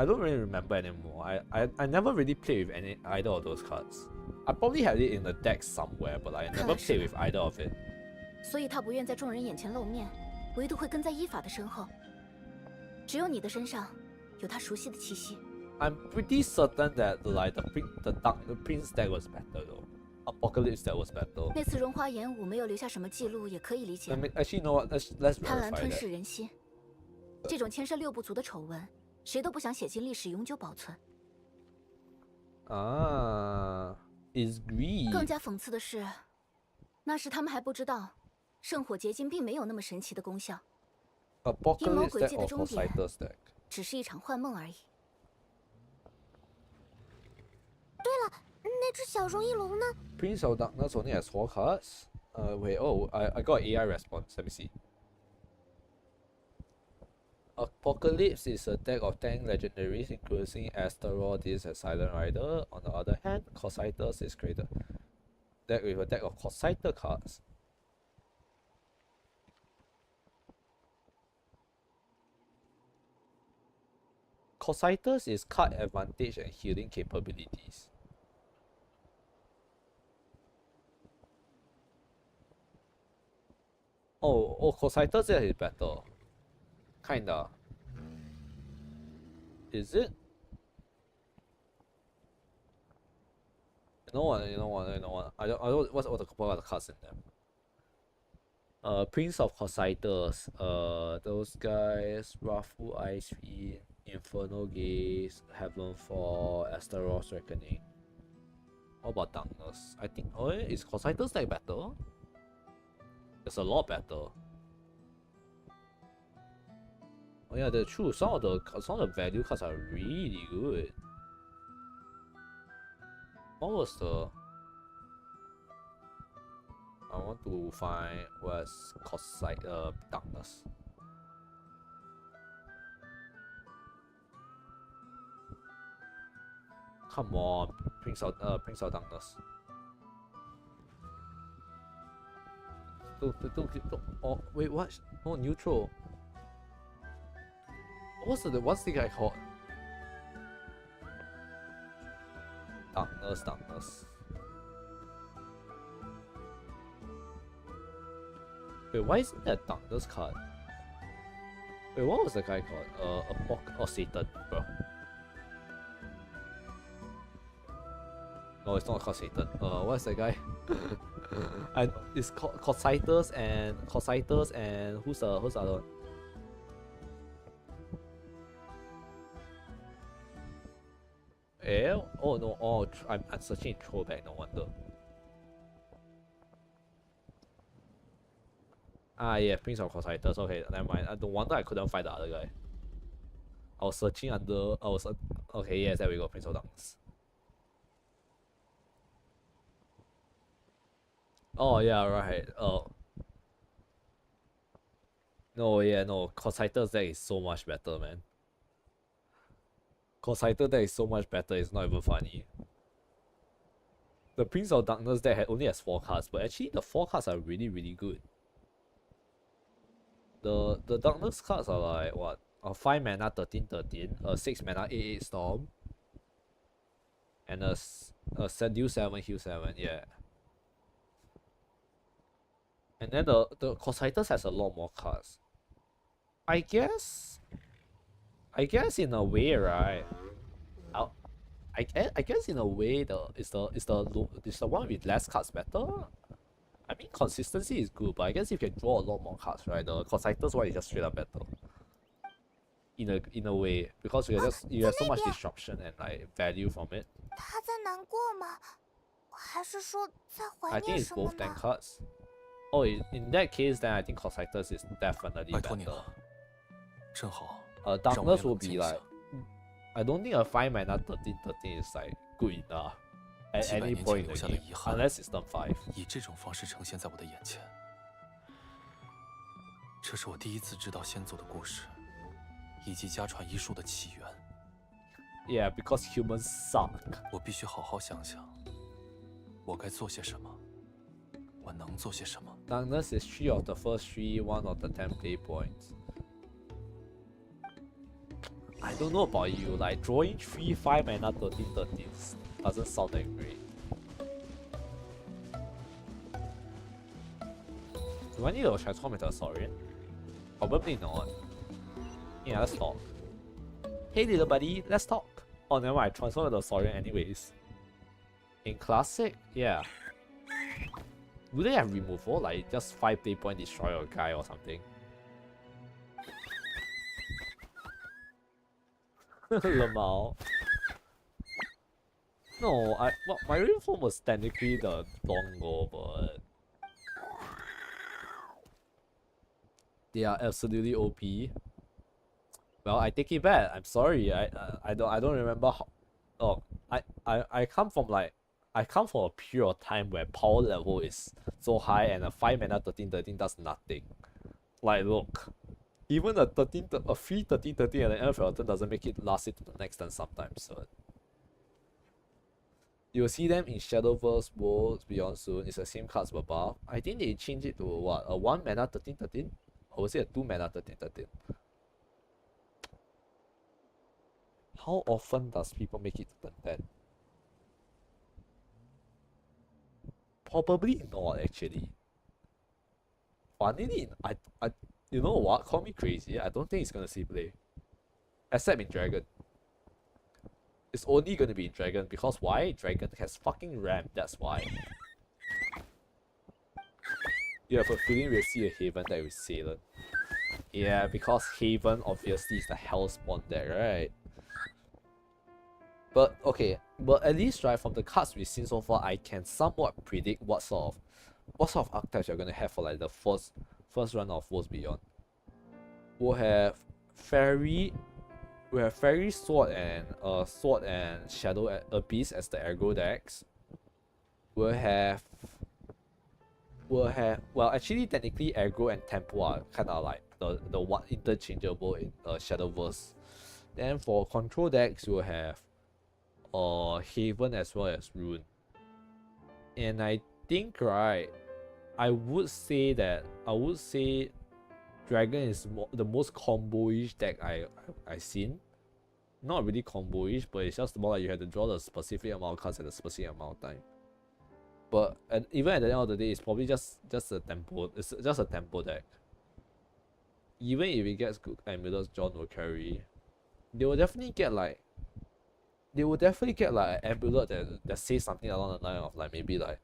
don't really remember anymore. I never really played with either of those cards. I probably had it in the deck somewhere, but I never played with either of it. 所以他不愿在众人眼前露面，唯独会跟在伊法的身后。只有你的身上有他熟悉的气息。I'm pretty certain that the Prince deck was better though. Apocalypse deck was better. 那次荣华演武没有留下什么记录，也可以理解。 Actually, you know what? Let's 贪婪 verify 吞 that. 噬人心，这种牵涉六部族的丑闻，谁都不想写进历史永久保存。Ah, is greed. 更加讽刺的是，那时他们还不知道，圣火结晶并没有那么神奇的功效， Apocalypse 诡 deck 计的 or 终点 Cocytus deck? 只是一场幻梦而已。那只小容易龙呢？ Prince of Darkness only has 4 cards. Wait, oh, I got AI response. Let me see. Apocalypse is a deck of 10 legendaries, including Asteroids and Silent Rider. On the other hand, Cocytus is created deck with a deck of Cocytus cards. Cocytus is card advantage and healing capabilities. Oh, Cocytus is better. Kinda. Is it? You know what? I don't. What are the cards in them? Prince of Cocytus. Those guys. Wrathful Ice Fiend, Inferno Gaze, Heavenfall, Asteros Reckoning. What about Darkness? I think. Oh, is Cocytus like better? It's a lot better. Oh yeah, that's true. Some of the value cards are really good. What was the? I want to find what's Darkness. Come on, Prince of Darkness. Don't. Oh wait, what? Oh, neutral. What's the guy called? Darkness. Wait, why isn't that Darkness card? Wait, what was the guy called? Satan, bro. No, it's not called Satan. What's that guy? And it's called Cocytus and who's the other one? Eh? Oh no, I'm searching throwback, no wonder. Ah yeah, Prince of Cocytus, okay, never mind. No wonder I couldn't find the other guy. I was searching under okay, yes, there we go, Prince of Darkness. Oh yeah, right. No, Cocytus deck is so much better, man. Cocytus deck is so much better, it's not even funny. The Prince of Darkness deck only has 4 cards, but actually the 4 cards are really, really good. The Darkness cards are like what? A 5 mana 13/13, a 6 mana 8/8 Storm, and a Seduce 7 Heal 7, yeah. And then the Cocytus has a lot more cards. I guess in a way, right? I guess in a way is the one with less cards better? I mean consistency is good, but I guess if you can draw a lot more cards, right? The Cocytus one is just straight up better. In a way, because you have so much disruption and like value from it. 他在难过吗？还是说在怀 I think 念 it's 什么 both 10 呢？ cards. Oh, in that case, then I think Cocytus is definitely 拜托你 better. 了，正好。 Darkness 让我 will 也 be 冷静一下 like. I don't think a 5 mana 13/13 is like good enough at 几百 any 年 point 前 in 留 the 下的 game, 遗憾， unless it's turn 5. 以这种方式呈现在我的眼前。这是我第一次知道先祖的故事，以及家传医术的起源。 Yeah, because humans suck. 我必须好好想想，我该做些什么？我能做些什么？ Darkness is 3 of the first 3, 1 of the 10 play points. I don't know about you, like drawing 3, 5 mana 13, 13 doesn't sound that great. Do I need to transform into a Saurian? Probably not. Yeah, let's talk. Hey little buddy, let's talk. Oh, never mind, I transform into a Saurian anyways. In Classic, yeah. Do they have removal? Like just 5 play point destroy a guy or something? Lamau. No, well, my real form was technically the Longo, but they are absolutely OP. Well, I take it back. I'm sorry. I don't remember how. Oh, I come from a period of time where power level is so high and a 5 mana 13/13 does nothing. Like look. Even a 3 13/13 at the end of your turn doesn't make it last it to the next turn sometimes. So you'll see them in Shadowverse Worlds Beyond soon. It's the same cards but buff. I think they changed it to what? A 1 mana 13/13? Or was it a 2 mana 13/13? How often does people make it to turn 10? Probably not actually. Funnily, I you know what? Call me crazy. I don't think it's gonna see play. Except in Dragon. It's only gonna be in Dragon because why? Dragon has fucking ramp, that's why. You have a feeling we'll see a Haven deck with Salem. Yeah, because Haven obviously is the Hellspawn deck, right? But okay, but at least right from the cards we've seen so far, I can somewhat predict what sort of archetypes you're gonna have for like the first run of Worlds Beyond. We'll have Fairy, Sword and Shadow Abyss as the aggro decks. We'll have well actually technically aggro and tempo are kinda like the one interchangeable in Shadowverse. Then for control decks we'll have Haven as well as Rune. And I think right, I would say Dragon is the most combo-ish deck I seen. Not really combo-ish, but it's just more like you have to draw the specific amount of cards at a specific amount of time. But even at the end of the day, it's probably just a tempo. It's just a tempo deck. Even if it gets good amulets, John will carry. They will definitely get like an amulet that says something along the line of like maybe like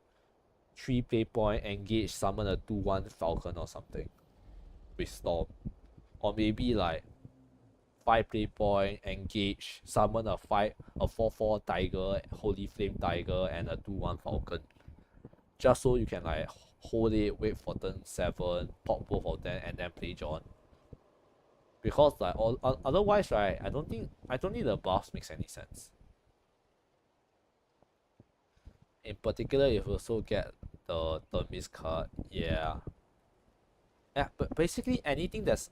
3 play point, engage, summon a 2/1 Falcon or something with Storm. Or maybe like 5 play point, engage, summon a 4/4 Tiger, Holy Flame Tiger, and a 2/1 Falcon. Just so you can like hold it, wait for turn 7, pop both of them, and then play John. Because like otherwise right, I don't think the buffs makes any sense. In particular, if you also get the Mist card, yeah. Yeah, but basically anything that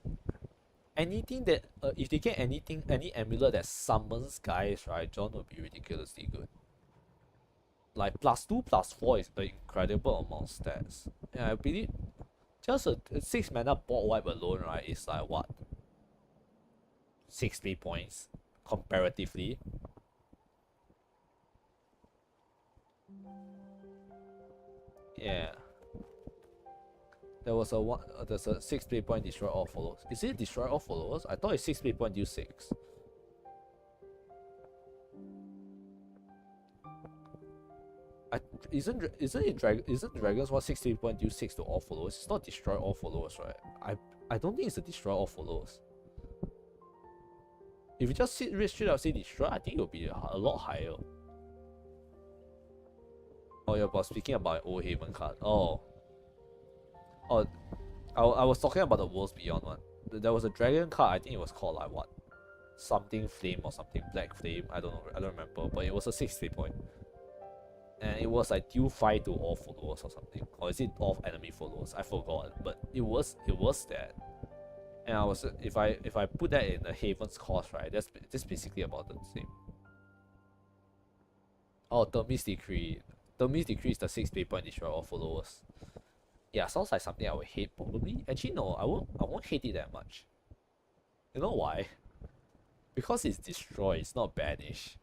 if they get any amulet that summons guys, right, John will be ridiculously good. Like +2, +4 is an incredible amount of stats. And I believe just a 6 mana board wipe alone, right, is like what? 60 points comparatively. Yeah. There's a 6 play point destroy all followers. Is it destroy all followers? I thought it's 6 play point do 6. Isn't Dragon's War 6 play point do 6 to all followers? It's not destroy all followers, right? I don't think it's a destroy all followers. If you just straight up say destroy, I think it will be a lot higher. Oh yeah, but speaking about old Haven card. Oh, I was talking about the Worlds Beyond one. There was a dragon card. I think it was called like what, something flame or something black flame. I don't know. I don't remember. But it was a 60 point, and it was like deal 5 to all followers or something. Or is it all enemy followers? I forgot. But it was that. And I was if I put that in the Haven's cost, right? That's basically about the same. Oh, Thermis Decree. Terminus decrease the 6 paper and destroy all followers. Yeah, sounds like something I would hate probably. Actually no, I won't hate it that much. You know why? Because it's destroy, it's not banish.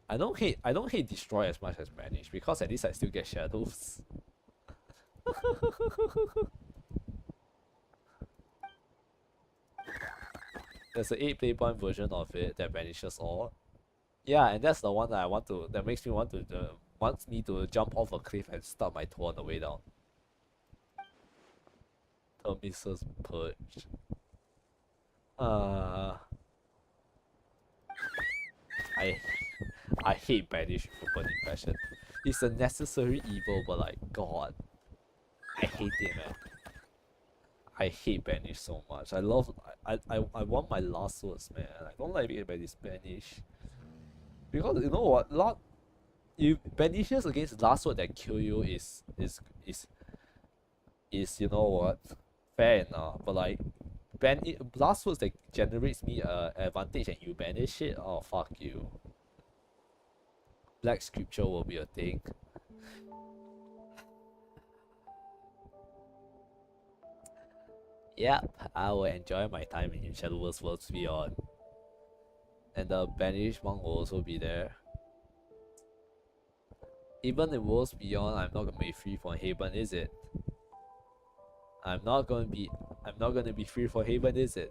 I don't hate destroy as much as banish because at least I still get shadows. There's an 8 play point version of it that banishes all. Yeah, and that's the one that that makes me wants me to jump off a cliff and stub my toe on the way down. Terminus purge. I I hate banish with open impression. It's a necessary evil, but like God, I hate it, man. I hate banish so much. I want my last words, man. I don't like it by this banish. Because you know what? You banishes against last word that kill you is you know what? Fair enough. But like last words that generates me advantage and you banish it, oh fuck you. Black scripture will be a thing. Yep, I will enjoy my time in Shadowverse Worlds Beyond. And the banished monk will also be there. Even in Worlds Beyond, I'm not gonna be free from Haven, is it? I'm not gonna be free from Haven, is it?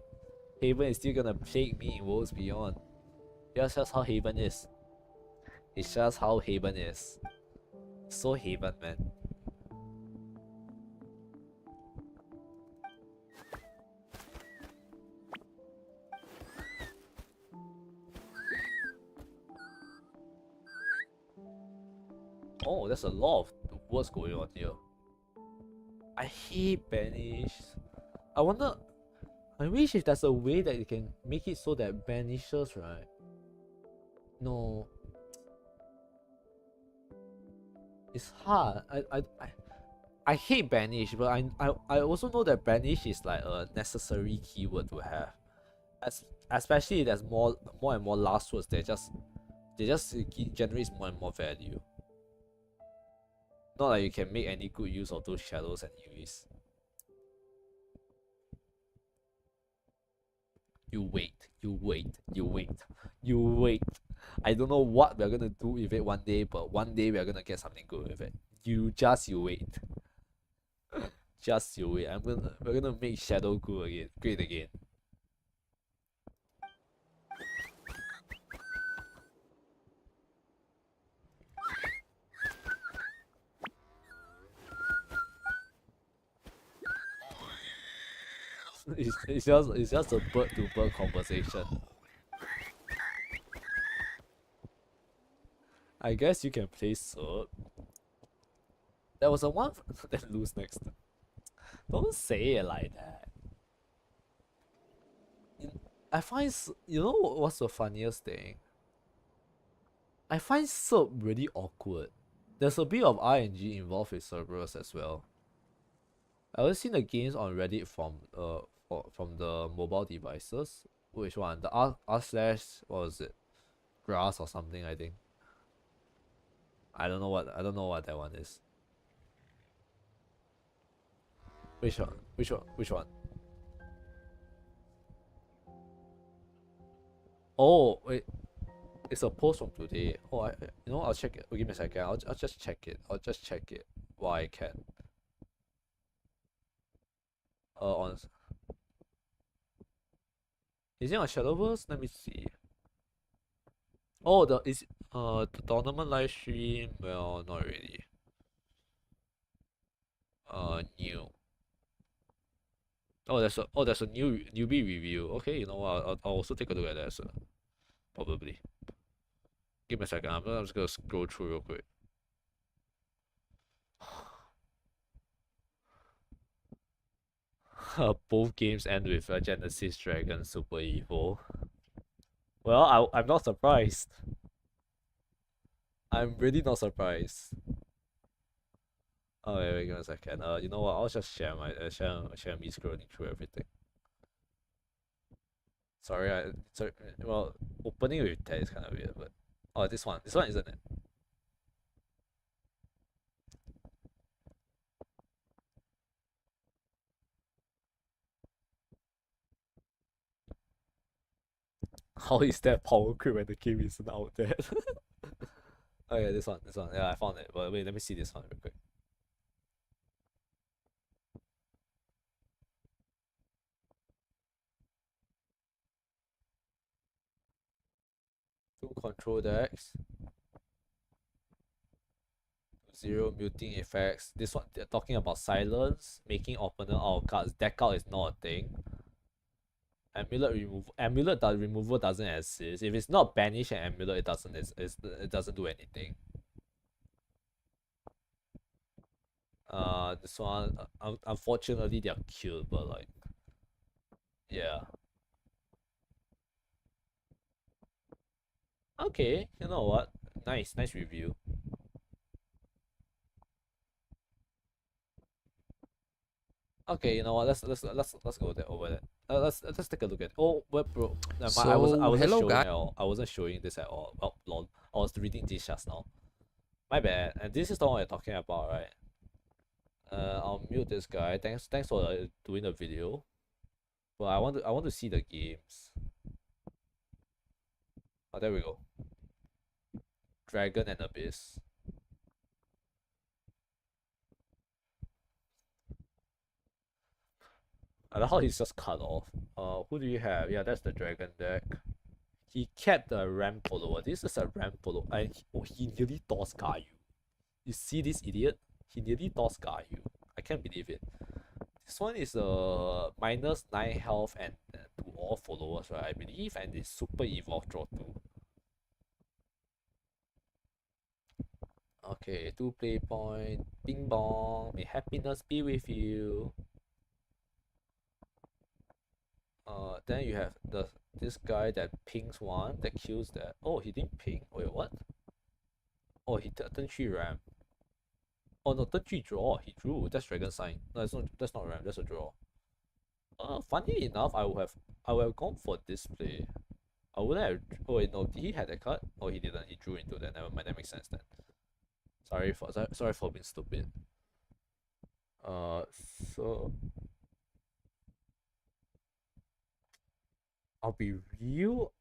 Haven is still gonna plague me in Worlds Beyond. That's just how Haven is. It's just how Haven is. So Haven, man. Oh, there's a lot of words going on here. I hate banish. I wish if there's a way that you can make it so that banishes, right? No. It's hard. I hate banish, but I also know that banish is like a necessary keyword to have. Especially if there's more and more last words that just generates more and more value. Not like you can make any good use of those shadows and UVs. You wait. I don't know what we're gonna do with it one day, but one day we're gonna get something good with it. You wait. Just you wait. We're gonna make Shadow great again. It's just a bird to bird conversation. I guess you can play Sword. There was a one that lose next. Don't say it like that. I find you know what's the funniest thing? I find Sword really awkward. There's a bit of RNG involved with Cerberus as well. I've seen the games on Reddit from the mobile devices. Which one? The R slash what was it? Grass or something, I think. I don't know what that one is. Which one? Oh wait, it's a post from today. Oh, I'll check it. Give me a second. I'll just check it. While I can. Is it on Shadowverse? Let me see. Oh, the tournament live stream. Well, not really. New. Oh, there's a newbie review. Okay, you know what? I'll also take a look at that. So probably. Give me a second. I'm just gonna scroll through real quick. Both games end with a Genesis Dragon super evil. Well, I'm not surprised. I'm really not surprised. Oh wait, give me a second. You know what? I'll just share me scrolling through everything. Sorry, well, opening with that is kind of weird, but oh, this one isn't it? How is that power creep when the game isn't out there? Oh yeah, this one. Yeah, I found it. But wait, let me see this one real quick. Two control decks. Zero muting effects. This one they're talking about silence, making opponent out of cards. Deck out is not a thing. Amulet removal doesn't exist. If it's not banish and amulet, it doesn't do anything. This one unfortunately they're killed, but like yeah. Okay, you know what? Nice review. Okay, you know what? Let's go there over that. Let's take a look at. Oh, what bro? Never mind, I wasn't hello, showing guys. at all. I wasn't showing this at all. Well, lol. I was reading this just now. My bad. And this is the one we're talking about, right? I'll mute this guy. Thanks for doing the video. But I want to see the games. Oh, there we go. Dragon and Abyss. I love how he's just cut off. Who do you have? Yeah, that's the dragon deck. He kept the ramp follower. This is a ramp follower. And he nearly Tosca you. You see this idiot? He nearly Tosca you. I can't believe it. This one is minus 9 health and to all followers, right? I believe, and it's super evolved draw 2. Okay, 2 play point. Bing bong. May happiness be with you. Then you have this guy that pings one that kills that. Oh, he didn't ping. Wait, what? Oh, he turn 3 ram. Oh no, turn 3 draw. He drew. That's dragon sign. No, that's not ram. That's a draw. Funny enough, I would have gone for this play. I wouldn't have. Oh wait, no. Did he have that card? Oh, he didn't. He drew into that. Never mind. That makes sense then. Sorry for being stupid. So I'll be real.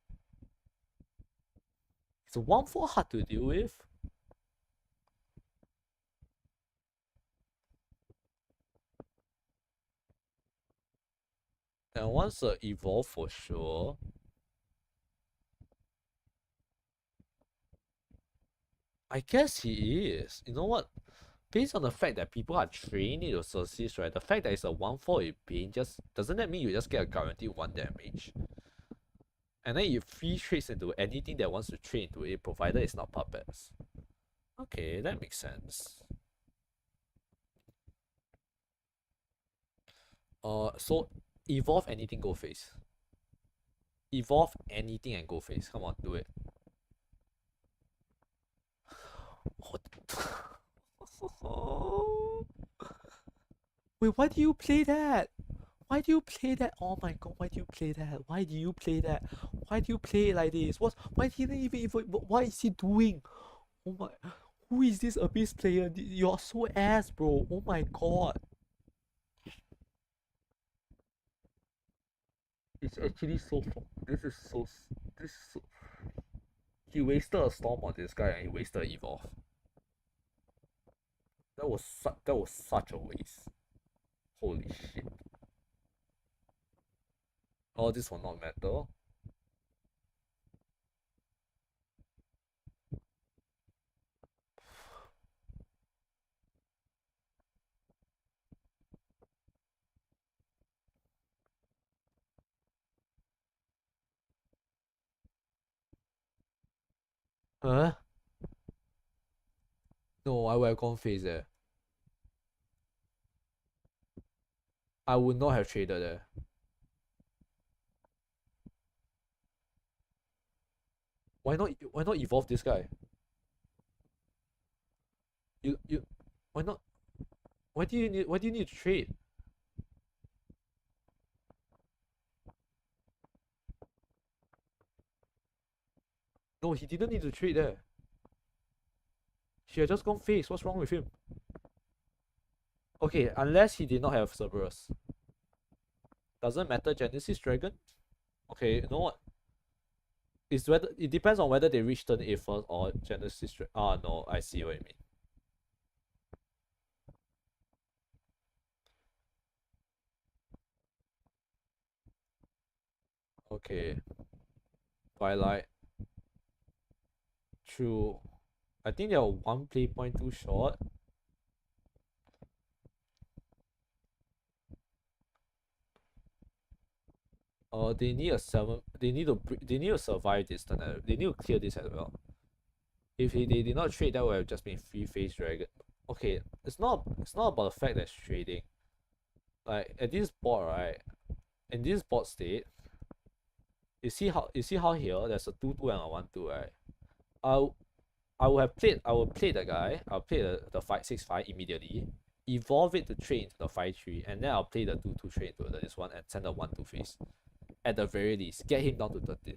It's 1/4 hard to deal with. And once evolve for sure. I guess he is. You know what? Based on the fact that people are training to Xerxes, right? The fact that it's a 1/4 in pain just doesn't that mean you just get a guaranteed 1 damage? And then you free trades into anything that wants to trade into it, provided it's not puppets. Okay, that makes sense. So evolve anything, go face. Evolve anything and go face. Come on, do it. What? Wait, why do you play that? Why do you play that? Oh my god, why do you play that? Why do you play that? Why do you play it like this? Why didn't even what is he doing? Oh my, who is this Abyss player? You're so ass, bro. Oh my god. It's actually so fun. This is so. He wasted a storm on this guy and he wasted evolve. That was such a waste. Holy shit. Oh, this will not matter. Huh? No, I would have gone face there. I would not have traded there. Why not evolve this guy? You why not? Why do you need to trade? No, he didn't need to trade there. She had just gone face. What's wrong with him? Okay, unless he did not have Cerberus. Doesn't matter, Genesis Dragon. Okay, you know what? It's whether it depends on whether they reach turn 8 first or Genesis. Ah, no, I see what you mean. Okay. Twilight. True. I think they are one play point too short. They need a 7. They need to survive this turn. They need to clear this as well. If they did not trade, that would have just been free face dragon. Okay, it's not about the fact that it's trading. Like at this board, right? In this board state, you see how here there's a 2-2 and a 1-2, right? I will play the guy. I'll play the 5-6-5 immediately. Evolve it to trade into the 5-3, and then I'll play the 2-2 trade into this one and send the 1-2 face. At the very least, get him down to 13.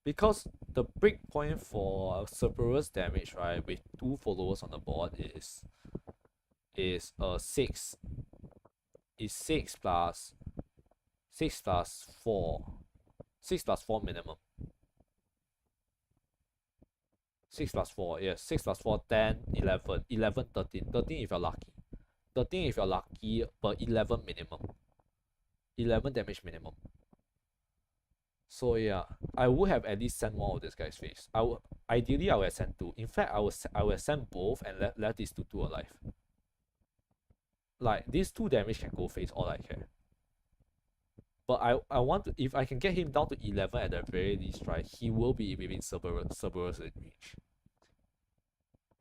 Because the break point for Cerberus damage, right, with 2 followers on the board is 6. Is 6 plus 4. 6 plus 4 minimum. 6 plus 4, yes. 6 plus 4, 10, 11. 11, 13. 13 if you're lucky. 13 if you're lucky, but 11 minimum. 11 damage minimum. So yeah, I would have at least sent one of this guy's face. Ideally I would have sent 2. In fact, I would have sent both and left these two alive. Like these 2 damage can go face, all I care. But I want to, if I can get him down to 11 at the very least, right, he will be within Cerberus in reach.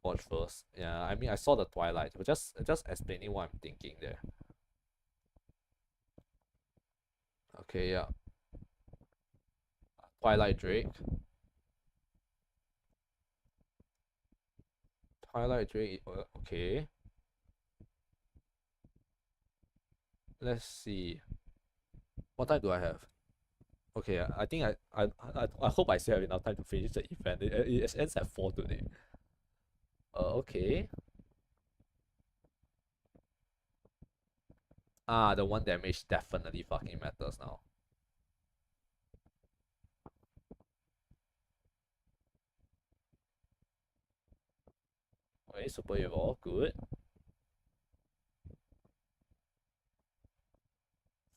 Watch first. Yeah, I mean I saw the Twilight, but just explaining what I'm thinking there. Okay, yeah. Twilight Drake. Twilight Drake, okay. Let's see. What time do I have? Okay, I think I hope I still have enough time to finish the event. It ends at 4 today. Okay. Ah, the 1 damage definitely fucking matters now. Okay, super evolve, good.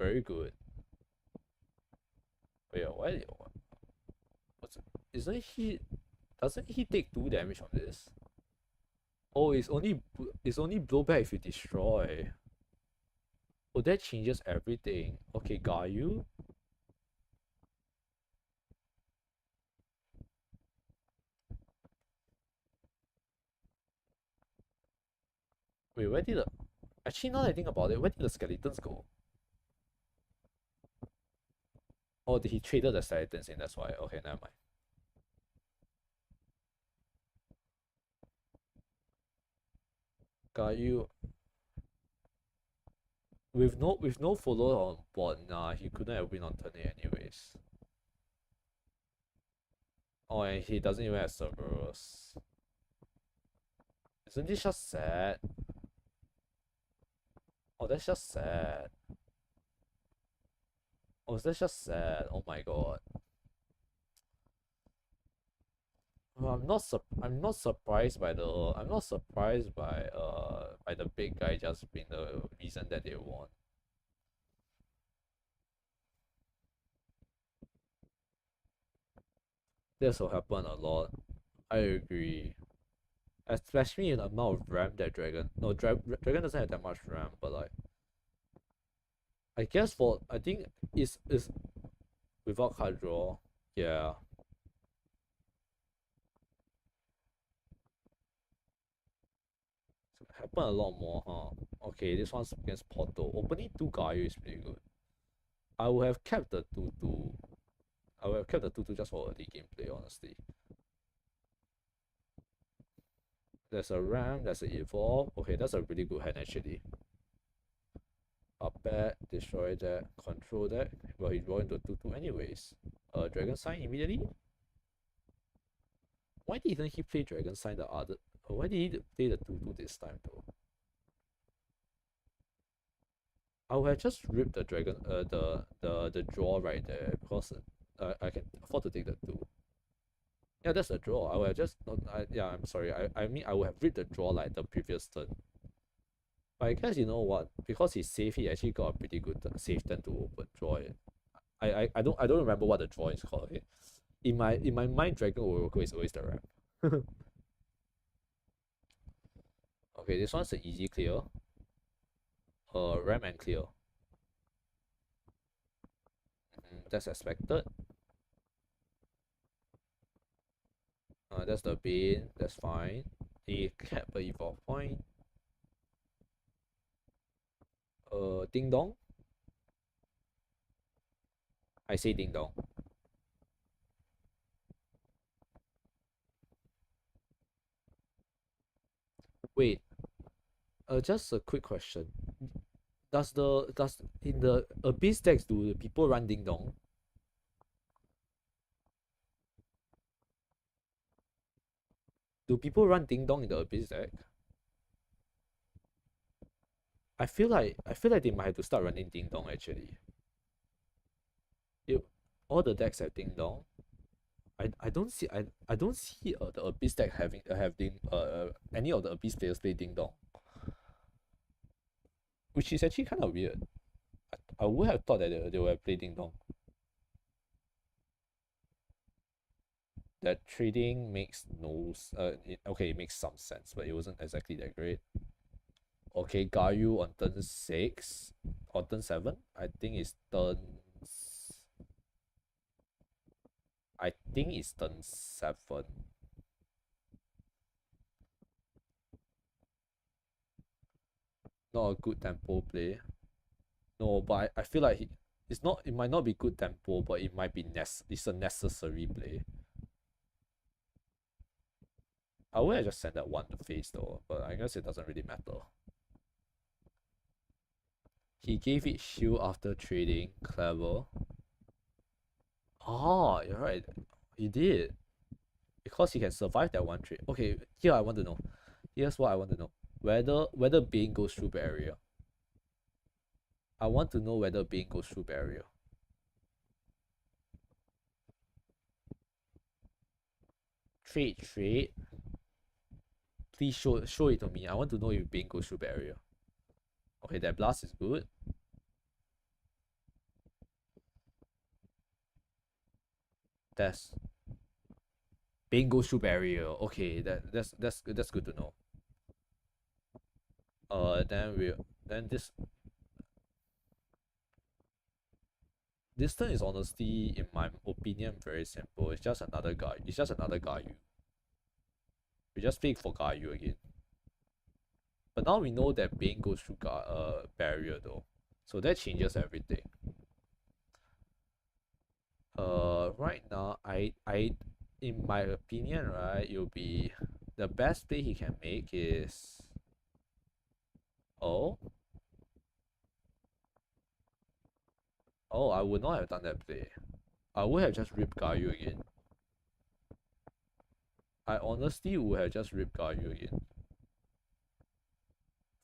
Very good. Wait, why? What's it? Doesn't he take 2 damage from this? Oh, it's only blowback if you destroy. Oh, that changes everything. Okay, got you. Wait, where did the... Actually, now that I think about it, where did the skeletons go? Oh, he traded the skeletons in, that's why. Okay, never mind. Got you. With no follower on board, nah, he couldn't have been on turn 8 anyways. Oh, and he doesn't even have Cerberus. Isn't this just sad? Oh, that's just sad. Oh, that's just sad. Oh my god. Well, I'm not surprised by the big guy just being the reason that they won. This will happen a lot. I agree. Especially in the amount of RAM that Dragon... No, Dragon doesn't have that much RAM, but like... I guess I think it's without card draw, yeah. Happen a lot more, huh? Okay, this one's against Porto. Opening 2 Gaio is pretty good. I would have kept the 2-2. I would have kept the 2-2 just for early gameplay, honestly. There's a Ram, there's an Evolve. Okay, that's a really good hand actually. Up back, destroy that, control that. Well, he draw into 2-2 anyways. Dragon Sign immediately? Why didn't he play Dragon Sign the other... why did he play the 2-2 this time though? I would have just ripped the dragon, the draw right there because I can afford to take the 2. Yeah, that's a draw. I would have just not. Yeah, I'm sorry. I mean, I would have read the draw like the previous turn. But I guess you know what? Because he saved, he actually got a pretty good save turn to open draw it. I don't remember what the draw is called. Okay? In my mind, Dragon Oracle is always the ramp. Okay, this one's an easy clear. Ramp and clear. That's expected. That's the Bane. That's fine. A cap a evolve point. Ding dong. I say ding dong. Wait. Just a quick question. Does in the Abyss decks do people run ding dong? Do people run ding dong in the Abyss deck? I feel like they might have to start running ding dong actually. All the decks have ding dong. I don't see the Abyss deck having any of the Abyss players play ding dong, which is actually kind of weird. I would have thought that they would have played ding dong. That trading makes okay, it makes some sense, but it wasn't exactly that great. Okay, Gayu on turn 6 or turn 7. I think it's turn 7. Not a good tempo play. No, but I feel like it might not be good tempo, but it might be it's a necessary play. I would have just sent that one to face though, but I guess it doesn't really matter. He gave it shield after trading. Clever. Oh, you're right. He did. Because he can survive that one trade. Okay, here I want to know. Here's what I want to know. Whether Bane goes through barrier. I want to know whether Bane goes through barrier. Trade. Please show it to me. I want to know if Bane goes through barrier. Okay, that blast is good. That's Bane goes through barrier. Okay, that's good to know. Then this turn is honestly, in my opinion, very simple. It's just another guy. It's just another Gayu. We just pick for Gayu again. But now we know that Bane goes through barrier though, so that changes everything. Right now, in my opinion, right, it'll be the best play he can make is oh, I would not have done that play. I would have just ripped Gayu again. I honestly would have just ripped Gayu again.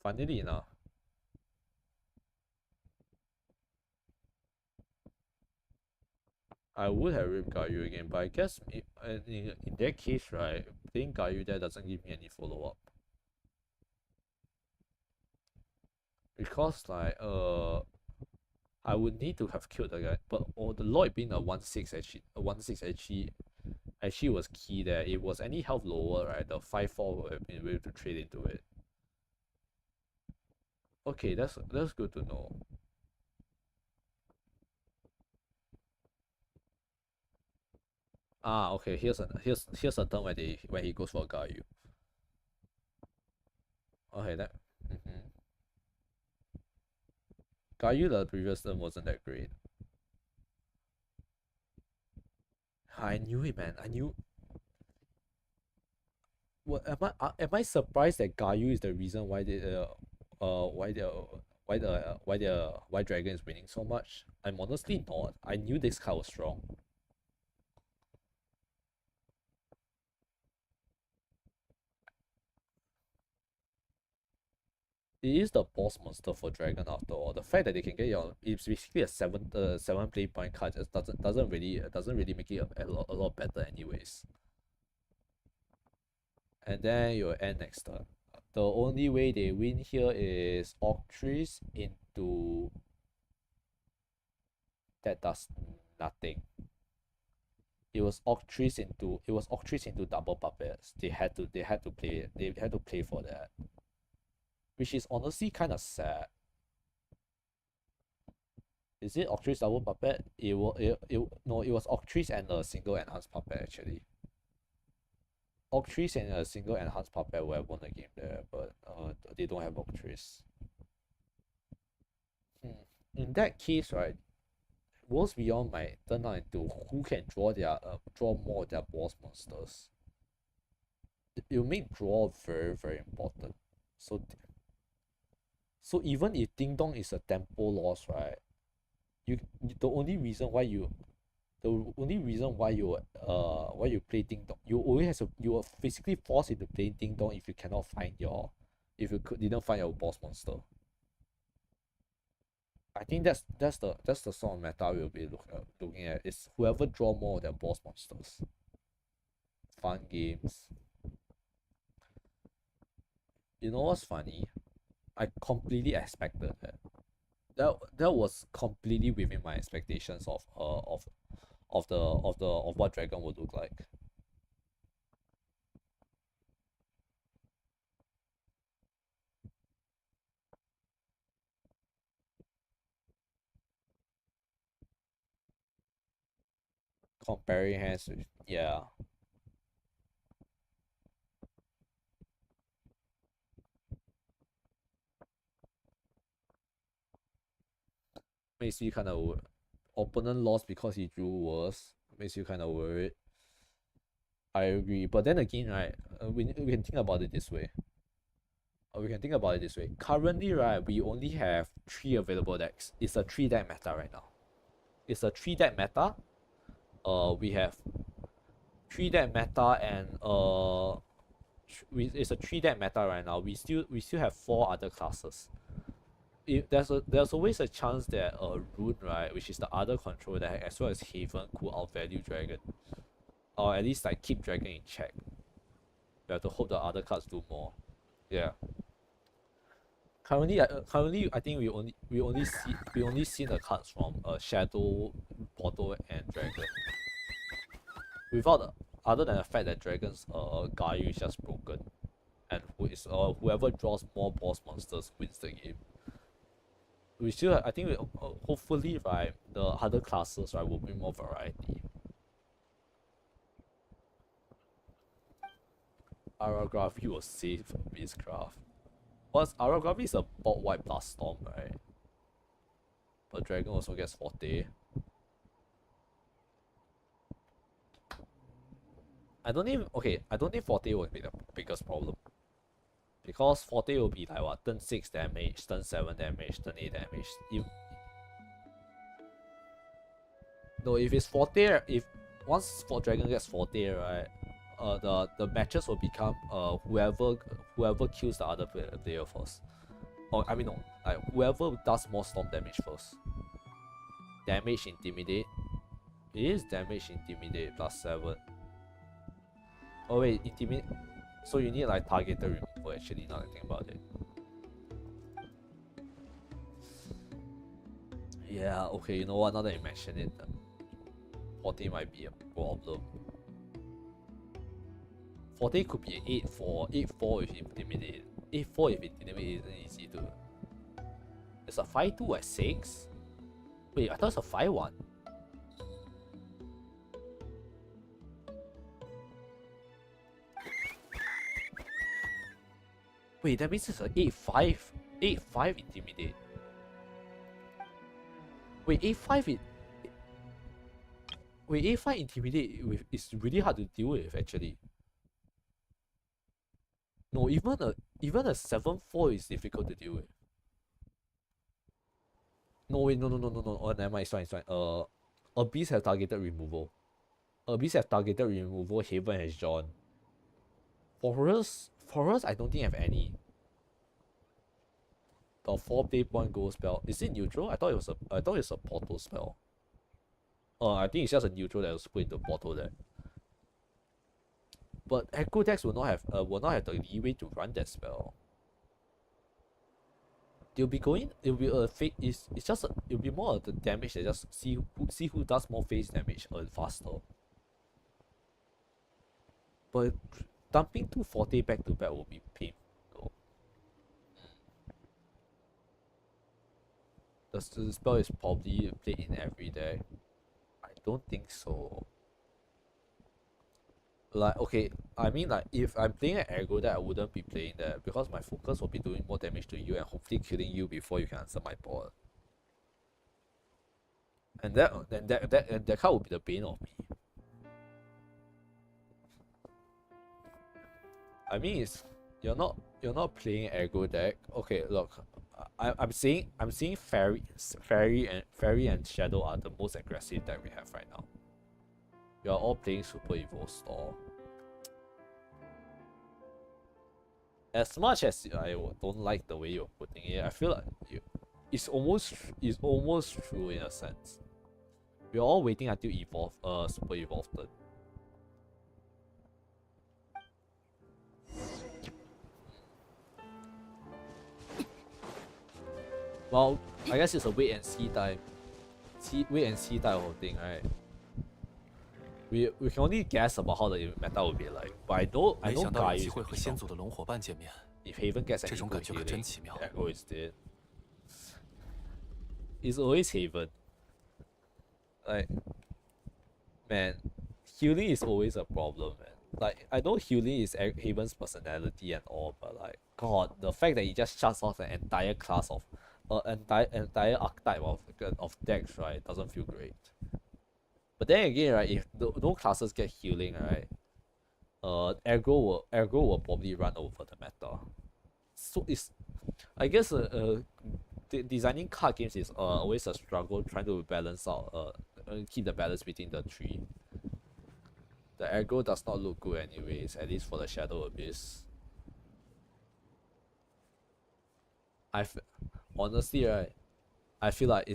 Funnily enough. I would have ripped Gayu again, but I guess in that case, right, playing Gayu there doesn't give me any follow-up. Because like I would need to have killed the guy, but the Lloyd being a 1/6 actually was key there. It was any health lower, right? The 5/4 would have been able to trade into it. Okay, that's good to know. Okay. Here's a turn where he goes for Gayu. Okay, that. Gayu the previous turn wasn't that great. I knew it, man. I knew. What am I surprised that Gayu is the reason why why Dragon is winning so much? I'm honestly not. I knew this card was strong. It is the boss monster for Dragon after all. The fact that they can get it's basically a 7 play point card just doesn't really make it a lot better anyways. and then you'll end next turn. The only way they win here is Octrease into... That does nothing. It was Octrease into double puppets. They had to play for that. Which is honestly kind of sad. Is it Octrease double puppet? No, it was Octrease and a single enhanced puppet actually. Octrease and a single enhanced puppet would have won the game there, but they don't have Octrease. In that case, right, Worlds Beyond might turn out into who can draw more of their boss monsters. It will make draw very, very important. So even if Ding Dong is a tempo loss, right, the only reason why you play Ding Dong, you are physically forced into playing Ding Dong if you didn't find your boss monster. I think that's the sort of meta we'll be looking at, is whoever draw more of their boss monsters. Fun games. You know what's funny? I completely expected that. That was completely within my expectations of what Dragon would look like. Comparing hands with, yeah. Makes you kind of opponent lost because he drew worse. Makes you kind of worried. I agree, but then again, right? We can think about it this way. Currently, right, we only have 3 available decks. It's a 3-deck meta right now. It's a 3-deck meta. We have 3-deck meta and it's a 3-deck meta right now. We still have 4 other classes. There's always a chance that Rune, right, which is the other control deck, as well as Haven, could outvalue Dragon, or at least like keep Dragon in check. We have to hope the other cards do more. Yeah. Currently, I think we only see the cards from Shadow, Portal, and Dragon. Other than the fact that Dragon's Gaia is just broken, and whoever draws more boss monsters wins the game. I think hopefully, right, the other classes, right, will bring more variety. Aragravy will save Beastcraft. Aragravy is a bot white plus Storm, right? But Dragon also gets Forte. I don't think Forte will be the biggest problem. Because Forte will be like what, turn 6 damage, turn 7 damage, turn 8 damage. If it's Forte, once Dragon gets Forte, right, the matches will become whoever kills the other player first. Or I mean no, like whoever does more storm damage first. Damage Intimidate. It is damage Intimidate plus 7. Oh wait, Intimidate. So you need like targeted removal actually, now that I think about it. Yeah, okay, you know what, now that you mention it, 40 might be a problem. 40 could be an 8-4, 8-4 if Intimidate. 8-4 if Intimidate isn't easy to... It's a 5-2 at 6? Wait, I thought it's a 5-1. Wait, that means it's an 8-5. 8-5 Intimidate. Wait, 8-5 Wait, 8-5 Intimidate is really hard to deal with actually. No, even a 7-4 is difficult to deal with. No, wait, no. Oh, never mind, it's fine. Abyss have targeted removal. Haven has John. For us, I don't think I have any. The 4-play point goal spell. Is it neutral? I thought it's a portal spell. I think it's just a neutral that was put into portal there. But aggro decks will not have the leeway to run that spell. They'll be going. It'll be a it's just it'll be more of the damage that just see who does more face damage faster. But dumping 2 Forte back to back will be painful. The spell is probably played in every deck. I don't think so. Like, okay, I mean, like, if I'm playing an aggro deck, I wouldn't be playing that because my focus will be doing more damage to you and hopefully killing you before you can answer my board. And that card would be the bane of me. I mean, you're not playing aggro deck. Okay, look, I'm seeing Fairy and Shadow are the most aggressive deck we have right now. You're all playing Super Evil Store. As much as I don't like the way you're putting it, I feel like it's almost true in a sense. We're all waiting until Super Evolve turn. Well, I guess it's a wait and see time. Wait and see type of thing, right? We can only guess about how the meta will be like, but I know Guy is gonna be strong. If Haven gets any good healing, Echo is dead. It's always Haven. Like, man, healing is always a problem, man. Like, I know healing is Haven's personality and all, but like, God, the fact that he just shuts off an entire class of, entire archetype of decks, right, doesn't feel great. But then again, right, if no classes get healing, right, aggro will probably run over the meta. So I guess designing card games is always a struggle trying to balance out keep the balance between the three. The aggro does not look good anyways, at least for the Shadow Abyss. Honestly, right, I feel like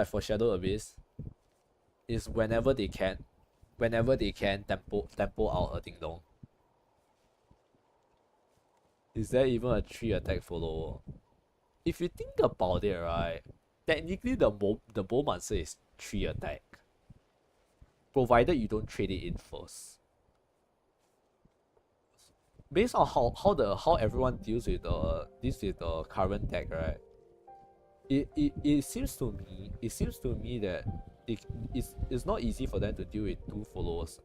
for Shadow Abyss is whenever they can tempo out a Ding Dong. Is there even a 3 attack follower? If you think about it, right, technically the Bowmancer is 3 attack, provided you don't trade it in first. Based on how everyone deals with the current deck, right? It seems to me that it's not easy for them to deal with two followers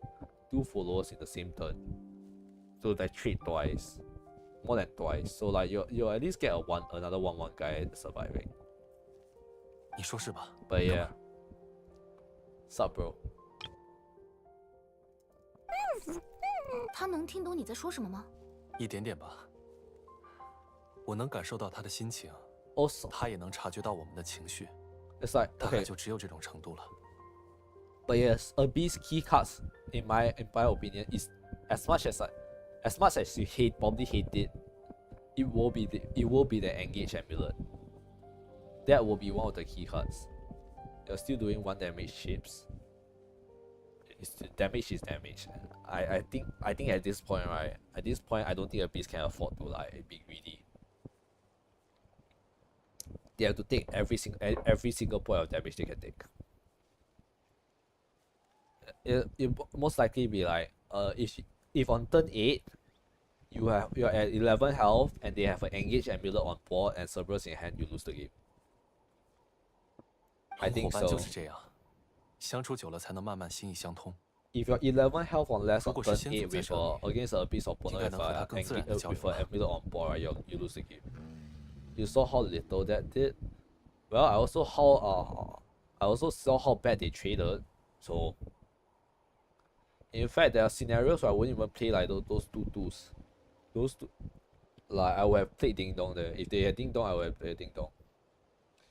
in the same turn. So they trade twice, more than twice. So like you at least get another 1/1 guy surviving. 你说是吧？ But yeah, sup bro? 他能听懂你在说什么吗？一点点吧。我能感受到他的心情， Also, 他也能察觉到我们的情绪。 it's like 大概 okay, 就只有这种程度了。 but yes, Abyss key cards in my opinion is as much as you probably hate it, it will be the Engage Amulet. That will be one of the key cards. You're still doing 1 damage chips. Damage is damage. I think at this point, right? At this point, I don't think Abyss can afford to like be greedy. They have to take every single point of damage they can take. It most likely be like if on turn 8 you're at 11 health and they have an Engage Amulet on board and Cerberus in hand, you lose the game. I 同 think 伙伴 so. 就是这样，相处久了才能慢慢心意相通。 If you're 11 health or less on 如果是 turn 先 8 祖在 with 这里， against an Abyss opponent 应该能和他更自然地交流 with an Amulet on board, right, you lose the game. You saw how little that did. Well, I also saw how bad they traded. So, in fact, there are scenarios where I wouldn't even play like those two twos. Those two, like I would have played Ding Dong there. If they had Ding Dong, I would have played Ding Dong.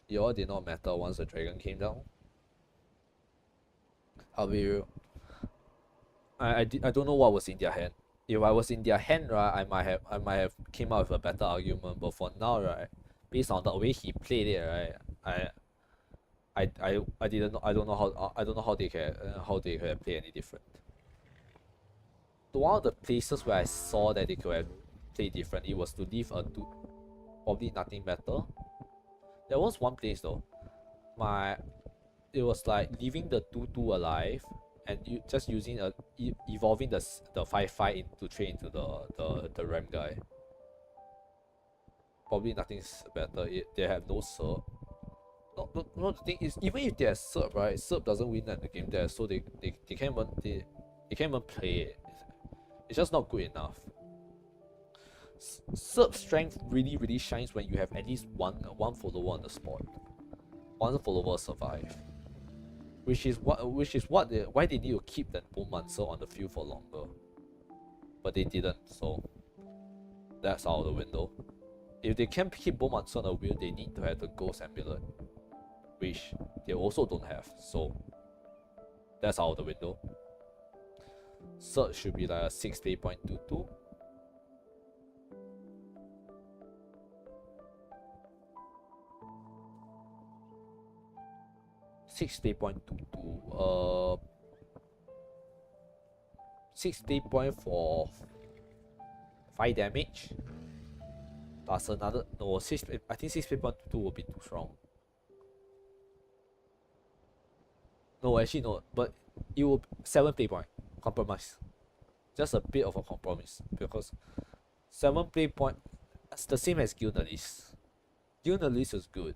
It all did not matter once the dragon came down. I'll be real. I don't know what was in their hand. If I was in their hand, right, I might have came up with a better argument. But for now, right, based on the way he played it, right, I don't know how they can play any different. one of the places where I saw that they could have played differently was to leave a two, probably nothing better. There was one place though, it was like leaving the 2-2 alive and you just using evolving the 5-5 into train into the ram guy. Probably nothing's better. They have no Serb. No, the thing is, even if they have Serb, right, Serb doesn't win at the game there, so they can't even play it. It's just not good enough. Serb strength really shines when you have at least one follower on the spot. One follower survive. Which is why they need to keep that Bowmancer on the field for longer. But they didn't, so that's out of the window. If they can keep Bowmancer on the wheel, they need to have the Ghost Amulet, which they also don't have, so that's out of the window. Search should be like a 6-8.22. $60.22. 60.4 5 damage. Plus another no 6. I think 6.2 will be too strong. No, actually no, but it will 7 play point compromise. Just a bit of a compromise because 7 play point. It's the same as Gilnerlist. Gilnerlist is good.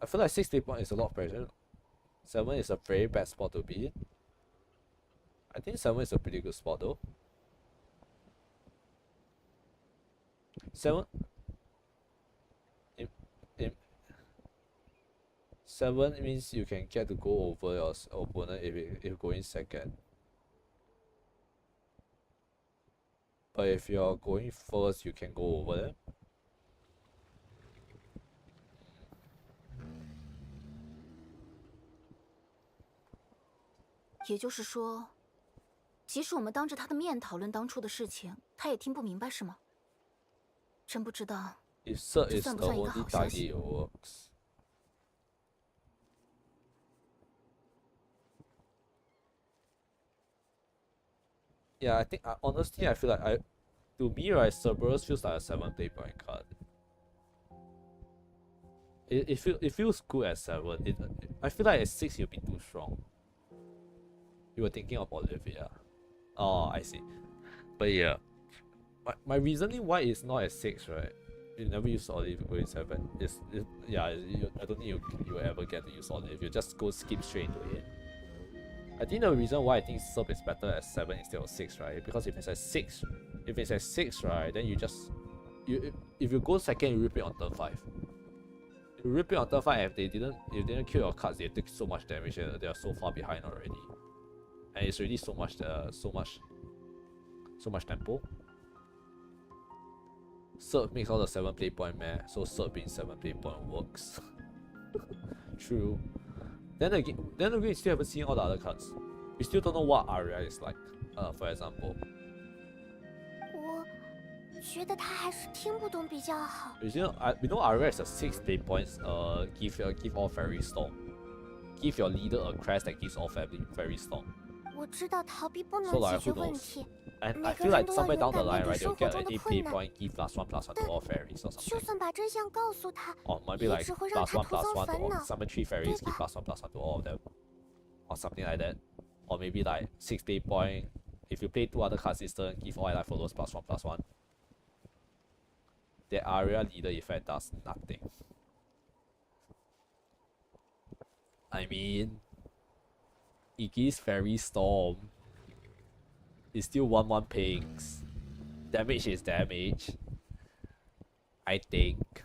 I feel like 6 play point is a lot of pressure. 7 is a very bad spot to be in. I think 7 is a pretty good spot though. 7 7 means you can get to go over your opponent if you go in second. But if you're going first, you can go over them.也就是说，即使我们当着他的面讨论当初的事情，他也听不明白，是吗？真不知道 If Sir 这 is 算 the 不算一个 only 好消 target, 息？ it works. Yeah, I think honestly, I feel like to me, right, Cerberus feels like a 7 play point card. It feels good at 7. I feel like at 6 you'll be too strong. You were thinking of Olivia. Oh, I see. But yeah, my reasoning why it's not at 6, right? You never use Olivia with 7. I don't think you will ever get to use Olivia. You just go skip straight into it. I think the reason why I think Serb is better at 7 instead of 6, right? Because if it's at 6, right, then if you go second, you rip it on turn 5. You rip it on turn 5. If they didn't kill your cards, they take so much damage. They are so far behind already, and it's really so much tempo. Serb makes all the 7 play point meh, so Serb being 7 play point works. True. Then again, we still haven't seen all the other cards. We still don't know what Aria is like. For example. 我觉得他还是听不懂比较好。We know Aria is a 6 play points. Give off Fairy Storm. Give your leader a crest that gives off Fairy Storm. 我知道逃避不能 So 解 like 决 who 问 knows? 题， And 每 I 个 feel 人 like 都要 somewhere 勇 down the 敢面 line, 对 right, 生 they'll 活 get 中 an 的 8 困 play 难。 point, give +1/+1 to all fairies or 就 something. 算把真相告诉他， Or maybe 也 like 只会让他 +1/+1 徒增 to 烦 all 恼。 summon 3 fairies, give +1/+1 to all of them. Or something like that. Or maybe like 6 play point. If you play 2 other cards this turn, give all ally followers +1/+1. The Aria leader effect does nothing. I mean, it gives Fairy Storm. It's still 1/1 pings. Damage is damage. I think.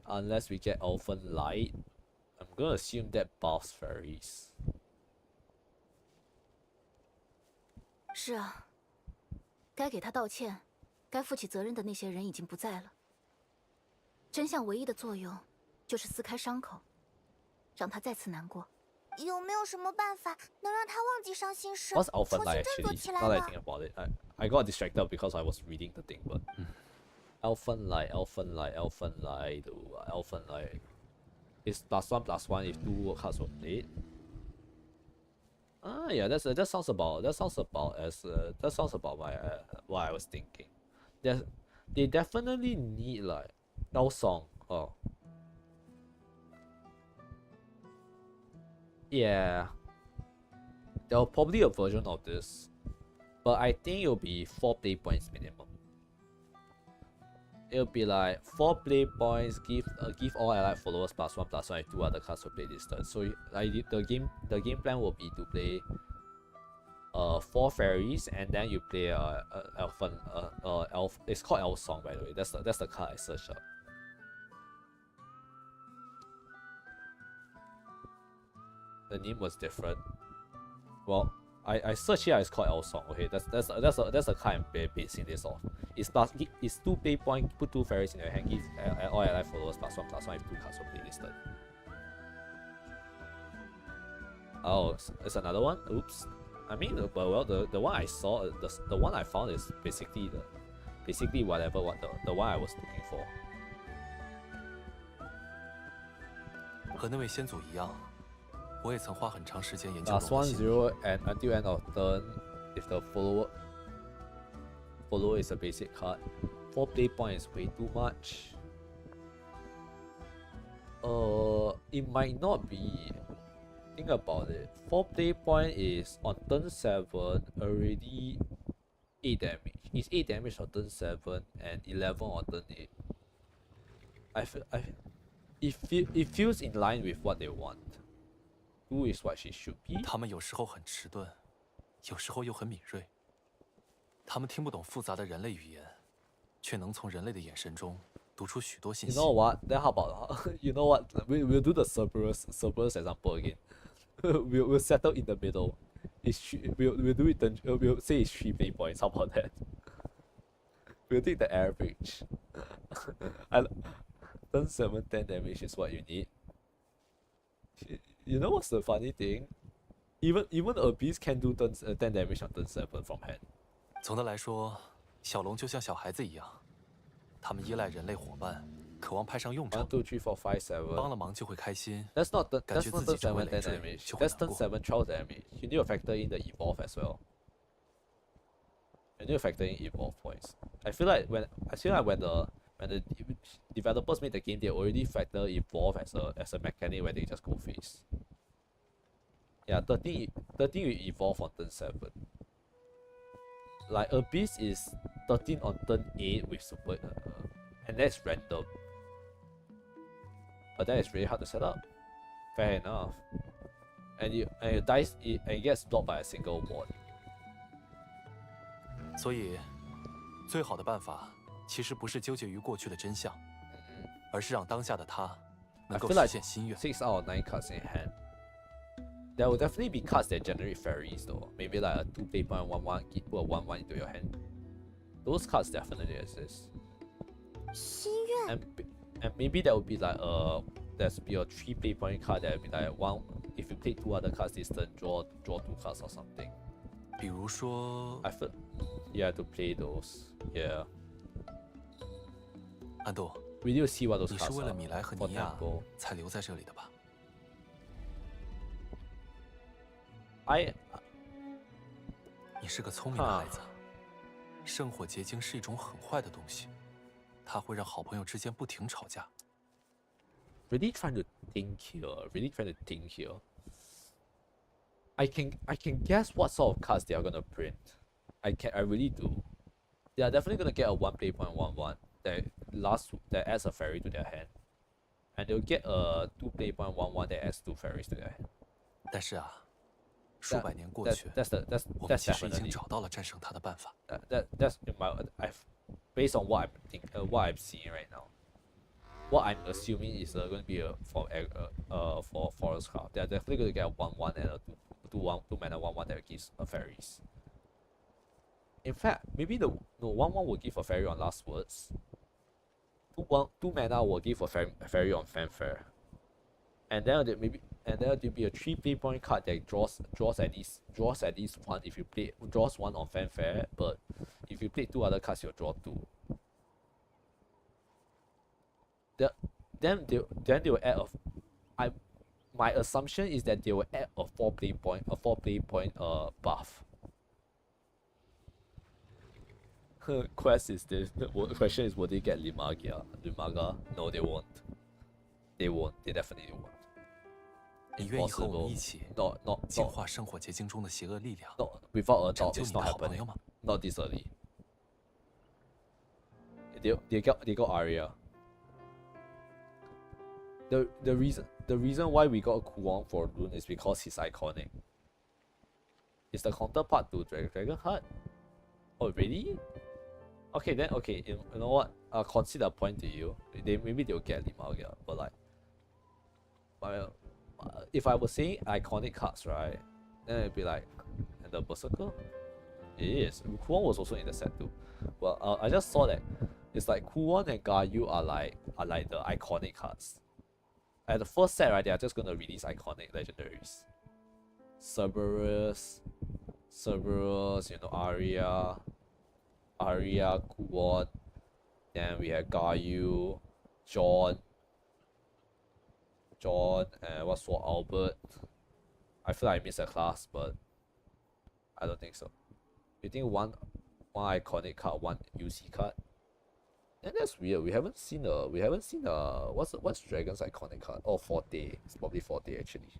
Unless we get Elfen Light. I'm gonna assume that buffs fairies. 是啊，该给他道歉，该负起责任的那些人已经不在了。真相唯一的作用，就是撕开伤口，让他再次难过。有没有什么办法能让他忘记伤心事， What's 重 Elfen 新 Light 振作 actually? 起来 Now that I 呢？ think about it, I got distracted because I was reading the thing, but Elfen Light. It's +1/+1 if 2 cards were played. Ah, yeah, that sounds about my what I was thinking. They definitely need like L song. Oh, yeah. There'll probably a version of this, but I think it'll be 4 play points minimum. It'll be like 4 play points. Give all allied followers +1/+1 if 2 other cards were played this turn. So like the game plan will be to play 4 fairies, and then you play elf. It's called Elf Song, by the way. That's the card I searched up. The name was different. Well, I searched here. It's called Elf Song. Okay, that's a card I'm basing this off. It's 2 play point. Put 2 fairies in your hand. Give all allied followers +1/+1 if 2 cards were played this turn. Oh, it's another one. Oops. I mean, well, the one I saw, the one I found is basically whatever the one I was looking for. 和那位先祖一样，我也曾花很长时间研究龙的心理。 +1/0 and until end of turn, if the follower is a basic card, 4 play points is way too much. It might not be. Think about it. 4 play point is on turn 7 already 8 damage. It's 8 damage on turn 7 and 11 on turn 8. It feels in line with what they want. 2 is what she should be. 他们有时候很迟钝，有时候又很敏锐。他们听不懂复杂的人类语言，却能从人类的眼神中读出许多信息。 You know what? Then how about you know what? We'll do the Cerberus example again. we'll settle in the middle. We'll do it. We'll say it's 3 play points. How about that? We'll take the average. Turn 7, 10 damage is what you need. You know what's the funny thing? Even a beast can do 10 damage on turn 7 from hand. 总的来说，小龙就像小孩子一样，他们依赖人类伙伴，渴望派上用场。 1, 2, 3, 4, 5, 7. 帮了忙就会开心。 That's not turn 感觉自己成为 7 累 10赘 damage. 就会 That's 难 turn 过。 7 12 damage. You need to factor in the evolve as well. You need to factor in evolve points. I feel like when the developers made the game, they already factor evolve as a mechanic where they just go face. Yeah, 13 will evolve on turn 7. Like Abyss is 13 on turn 8 with super, and that's random. But that is really hard to set up. Fair enough. And it dies, and it gets blocked by a single ward. 所以，最好的办法其实不是纠结于过去的真相，而是让当下的他 I 能够 feel 实 like 现心愿。 6 out of 9 cards in hand. There will definitely be cards that generate fairies though. Maybe like a 2 play point 1/1, put a 1/1 into your hand. Those cards definitely exist. 心愿 And maybe there will be like there's be a 3 play point card that will be like one. If you play 2 other cards this turn, draw 2 cards or something. 比如说， I feel you have to play those. Yeah. 安豆， We need to see what those 你是 cards 为了 are. 米莱和 For 尼亚 example, 才留在这里的吧？ 你是个聪明的孩子。圣火结晶是一种很坏的东西，它会让好朋友之间不停吵架。 really trying to think here. Really trying to think here. I can guess what sort of cards they are gonna print. I really do. They are definitely gonna get a 1 play point 1/1 that adds a fairy to their hand, and they'll get a 2 play point 1/1 that adds 2 fairies to their hand. 但是啊，数百年过去， That's 我们 that's 其实已经 definitely 找到了战胜它的办法。 that's in my based on what what I'm seeing right now. What I'm assuming is going to be for Forest Craft. They're definitely going to get a 1/1 and a 2 mana 1/1 that gives a fairies. In fact, maybe the 1/1 will give a fairy on Last Words. 2 mana will give a fairy on Fanfare. And then there'll be a 3 play point card that draws at least 1 if you play draws 1 on Fanfare, but if you play 2 other cards you'll draw 2. Then they will add my assumption is that they will add a 4 play point buff. Quest is this. The question is, will they get Limaga? No, they won't. They won't. They definitely won't. 你愿意和我们 Impossible. 一起 Not 净化生火结晶中的邪恶力量， without a 拯 doubt, 救 it's 你的 not 好朋 happening. 友吗？ Not this early. They got Arya. The reason why we got Kuwon for Rune is because he's iconic. It's the counterpart to Dragon Heart. Oh really? Okay then, okay, you know what? I'll concede a point to you. Maybe they'll get Limaga, but like, if I was saying iconic cards, right, then it'd be like, and the Berserker? It is. Kuwon was also in the set too. Well, I just saw that it's like Kuwon and Gayu are like the iconic cards. At the first set, right, they are just gonna release iconic legendaries. Cerberus, you know, Arya, Kuwon. Then we have Gayu, John, and what's for Albert. I feel like I missed a class, but I don't think so. You think one iconic card, one UC card? And that's weird. We haven't seen what's Dragon's iconic card? Oh, Forte. It's probably Forte actually.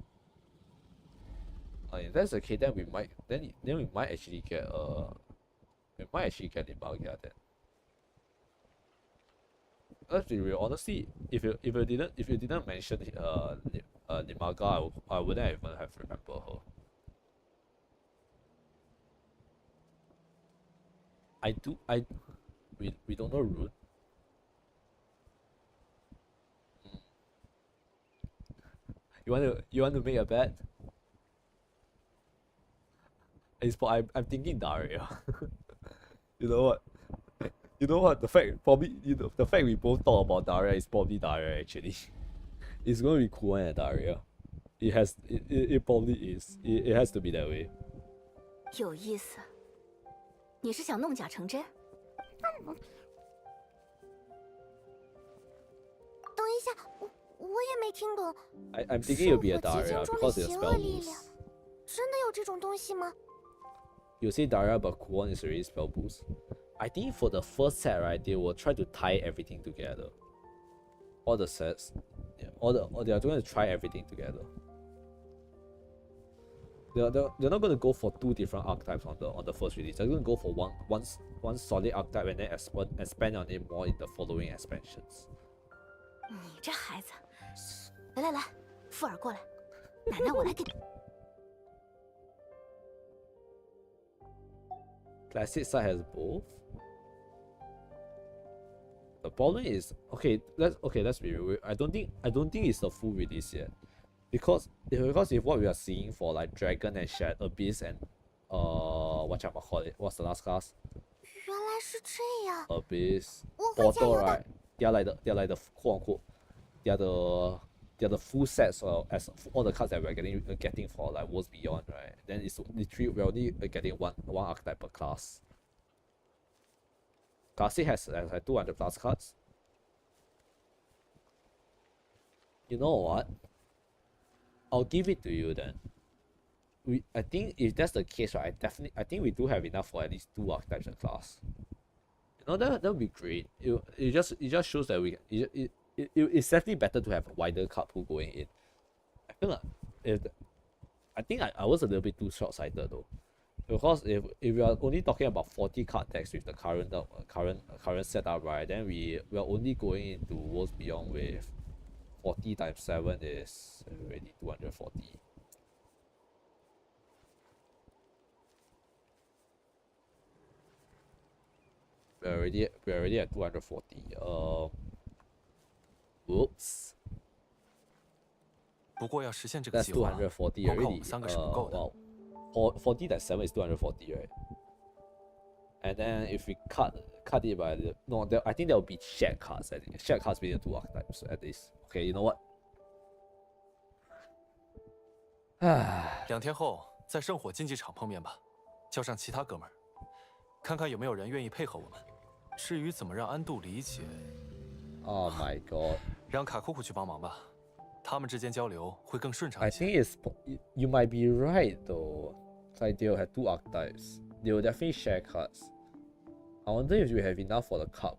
If that's the case, then we might actually get Limaga then. Let's be real. Honestly, if you didn't mention Limaga, I wouldn't even have remembered her. We don't know Rune. You want to make a bet? I'm thinking Daria. You know what? The fact we both thought about Daria is probably Daria actually. It's gonna be Kuwon and Daria. It probably is. It has to be that way. 有意思，你是想弄假成真？等一下，我也没听懂。 I'm thinking it'll be a 生活结 Daria 晶中 because 的 it's 邪 spell 恶力 boost. 量，真的有这种东西吗？ You say Daria, but Kuwon is already spell boost. I think for the first set, right, they will try to tie everything together. All the sets, yeah, they are going to try everything together. They're not going to go for two different archetypes on the first release. They're going to go for one solid archetype and then expand on it more in the following expansions. 你这孩子，来，富尔过来，奶奶我来给你。 Classic side has both. The problem is let's be real. I don't think it's the full release yet, because if what we are seeing for like Dragon and Shed Abyss and what's the last class? 原来是这样。 Abyss, 我会加 Portal, 油的。 right? They're like the quote unquote. They're the full sets as all the cards that we're getting for like Worlds Beyond, right? Then it's literally we're only getting one archetype per class. Classic has like 200 plus cards. You know what? I'll give it to you then. I think if that's the case, right, I think we do have enough for at least 2 archetypes a class. You know, that would be great. It just shows that it's definitely better to have a wider card pool going in. I feel like I think I was a little bit too short-sighted though, because if we are only talking about 40 card decks with the current setup, right, then we are only going into Worlds Beyond with 40 times 7 is already 240. We're already at 240. Whoops. 不过要实现这个 That's 计划， 240光靠我 already. 们3个是不够的。 Wow. 40 times 7 is 240, right? And then if we cut it by I think there will be shared cards. I think shared cards between the 2 archetypes at least. Okay, you know what? 2天后在圣火竞技场碰面吧，叫上其他哥们儿，看看有没有人愿意配合我们。至于怎么让安度理解， Oh my god. 让卡库库去帮忙吧。他们之间交流会更顺畅 I 一些。 think you might be right though. Like they'll have 2 archetypes. They will definitely share cards. I wonder if you have enough for the cup.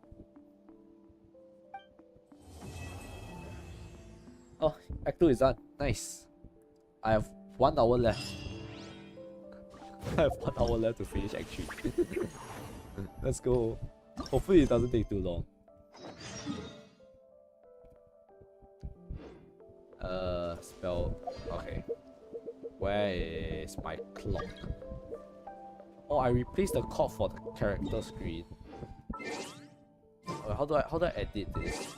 Oh, Act 2 is done. Nice. I have 1 hour left. I have 1 hour left to finish Act 3. Let's go. Hopefully it doesn't take too long. Spell. Okay. Where is my clock? Oh, I replaced the clock for the character screen. How do I edit this?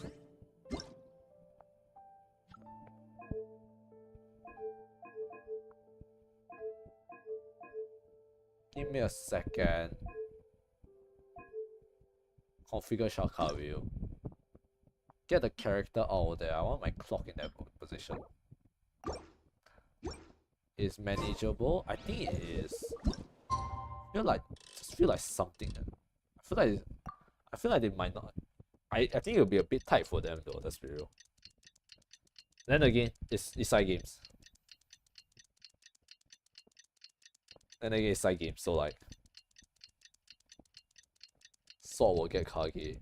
Give me a second. Configure shortcut wheel. Get the character out of there. I want my clock in that position. Is manageable? I think it is. Just feel like something. I feel like they might not. I think it'll be a bit tight for them though. That's real. Then again, it's side games. Then again, it's side games. So like, Sword will get Kage.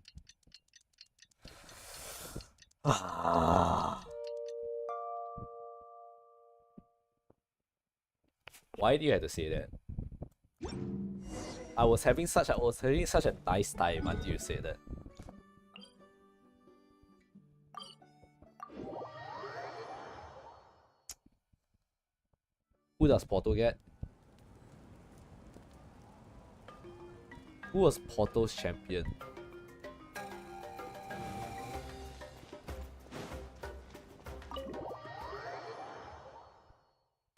Why do you have to say that? I was having such a nice time until you say that. Who does Porto get? Who was Porto's champion?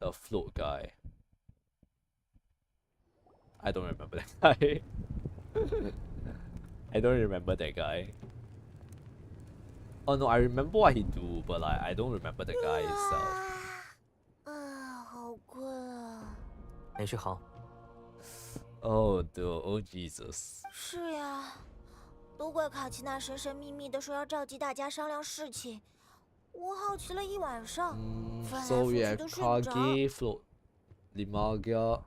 The float guy. I don't remember that guy. I don't remember that guy. Oh no, I remember what he do, but like I don't remember the guy itself. 好困啊！没睡好。 Oh dude, oh Jesus. 是呀，都怪卡奇娜神神秘秘的说要召集大家商量事情，我好奇了一晚上，翻来 So 覆 we 去 have 都睡不着。 Kage, float, Limagia.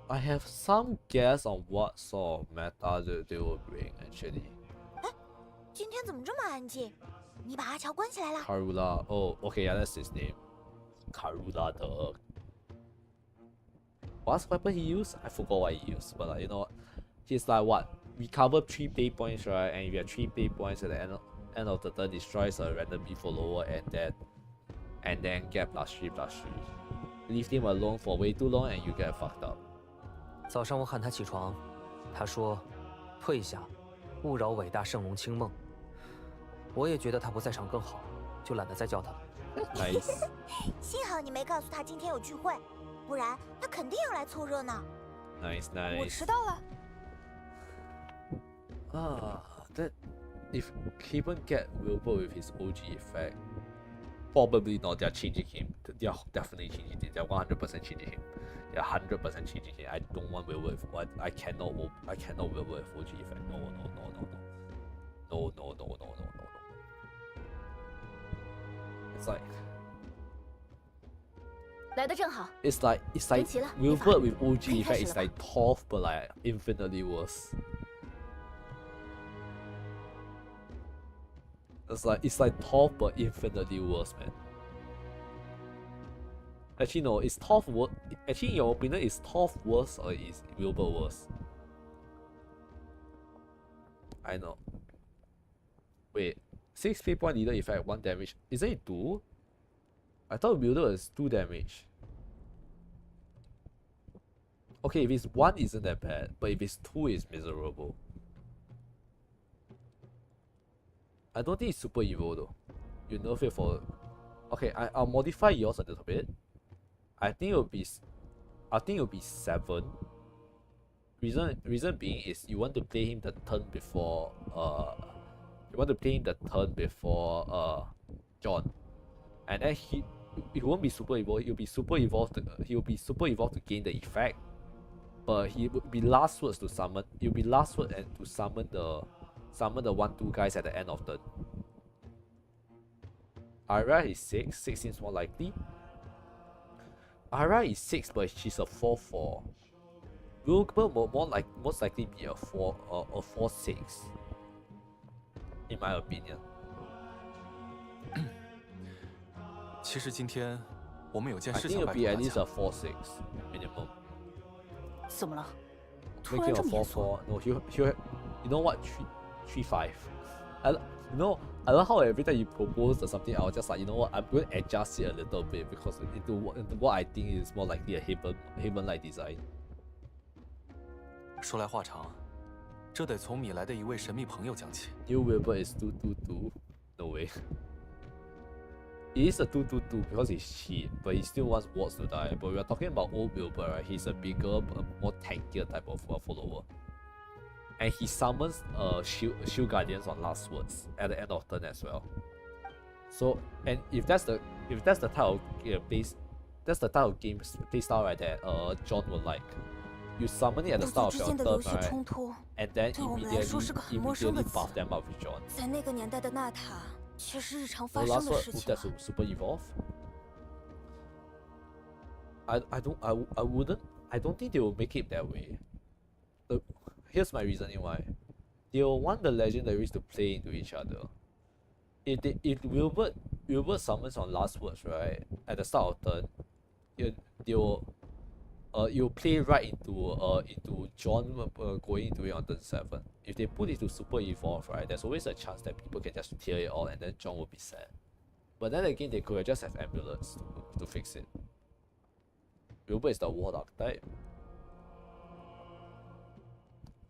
I have some guess on what sort of meta they will bring actually. 今天怎么这么安静？你把阿乔关起来了？ Karula. Oh, okay, yeah, that's his name. Karula the. What's weapon he used? I forgot what he used, but like, you know what? He's like what? Recover 3 pay points, right? And if you have 3 pay points at the end of the turn, destroys a random beat follower and then get +3/+3. Leave him alone for way too long and you get fucked up. 早上我喊他起床，他说：“退下，勿扰伟大圣龙清梦。”我也觉得他不在场更好，就懒得再叫他了。Nice. 幸好你没告诉他今天有聚会，不然他肯定要来凑热闹。 Nice, 我 nice. 迟到了。 That if Caven get Wilbur with his OG effect, probably not. They're changing him. They're definitely changing him. They're 100% changing him. They're 100% changing him. I don't want Wilbur with what I cannot Wilbur with OG effect. No. It's like 来的正好， it's like 跟齐了，一 Wilbur 法 with OG 可以开 effect 始 is 了 like Toph but like infinitely worse. It's like Toph but infinitely worse, man. Actually no, is Toph worse? Actually, in your opinion, is Toph worse or is Wilbur worse? I know. Wait, 6 pay point leader effect, 1 damage. Isn't it 2? I thought Wilbur was 2 damage. Okay, if it's 1 isn't that bad, but if it's 2 it's miserable. I don't think it's super evil though. You nerf it for... Okay, I'll modify yours a little bit. I think it'll be 7. Reason being is you want to play him the turn before John. And then he won't be super evolved, he'll be super evolved to gain the effect. But he would be last words to summon. It'll be last word and to summon the 1-2 guys at the end of turn. Arya is 6. 6 seems more likely. Arya is 6, but she's a 4/4. Wilbur most likely be a 4/6. In my opinion. 其实今天我们有件 I 事 think 想 it'll 拜 be 托 at 大 least 家。 a 4/6 minimum. 怎么了？突 Make 然 it 这 a 么严肃？ 4/4. No, you know what? 3/5. You know, I love how every time you propose or something, I'll just like, you know what, I'm going to adjust it a little bit because into what I think is more likely a Haven-like design. 说来话长，这得从米莱的一位神秘朋友讲起。 New Wilbur is 2/2/2. No way. It is a 2/2/2 because he's cheap, but he still wants wards to die. But we are talking about old Wilbur, right? He's a bigger, more tankier type of follower. And he summons shield guardians on last words at the end of turn as well. So, and if that's the type of that's the type of game play style right that John will like. You summon it at the 部族 start 之 of 间 your 的流 turn, 血 right? 冲突， And then 对我们来说是个很陌生的 immediately 词。 buff them up with John. 在那个年代的纳塔，却是日常 The 发生 last 的 word, 事 who's 情 that 了。 super evolve? I don't think they will make it that way. Here's my reasoning why. They will want the legendaries to play into each other. If Wilbur summons on last words, right, at the start of turn, you'll play right into John going into it on turn 7. If they put it to super evolve, right, there's always a chance that people can just tear it all and then John will be sad. But then again, they could just have amulets to fix it. Wilbur is the warlock type.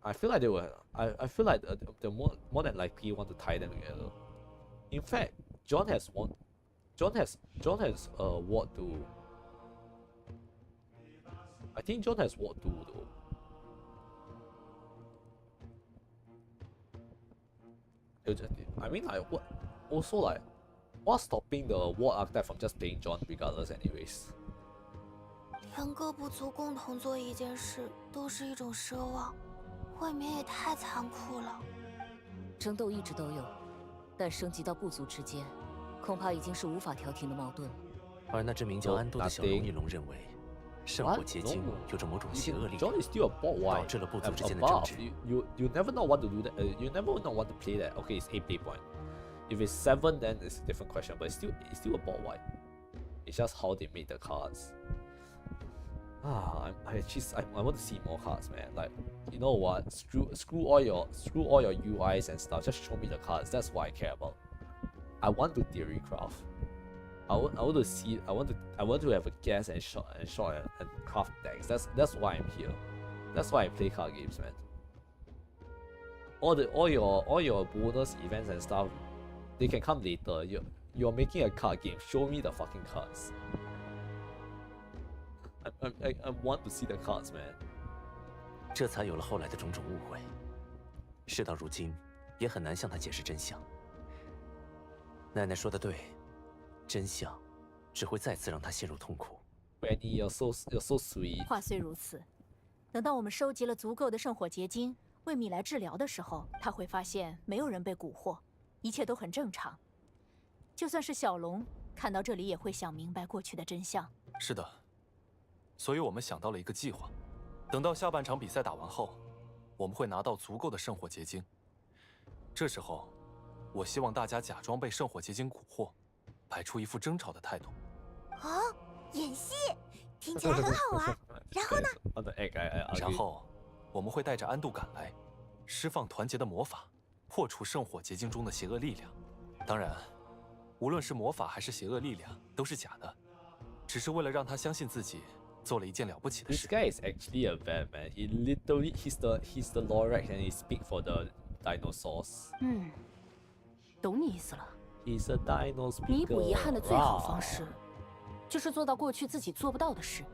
I feel like they will. I feel like they more than likely want to tie them together. In fact, John has ward to. I think John has ward 2 though. I mean, like what? Also, like, what's stopping the ward archetype from just playing John regardless, anyways? 两个部族共同做一件事，都是一种奢望，未免也太残酷了。争斗一直都有，但升级到部族之间，恐怕已经是无法调停的矛盾了。而那只名叫安多的小龙翼龙认为，圣火结晶有着某种邪恶力 John 量， is still a bot white. 导致了部族之间的 A 争 buff. 执。 You never know what to do that. You never know what to play that. Okay, it's 8 play point. If it's 7, then it's a different question. But it's still a bot white. It's just how they made the cards. I want to see more cards, man. Like, you know what? Screw all your UIs and stuff. Just show me the cards. That's what I care about. I want to theory craft. I want to see. I want to have a guess and shot and craft decks. That's why I'm here. That's why I play card games, man. All your bonus events and stuff, they can come later. You're making a card game. Show me the fucking cards. I want to see the cards, man. 这才有了后来的种种误会。事到如今，也很难向他解释真相。奶奶说的对，真相只会再次让他陷入痛苦。Granny, you're so sweet. 话虽如此，等到我们收集了足够的圣火结晶，为米莱治疗的时候，他会发现没有人被蛊惑，一切都很正常。就算是小龙看到这里，也会想明白过去的真相。是的，所以我们想到了一个计划，等到下半场比赛打完后，我们会拿到足够的圣火结晶。这时候，我希望大家假装被圣火结晶蛊惑，摆出一副争吵的态度。啊，演戏听起来很好玩。然后呢？然后，我们会带着安度赶来，释放团结的魔法，破除圣火结晶中的邪恶力量。当然，无论是魔法还是邪恶力量，都是假的，只是为了让他相信自己做了一件了不起的 This 事。 guy is actually a vet, man. He's the Lorax and he speaks for the dinosaurs. 懂你意思了。 He's a dino speaker. 弥补遗憾的最好方式，就是做到过去自己做不到的事。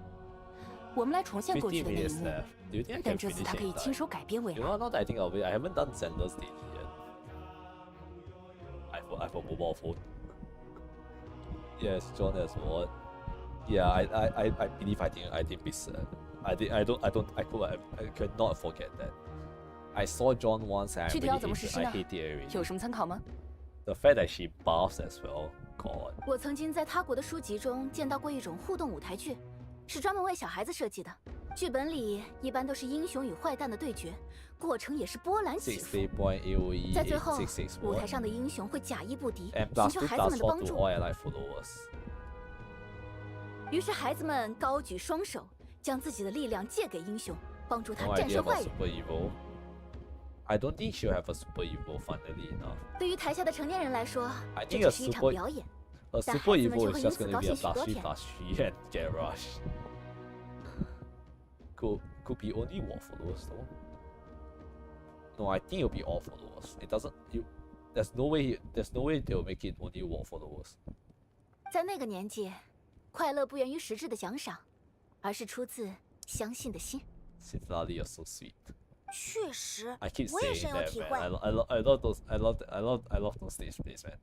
我们来重现过去的那一 minutes 幕， left. Do you think I 但 can 这次 finish 他可以 it? 亲手改编为 You 好。 know, now that I think of it, I haven't done Zender's stage yet. I for mobile phone. Yes, John has won. Yeah, I believe I didn't be sad. I cannot forget that. I saw John once and I 具体 really 要怎么实 hate, 施 I 呢？ hate it already. 有什么参考吗？ The fact that she buffs as well god！我曾经在他国的书籍中见到过一种互动舞台剧，是专门为小孩子设计的。剧本里一般都是英雄与坏蛋的对决，过程也是波澜起伏。在最后，舞台上的英雄会假意不敌，寻求孩子们的帮助。于是孩子们高举双手，将自己的力量借给英雄，帮助他战胜坏人。I don't think she'll have a super evil finally enough. 对于台下的成年人来说，这只是一场表演。 A super evil is just gonna be a +3/+3 and get rush. Could be only war followers though. No, I think it'll be all followers. It doesn't. There's no way they'll make it only war followers. 在那个年纪，快乐不源于实质的奖赏，而是出自相信的心。Citlali, you're so sweet. 确实， I keep 我也 saying 深有 that, 体 man. 会。I love those stage plays, man.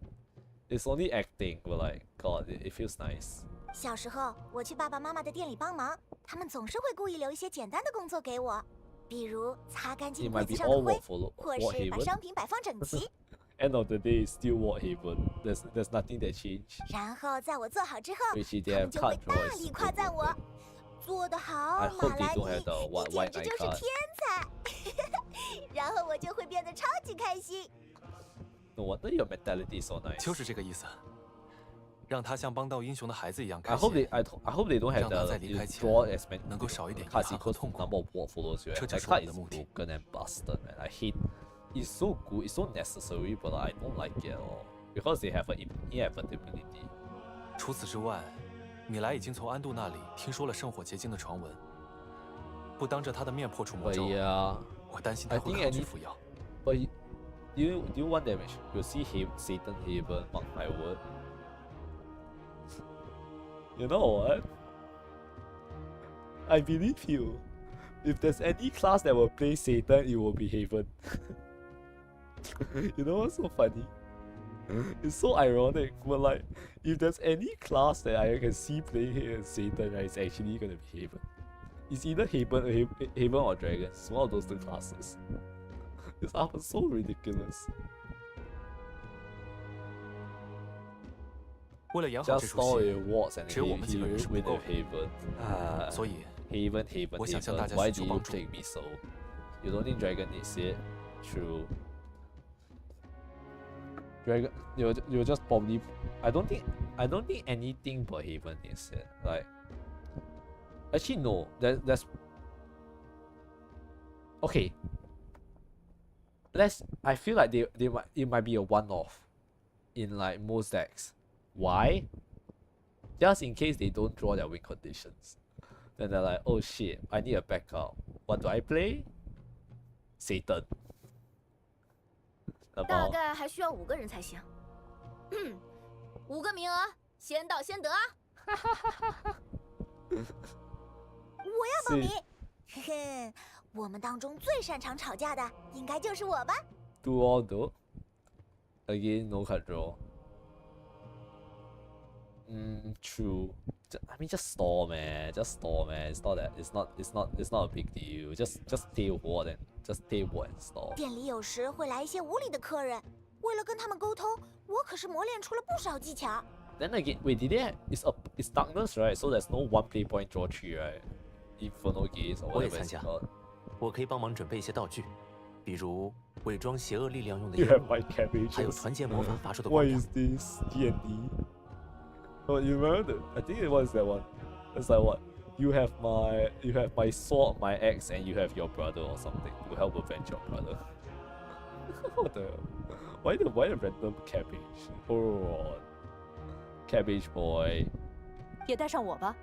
It's only acting, but like, God, it feels nice. 小时候，我去爸爸妈妈的店里帮忙，他们总是会故意留一些简单的工作给我，比如擦干净 It 柜 might 子 be 上的 all 灰 War， follow 或 War 是把 Haven. 商品摆放整齐。 End of the day, it's still War Haven. There's nothing that changed. 然后在我做好之后， Which 他 they 们 have 就会 cut 大 draw 力 is 夸赞我，做得好， I 马 hope they 兰妮， don't have the 你 white 简直 knight 就是 card. 天才。然后我就会变得超级开心。 No wonder your mentality is so nice. 就是这个意思，让他像帮到英雄的孩子一样 I 开 hope 心。 I hope they don't have 让他 the 在离开 you 前 draw as many 能够少一点遗 cards 憾 equals 和 to 痛苦。 number of war followers you have. 这就 That 是我 card 的 is 目的。 broken and busted, man. I hate. It's so good. It's so necessary, but I don't like it at all because they have an inevitability. 除此之外，米莱已经从安度那里听说了圣火结晶的传闻，不当着他的面破除魔 But 咒， yeah, 我担心他 I 会 think 抗拒 any- 服药。 but do you want damage? You'll see Satan Haven, mark my word. You know what? I believe you. If there's any class that will play Satan, it will be Haven. You know what's so funny? It's so ironic, but like, if there's any class that I can see playing here Satan, right, it's actually gonna be Haven. It's either Haven or Dragon. It's one of those two classes. This art is so ridiculous. 为了演好这 Just 出 saw 戏， it was and 只有我们几个人是不 with 够 the 的， Haven. 所以 Haven, 我想向大家 Why 寻 do 求 you 帮助。 take me so? You don't think Dragon needs it? True. Dragon, you just probably. I don't think anything but Haven needs it. Like, actually no. That's okay. I feel like it might be a one-off in like most decks. Why? Just in case they don't draw their win conditions. Then they're like, oh shit, I need a backup. What do I play? Satan. 大 About 概还需要5个人才行。5个名额，先到先得啊！我要报名。嘿嘿，我们当中最擅长吵架的，应该就是我吧？ do all do. Again, no card draw. True. I mean, just store, man. Just store, man. It's not that. It's not a big deal. Just stay ward and store. 店里有时会来一些无理的客人，为了跟他们沟通，我可是磨练出了不少技巧。 Then again, wait, did they? It's darkness, right? So there's no one play point draw tree, right? Inferno gaze or 我也 whatever 参 it's 加 called. 我可以帮忙准备一些道具，比如伪装邪恶力量用的 You 烟 have 雾， my cabbage. 还有团结魔法发出的 What 光亮 is。this D&D? Oh, you remember I think it was that one. It's like what? You have my sword, my axe, and you have your brother or something to help avenge your brother. What the hell? Why the random cabbage? Oh, cabbage boy. 也带上我吧。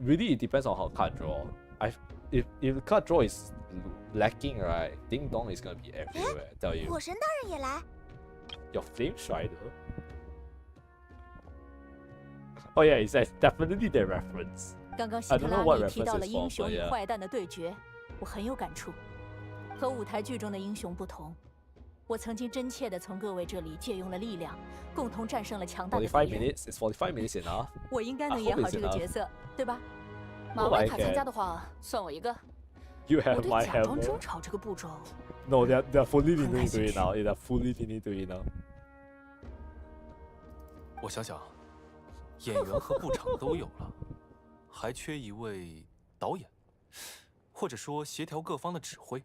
Really, it depends on how card draw. If card draw is lacking, right? Ding dong is gonna be everywhere. I tell you. 火神大人也来， Your Flame Strider. Oh yeah, it's definitely that reference. 刚刚希 I 特 don't 拉 know what 里提 reference 到 it's 了 from, 英雄 but 与 yeah. 坏蛋的对决，我很有感触。和舞台剧中的英雄不同，我曾经真切地从各位这里借用了力量，共同战胜了强大的敌45人。 minutes. Is 45 minutes enough? 我应该 I 能 hope 演好 it's 这个 enough. 角色，对吧？马 Oh, 维 I 卡参 can. 加的话，算我一个。 You 我 have 对 my 假装争 hammer. 吵这个步骤， No, they're fully leaning 很感 into 兴 it 趣。 now. They're fully leaning into it now. 我想想，演员和部长都有了，还缺一位导演，或者说协调各方的指挥。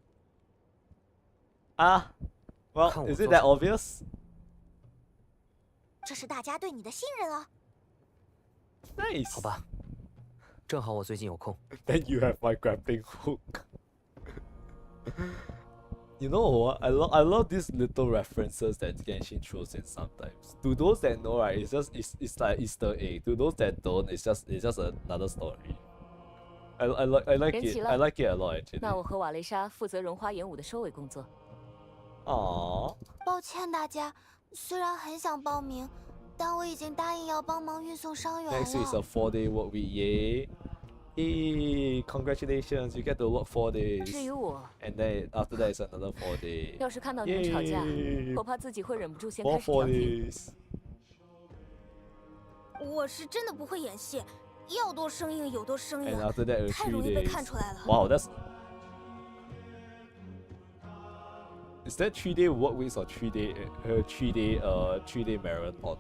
Well, 看我 is 做 it that 什么 obvious? 这是大家对你的信任啊。Nice. 好吧，正好我最近有空。Then you have my grappling hook. You know what? I love these little references that Genshin throws in sometimes. To those that know, right, it's like Easter egg. To those that don't, it's just another story. I like 人齐 it. 了 I like it a lot actually. 那我和瓦雷莎负责绒花演武的收尾工作。 Aww. 抱歉大家，虽然很想报名，但我已经答应要帮忙运送伤员 Next week is a 了。 4-day work week. Yay! Hey, congratulations! You get to work 4 days. 至于我， And then after that is another 4 days. 要是看到你们吵架， Yay! 我怕自己会忍不住先 All 开始 4调停。 days. 我是真的不会演戏，要多生硬有多生 And 硬， after that, 太 3容易被 days. 看出来了。 Wow, that's. Is that 3-day work weeks or 3-day marathon?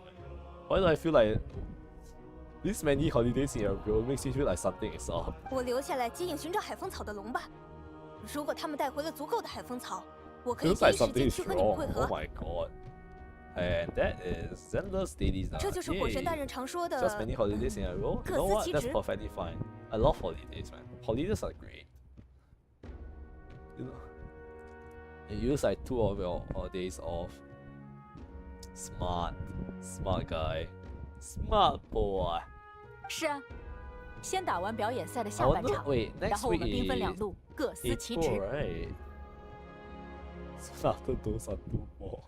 Why do I feel like this many holidays in a row makes me feel like something is off? 我留下来接应寻找海风草的龙吧。如果他们带回了足够的海风草，我可以 Feels 第 like 一时 something 间 is 去和你们 wrong. 会 Oh 合。 my god. And that is Zender's dailies now. 这就是火神大人常说的 Just many holidays in a row. You 各 know 司 what? 其 That's 职。 perfectly fine. I love holidays, man. Holidays are great. You know, you use like 2 of your days off. Smart guy, smart boy. 是啊，先打完表演赛的 I 下半 wonder. 场， Wait, 然 next 后我 week 们兵分两 is 路，各司其 April, 职。 right? So after those are 2 more.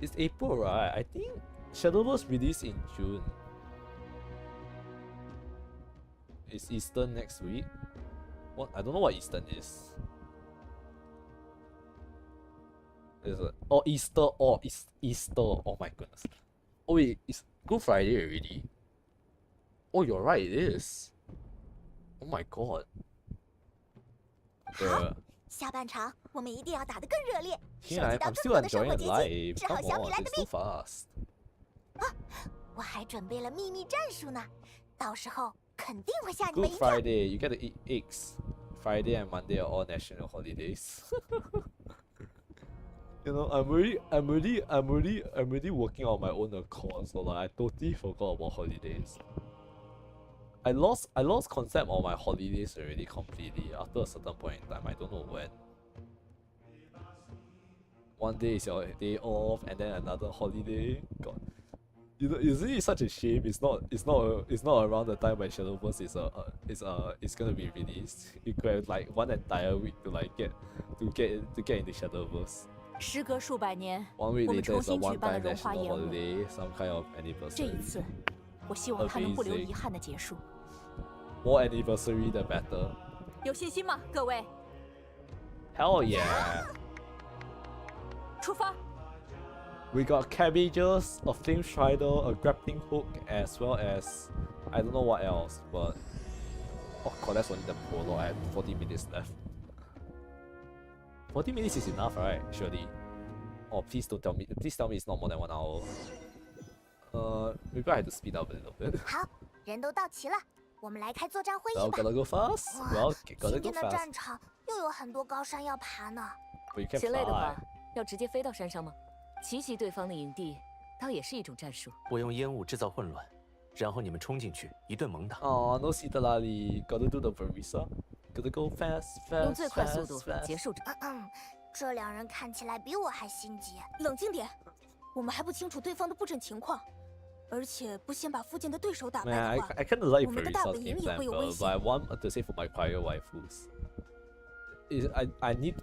It's April, right? I think Shadowverse released in June. Is Eastern next week? What? I don't know what Eastern is. Is it? Oh, Easter. Oh, it's Easter. Oh my goodness. Oh wait, it's Good Friday already. Oh, you're right. It is. Oh my god. 好，下半场我们一定要打得更热烈，收 Yeah, 集到 I'm 更 still 多的生 enjoying 活 it 结晶， live. 治好 Come 小米 on, 莱的 it's 病 too。fast. 我还准备了秘密战术呢，到时候肯定会吓你们 Good 一跳。 Friday, you get to eat eggs. Friday and Monday are all national holidays. You know, I'm already working on my own accord, so like I totally forgot about holidays. I lost concept of my holidays already completely after a certain point in time. I don't know when. One day is your day off, and then another holiday. God, you know, isn't it such a shame? It's not around the time when Shadowverse is gonna be released. You could have like one entire week to like get into Shadowverse. 时隔数百年， One week 我们 later 重 is a 新举办了 one-time 绒花 national 演舞。 holiday, some kind of 这 anniversary. 一次，我希望它能不留 Amazing. 遗憾的结束。 More anniversary, the better. 有信心吗，各位？ Hell yeah! 出发！ We got cabbages, a flame strider, a grappling hook, as well as I don't know what else, but oh god, that's only the prologue. I have 40 minutes left. 40 minutes is enough, right? Surely. Oh, please don't tell me. Please tell me it's not more than 1 hour. Maybe I had to speed up a little bit. 好，人都到齐了，我们来开作战会议 Well, 吧。 gotta go fast. Well, 今 gotta go 天的 fast. 战场又有很多高山要爬呢。 But you can 嫌累的 fly. 话，要直接飞到山上吗？奇袭对方的营地，倒也是一种战术。我用烟雾制造混乱，然后你们冲进去一顿猛打。 Oh, no Citalali. Gotta do the Barisa. Gotta go fast, 用 fast, 最快速 fast, 度 fast. 结束。这两人看起来比我还心急。冷静点，我们还不清楚对方的布阵情况，而且不先把附近的对手打败 Man, 的话， I kind of like 我们的大 Barisa's 本 game 营也 plan, 会有危 but 险。 I want to say for my choir waifus. I need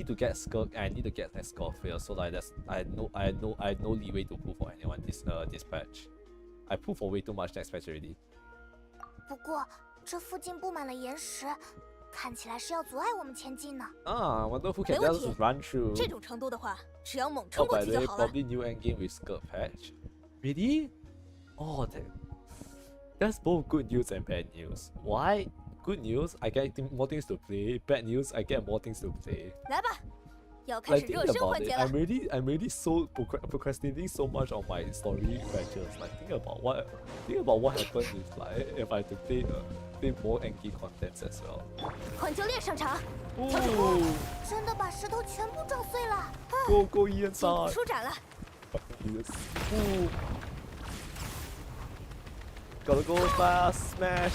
to get Skirk and I need to get that Scorpio, so like that's I have no leeway to pull for anyone this patch. I pull for way too much next patch already. 不过这附近布满了岩石，看起来是要阻碍我们前进呢。 I wonder who can 没问 just 题 run through. 这种程度的话，只要猛 Oh, 冲过 by 去 the 就 way, 好了。 probably new endgame with Skirk patch. Really? Oh, that's both good news and bad news. Why? Good news, I get more things to play. Bad news, I get more things to play. 来吧，要开 Like 始 thinking 热身 about 环 it, 节了。 I'm really so procrastinating so much on my story adventures. Like think about what happens if I had to play more Anki contents as well. 环球猎上场， Ooh, 真的把石头全部撞碎了。 go Ian 进攻 side. 舒展了。 Yes. Ooh. Gotta go fast, smash.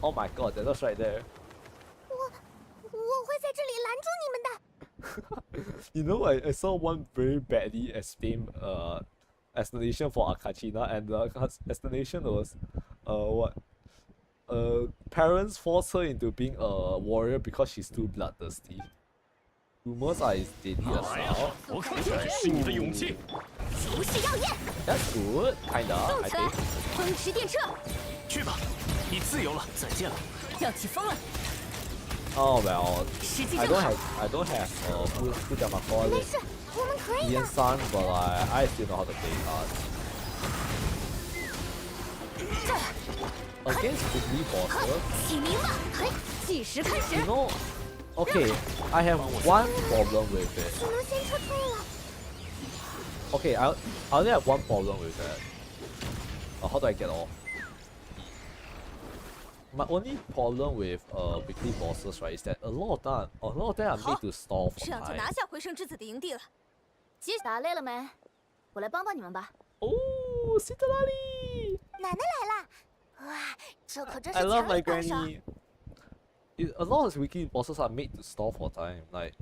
Oh my god, that was right there. 我会在这里拦住你们的。 You know, I saw one very badly explained explanation for Akachina, and the explanation was, what? Parents force her into being a warrior because she's too bloodthirsty. Rumors are it's daily assault. 我可展示你的勇气。气势耀眼， That's good, kinda, 动 I 起来 think.！风驰电掣，去吧，你自由了，再见了。要起风了， Oh well, 时机 I 正 don't 好 have, I don't have who am I calling? 没事，我们可以的 Ian。San, but I still know how to play cards. Against weekly bosses, 起名吧！嘿，计时开始 you。know, okay, I have one problem with it. 只能先撤退了。 Okay, I only have one problem with that. How do I get off? My only problem with weekly bosses, right, is that a lot of them are made to stall for 这样就 time. 拿下回声之子的营地了。打累了没？我来帮帮你们吧。 Oh, Citralli! 奶奶来了！哇，这可真是 I love 强 my 力帮手。 granny. A lot of weekly bosses are made to stall for time. Like,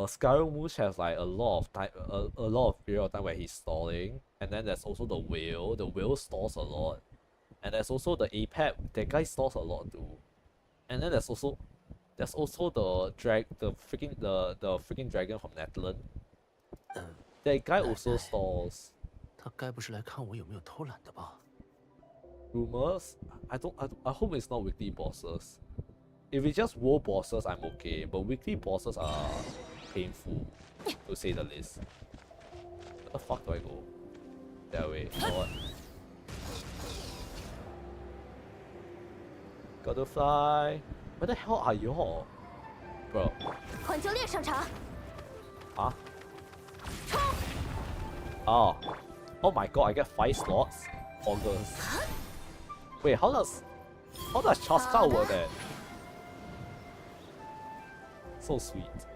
Scaramouche has like a lot of time, a lot of period of time where he's stalling, and then there's also the whale. The whale stalls a lot, and there's also the Apep. That guy stalls a lot too. And then there's also the freaking dragon from Netherland. That guy also stalls. 他该不是来看我有没有偷懒的吧？ Rumors? I hope it's not weekly bosses. If it's just world bosses, I'm okay. But weekly bosses are painful, to say the least. Where the fuck do I go? That way. Or what? Gotta fly. Where the hell are y'all? Bro. 环球猎上场， Huh? Oh. Oh my god, I get 5 slots? August. Wait, how does Chaska work that? So sweet.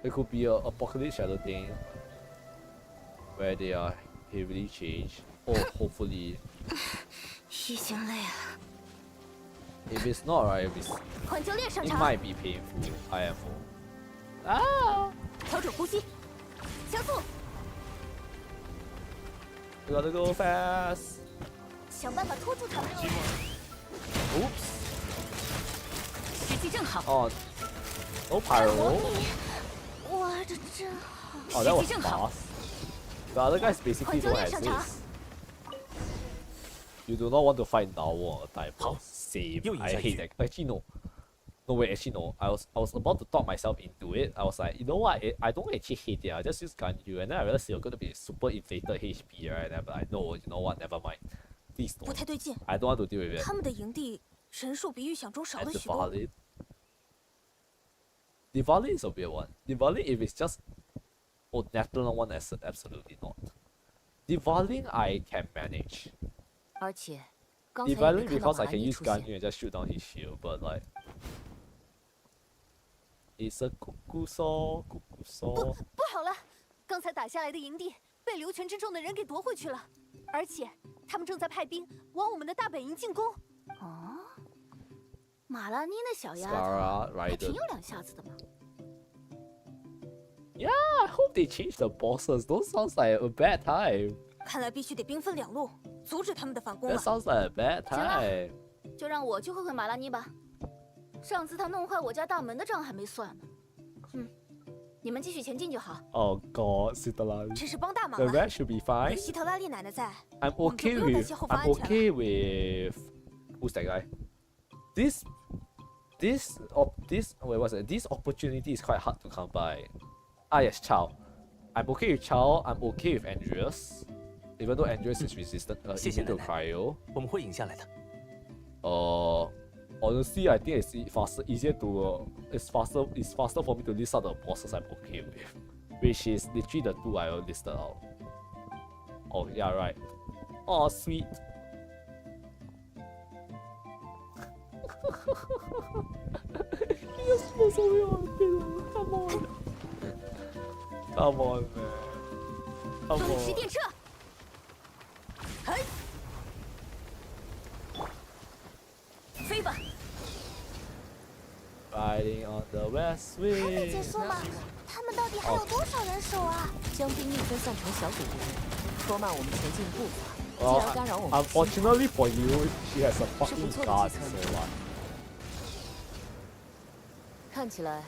It could be a Apocalypse Shadow thing where they are heavily changed. Oh, hopefully. 已经累了。 If it's not right, it 环球猎上 it 场， might be painful. I am for. Ah! 调整呼吸，加速， We gotta go fast. 想办法拖住他们。 Oops. 时机正好， Oh. No pyro. 哇，这真好。 Oh, that was 时机正好。 fast. The other guys basically 环球 don't 猎上场， exist. You do not want to fight now all the time. 好， Same. 又赢 I 下 hate 去 that. Actually, no. No, wait, actually, no. I was about to talk myself into it. I was like, you know what? I don't actually hate it. I just use Ganyu. And then I realized you're going to be super inflated HP, right? And I'm like, no, you know what? Never mind. Please 不 don't. 太对劲。 I don't want to deal with it. 他们的营地人数比预想中少 And 了许多。 Diwali. Diwali is a weird one. Diwali, if it's just... Oh, Netherlands one, absolutely not. Diwali, I can manage. 而且，刚才也 Diwali 没看到 because 马 I 兰 can 妮 use 出现。 Ganyu and just shoot down his shield, but like... It's a cuckoo saw. 不好了，刚才打下来的营地被刘全之众的人给夺回去了，而且他们正在派兵往我们的大本营进攻。哦，马拉妮那小丫 Skara, 头还 Raiden. 挺有两下子的嘛。 Yeah, I hope they change the bosses. Those sounds like a bad time. 看来必须得兵分两路，阻止他们的反攻 That 了。 sounds like a bad 行了 time. 就让我去会会马拉妮吧。上次他弄坏我家大门的账还没算呢。你们继续前进就好。 Oh god, Citralli. 真是帮大忙 The 了。 rest should be 有 fine. 希特拉利奶奶在， I'm 我们就 okay 不用担 with 心后方 I'm 安全了。 okay with who's that guy? This wait, what's it? This opportunity is quite hard to come by. Ah yes, Chao. I'm okay with Chao. I'm okay with Andreas. Even though Andreas is resistant, 谢谢 immune to 奶奶。 cryo. 我们会赢下来的。honestly, I think it's easier to it's faster for me to list out the bosses I'm okay with, which is literally the 2 I listed out. Oh yeah, right. Oh sweet. You're supposed to be on pillow. Come on. Come on, man. Come 风驰 on. 电掣，嘿，飞吧！ Riding on the west 还没 wind. 结束吗？他们到底还有多少人手啊？将兵力分散成小组部队，拖慢我们前进步伐，进 Well, 而干扰我们的心 unfortunately for you, she has a fucking 不错的 guard, 计策 so what? 看起来，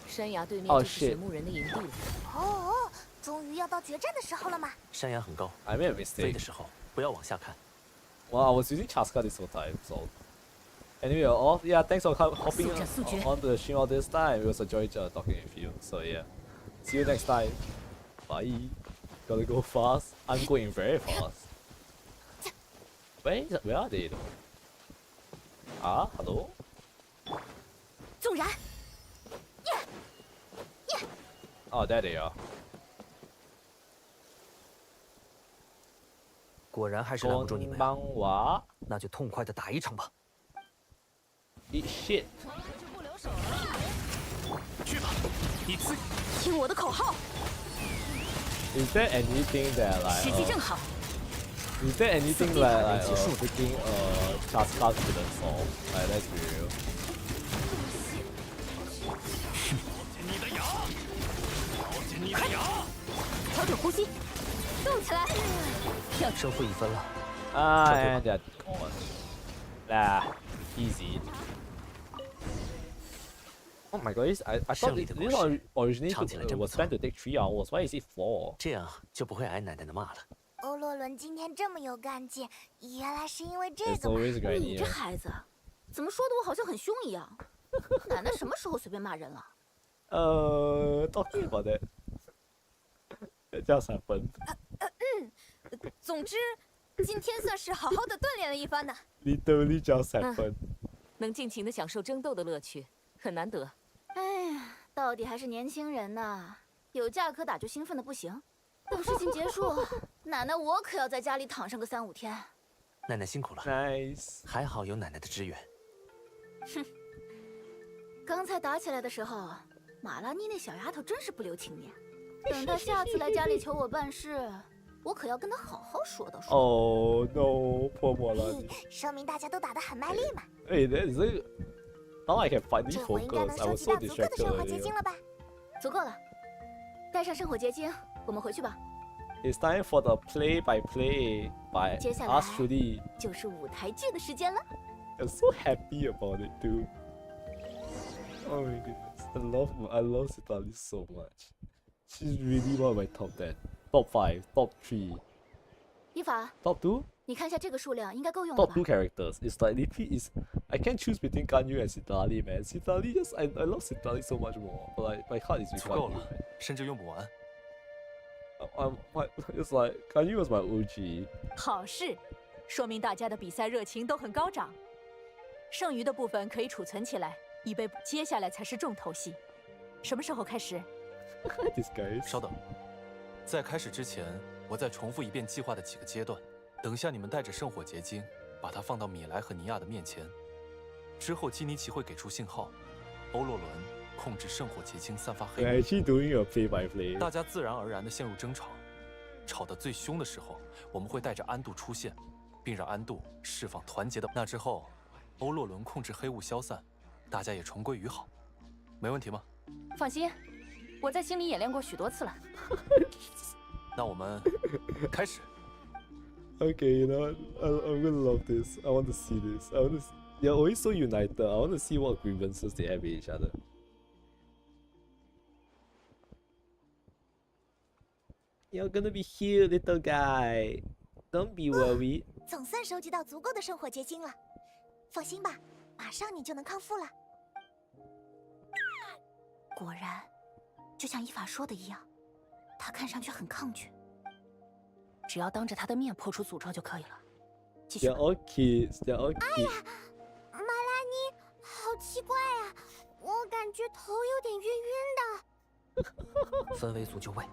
山崖对面 Oh, 就是神 shit. 木人的营地了。哦，终于要到决战的时候了吗？山崖很高， I made a 飞 mistake. 的时候不要往下看。 Well, I was using Chaska this whole time, so. Anyway, oh yeah, thanks for hopping 速战速决 on the stream all this time. It was a joy talking with you. So yeah, see you next time. Bye. Gotta go fast. I'm going very fast. Where are they though? Ah, hello. 纵然， Oh, there they are. 果然还是拦不住你们呀，帮我那就痛快的打一场吧。 eat shit. 去吧，你自听我的口号， Is there anything that 时机 like 正好。 is there anything like freaking Chaska couldn't solve? Like let's be real. 你的牙，咬紧你的牙。调整呼吸，动起来！胜负已分了， And that gone. Nah, easy. Oh my god, I thought 胜利 this 的果实 originally 尝起来真不 was 错 meant to take 3 hours. Why is it 4? 这样就不会挨奶奶的骂了。欧洛伦今天这么有干劲，原来是因为这 It's 个嘛。 always a good 你这 idea. 孩子，怎么说的我好像很凶一样？奶奶什么时候随便骂人了？ Talking about that. It just happened. 总之，今天算是好好的锻炼了一番呢。 Literally just happened. 能尽情的享受争斗的乐趣，很难得。哎呀，到底还是年轻人呐，有架可打就兴奋的不行。等事情结束，奶奶我可要在家里躺上个3、5天。奶奶辛苦了， Nice. 还好有奶奶的支援。刚才打起来的时候，马拉妮那小丫头真是不留情面。等她下次来家里求我办事，我可要跟她好好说道说道。 Oh no, poor Molani. 说明大家都打得很卖力嘛。 Hey, that is it. Now I can finally 这回应该能 focus. I 收 was 集 so 到足够的 distracted 生活结晶 earlier. 了吧？足够了，带上圣火结晶，我们回去吧。 It's time for the play-by-play by 接下来 us truly. 就是舞台剧的时间了。 I'm so happy about it too. Oh my goodness. I love Citali so much. She's really one of my top 10. Top 5, top 3, 伊法， top 2? 你看一下这个数量，应该够用了 Top 吧 2 characters. It's like literally is I can't choose between Ganyu and Citali, man. Citali just I love Citali so much more. But like my heart is with 足够 Ganyu. 了，甚至用不完。 It's like Ganyu was my OG. 好事，说明大家的比赛热情都很高涨。剩余的部分可以储存起来，以备接下来才是重头戏。什么时候开始？ This guy. 稍等，在开始之前，我再重复一遍计划的几个阶段。等下你们带着圣火结晶，把它放到米莱和尼亚的面前。之后基尼奇会给出信号，欧洛伦控制圣火结晶散发黑 We're 雾， actually doing a play-by-play. 大家自然而然地陷入争吵。吵得最凶的时候，我们会带着安度出现，并让安度释放团结的。那之后，欧洛伦控制黑雾消散，大家也重归于好。没问题吗？放心，我在心里演练过许多次了。那我们开始。 Okay, you know what? I'm gonna love this. I want to see this. They're always so united. I want to see what grievances they have with each other. You're gonna be healed, little guy. Don't be worried. 总算收集到足够的圣火结晶了，放心吧，马上你就能康复了。果然，就像伊法说的一样，他看上去很抗拒。只要当着他的面破除诅咒就可以了。继续 They're 吧。 all kids. They're all kids. 马拉妮，觉头有点晕晕的。分为足就位，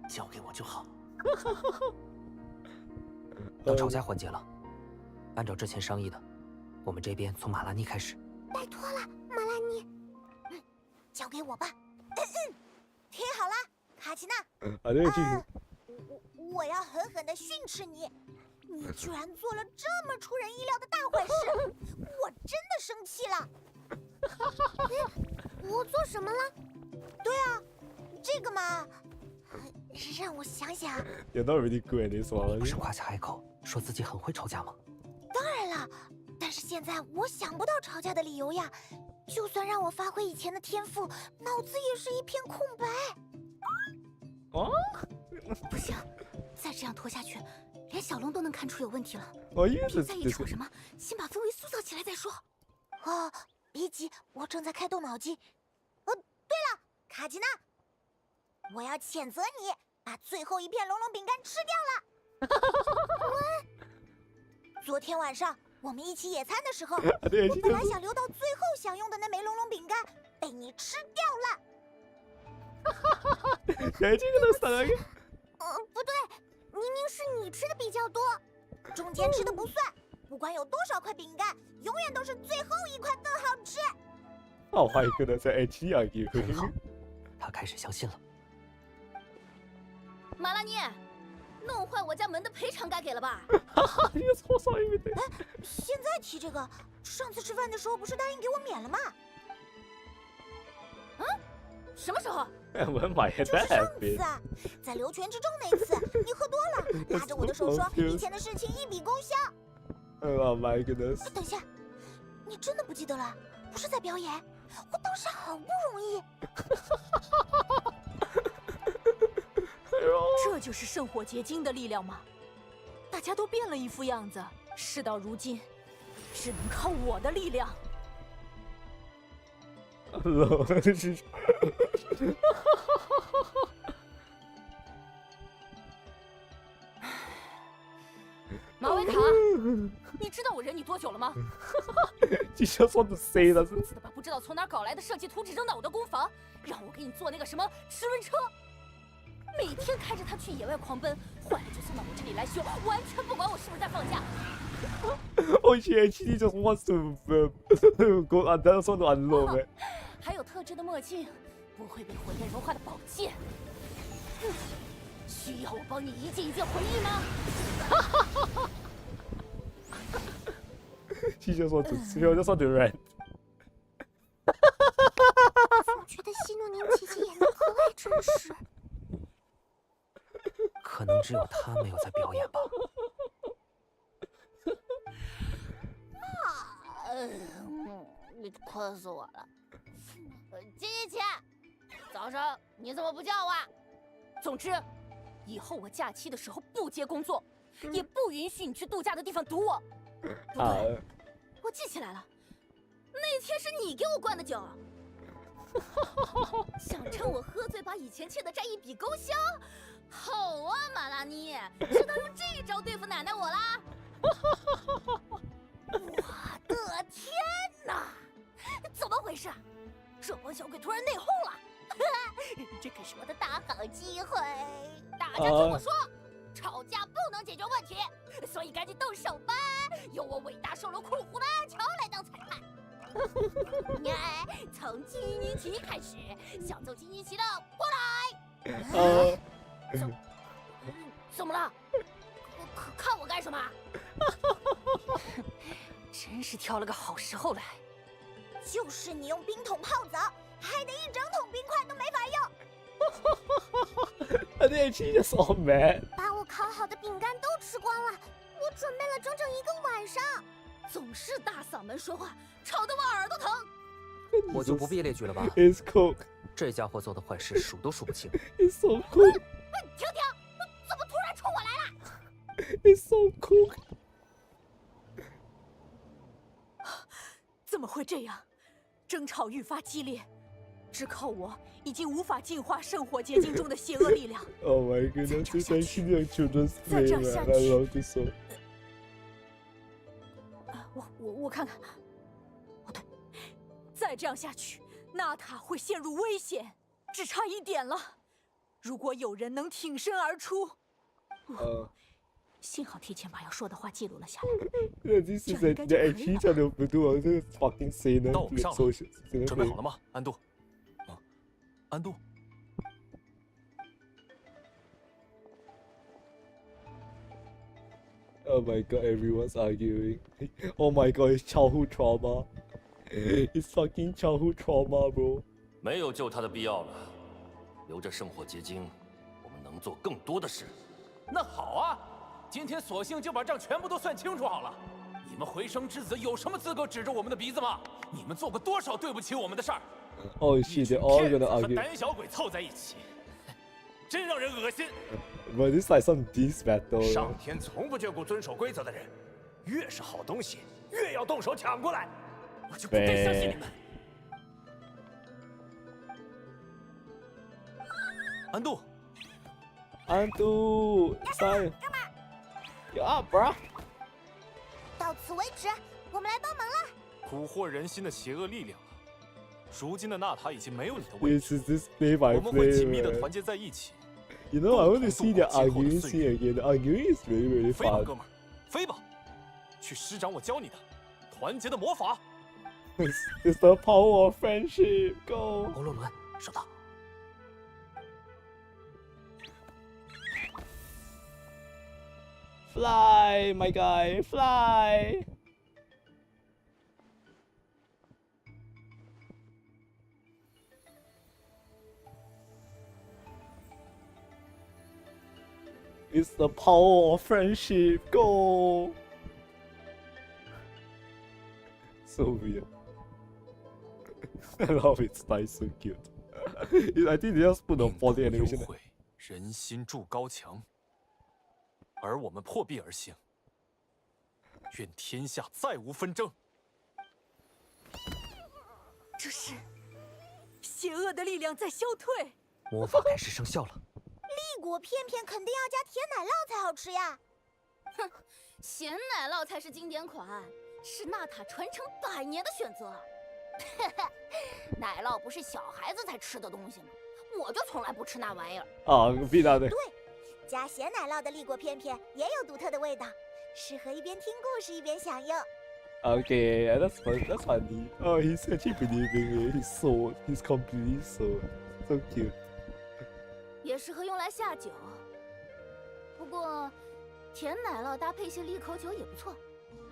交给我就好。等吵架环节了，按照之前商议的，我们这边从马拉妮开始。拜托了，马拉妮。交给我吧。听好了，卡奇娜。我要狠狠地训斥你！你居然做了这么出人意料的大坏事，我真的生气了。我做什么了？对啊，这个嘛，让我想想。You're not really good at this one. 你不是夸下海口说自己很会吵架吗？当然了，但是现在我想不到吵架的理由呀。就算让我发挥以前的天赋，脑子也是一片空白。哦，不行，再这样拖下去，连小龙都能看出有问题了。别在意吵什么，先把氛围塑造起来再说。哦，别急，我正在开动脑筋。对了，卡吉娜，我要谴责你把最后一片龙龙饼干吃掉了。昨天晚上我们一起野餐的时候，我本来想留到最后享用的那枚龙龙饼干被你吃掉了。不对，明明是你吃的比较多，中间吃的不算。不管有多少块饼干，永远都是最后一块更好吃。好坏跟他在一起啊！很好，他开始相信了。马拉妮，弄坏我家门的赔偿该给了吧？现在提这个，上次吃饭的时候不是答应给我免了吗？什么时候？就是上次啊，在流泉之中那次，你喝多了，拉着我的手说以前的事情一笔勾销。Oh my goodness！ 等下，你真的不记得了？不是在表演，我当时好不容易。这就是圣火结晶的力量吗？大家都变了一副样子，事到如今，只能靠我的力量。马维卡，你知道我忍你多久了吗？就想说的谁了？死的把不知道从哪搞来的设计图纸扔到我的工房，让我给你做那个什么齿轮车，每天开着它去野外狂奔，坏了就送到我这里来修，完全不管我是不是在放假。我前期你就是我go on that sort of unload。还有特制的墨镜，不会被火焰融化的宝剑。需要我帮你一件一件回忆吗？就说对人。我觉得希诺宁姐姐演的格外真实。可能只有他没有在表演吧。你困死我了。金一奇，早上你怎么不叫我？总之，以后我假期的时候不接工作，也不允许你去度假的地方堵我。不对，我记起来了，那天是你给我灌的酒。想趁我喝醉把以前欠的债一笔勾销？好啊，马拉妮，知道用这招对付奶奶我啦！我的天哪！怎么回事？这帮小鬼突然内讧了！这可是我的大好机会！大家听我说，吵架不能解决问题，所以赶紧动手吧！由我伟大兽龙库虎的阿乔来当裁判。从金银旗开始，想走金银旗的过来。怎么了？看我干什么？真是挑了个好时候来。就是你用冰桶泡澡，害得一整桶冰块都没法用。那期就说没。把我烤好的饼干都吃光了，我准备了整整1个晚上。总是大嗓门说话，吵得我耳朵疼。我就不必列举了吧。It's cook。这家伙做的坏事数都数不清。It's so cook。停停！怎么突然冲我来了 ？It's so cook。怎么会这样？争吵愈发激烈，只靠我已经无法净化圣火结晶中的邪恶力量。Oh my goodness！ 再这样下去，我看看，不对，再这样下去，娜塔会陷入危险，只差一点了。如果有人能挺身而出，幸好提前把要说的话记录了下来。This is actually trying to do this fucking scene. 到我们上了，准备好了吗，安度？安度。 Oh my god, everyone's arguing. Oh my god, it's childhood trauma. It's fucking childhood trauma, bro. 没有救他的必要了。留着圣火结晶，我们能做更多的事。那好啊，今天索性就把账全部都算清楚好了。你们回生之子有什么资格指着我们的鼻子吗？你们做过多少对不起我们的事儿？Oh shit, they're all gonna 和 argue. 胆小鬼凑在一起，真让人恶心。 But this is like some diss battle. 上天从不眷顾遵守规则的人，越是好东西，越要动手抢过来。我就不该相信你们。安度，安度，Sign. You up, bro? 到此为止，我们来帮忙了。蛊惑人心的邪恶力量啊！如今的娜塔已经没有你的位置， This is play by 我们会 play. 紧密的团结在一起。 You know, I want to see the arguing scene again. The arguing is really, really 飞吧， fun. 哥们儿，飞吧，去施展我教你的团结的魔法。It's the power of friendship. Go. 欧洛伦，收到。 Fly, my guy, fly. It's the power of friendship. Go. So weird. I love it. It's so cute. I think they just put the body animation. 会人心筑高墙，而我们破壁而行。愿天下再无纷争。这是邪恶的力量在消退。魔法开始生效了。 丽果片片肯定要加甜奶酪才好吃呀！哼，咸奶酪才是经典款，是娜塔传承100年的选择。奶酪不是小孩子才吃的东西吗？我就从来不吃那玩意儿。啊，必然的。对，加咸奶酪的丽果片片也有独特的味道，适合一边听故事一边享用。Okay, that's fun. That's funny. Oh, he's actually believing it. He's completely so cute. 也适合用来下酒，不过甜奶酪搭配些利口酒也不错。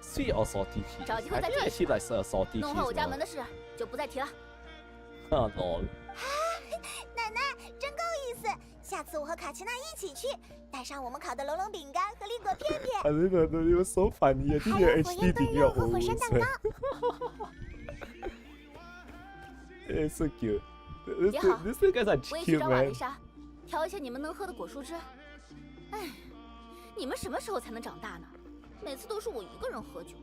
Sweet or salty cheese? 找机会 I 再 think 见。 actually like salty cheese. 弄坏我家门的事就不再提了。啊，lol. 奶奶真够意思，下次我和卡奇娜一起去，带上我们烤的龙龙饼干和丽果片片。I don't know. It was so funny. I think you're actually thinking your 和火 own. 山蛋糕。It's so cute. 也好， These two guys are 我也去 cute, 找瓦 man. 丽莎，调一些你们能喝的果蔬汁。哎，你们什么时候才能长大呢？每次都是我一个人喝酒。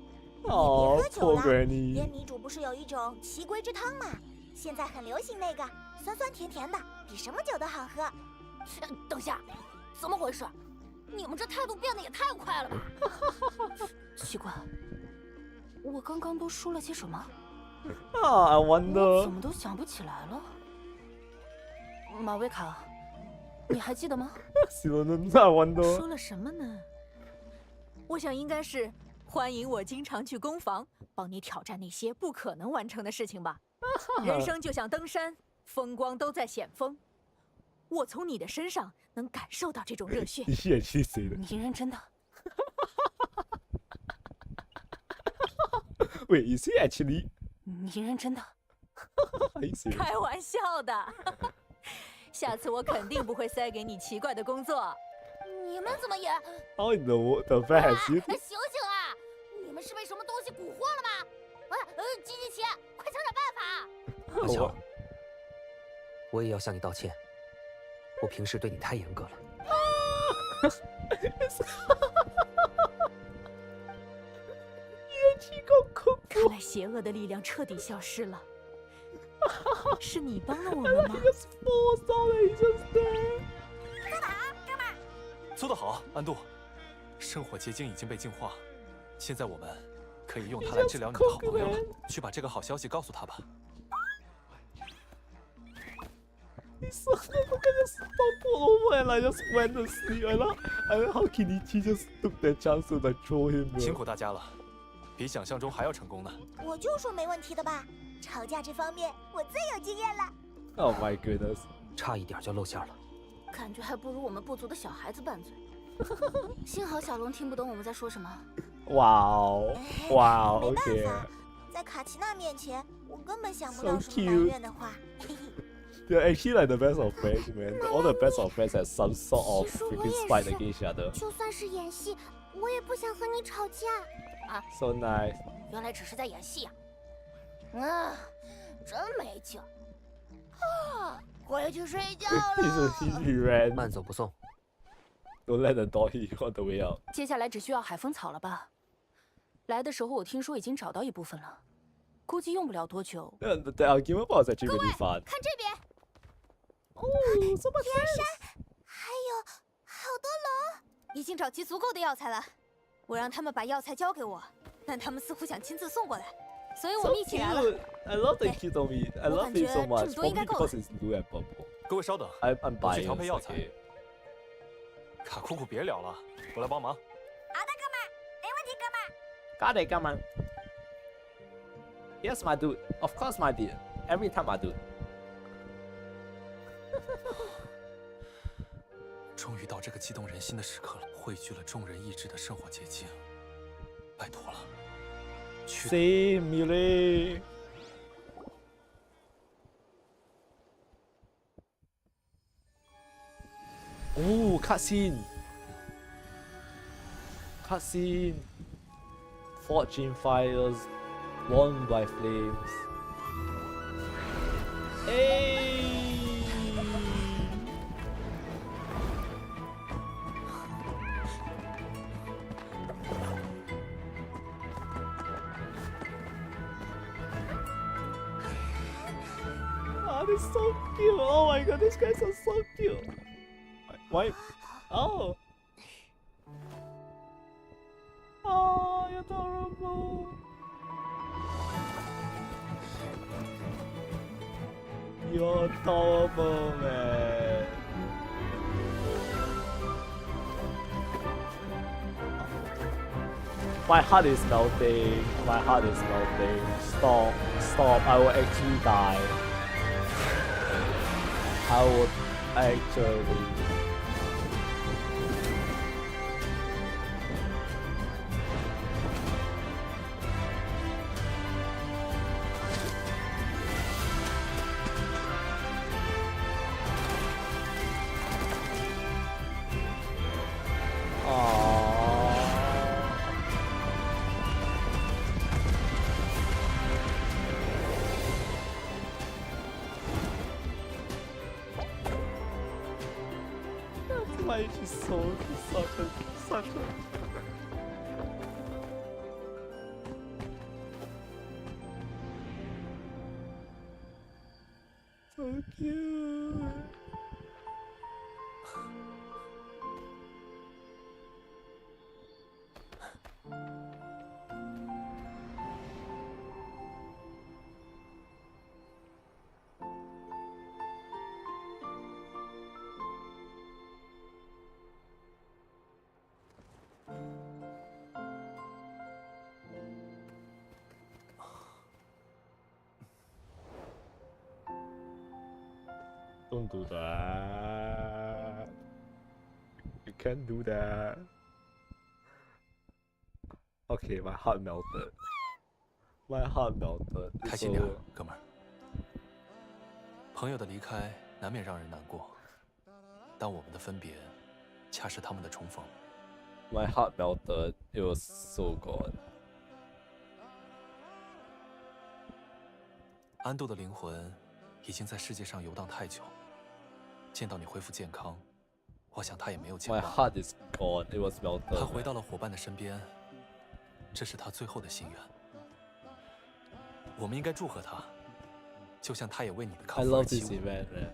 Oh, 别喝酒 poor 了， Granny. 烟米煮不是有一种奇龟之汤吗？现在很流行那个，酸酸甜甜的，比什么酒都好喝。等下，怎么回事？你们这态度变得也太快了吧！奇怪，我刚刚都说了些什么？ Ah, I 我 wonder. 怎么都想不起来了。马维卡，你还记得吗？ I wonder. 说了什么呢？我想应该是欢迎我经常去攻防，帮你挑战那些不可能完成的事情吧。人生就像登山，风光都在险峰。我从你的身上能感受到这种热血。Did she actually say that? 你认真的？ Wait, is he actually? 你认真的？ Are you serious? 开玩笑的。下次我肯定不会塞给你奇怪的工作。你们怎么也…… How in the best? 醒醒啊！你们是被什么东西蛊惑了吗？金吉奇，快想点办法！阿乔，我也要向你道歉，我平时对你太严格了。看来邪恶的力量彻底消失了。是你帮了我们吗？做得好，安度。圣火结晶已经被净化，现在我们可以用它来治疗你的好朋友了。去把这个好消息告诉他吧。So I just toppled over and I just went to sleep. I like how Kenichi just took that chance to like throw him. 辛苦大家了，比想象中还要成功呢。我就说没问题的吧，吵架这方面我最有经验了。Oh my goodness！ 差一点就露馅了。感觉还不如我们部族的小孩子拌嘴。幸好小龙听不懂我们在说什么。Wow! Wow! 没办 Okay. 法，在卡奇娜面前，我根本想不到 So 什么埋怨的话。 They're actually like the best of friends, man. All the best of friends have some sort of 其实我 freaking 也 spite 是 against each other. 就算是演戏，我也不想和你吵架。啊， So nice. 原来只是在演戏呀！啊，真没劲。啊，回去睡觉了。He ran. 慢走不送。 Don't let the dog hit you on the way out. 接下来只需要海风草了吧？来的时候我听说已经找到一部分了，估计用不了多久。The argument was actually really fun. 看这边， Oh, so much fun! 还有好多龙。已经找齐足够的药材了，我让他们把药材交给我，但他们似乎想亲自送过来，所以我 So 们一起来了。 cute. I love the kid on me. I love it so much. 这么多应 Probably 该够了。 because it's blue and purple. 各位稍等， I'm 我去 buying. 调配药材。 Okay. 卡库库别聊了，我来帮忙。好的，哥们儿，没问题，哥们儿。 Got it, come on. Yes, my dude. Of course, my dude. Every time, my dude. 终于到这个激动人心的时刻了，汇聚了众人意志的圣火结晶，拜托了，去。 Same, Mule. Oh, cutscene. Cutscene. Forging fires, warmed by flames. Hey! Oh, this is so cute. Oh my god, these guys are so cute. Why? Oh. Oh, you're adorable. You're adorable, man. My heart is melting. My heart is melting. Stop. Stop. I will actually die. I would actually. That's why she's such a. So cute. Don't do that. You can't do that. Okay, my heart melted. My heart melted. 开心点，哥们儿。朋友的离开难免让人难过，但我们的分别，恰是他们的重逢。My heart melted. It was so good. 安度的灵魂已经在世界上游荡太久，见到你恢复健康，我想他也没有健 My 忘。 heart is gone. It was melted. 他回到了伙伴的身边，这是他最后的心愿。我们应该祝贺他，就像他也为你的 I 康复而 love 祈 this 祷。 event, man.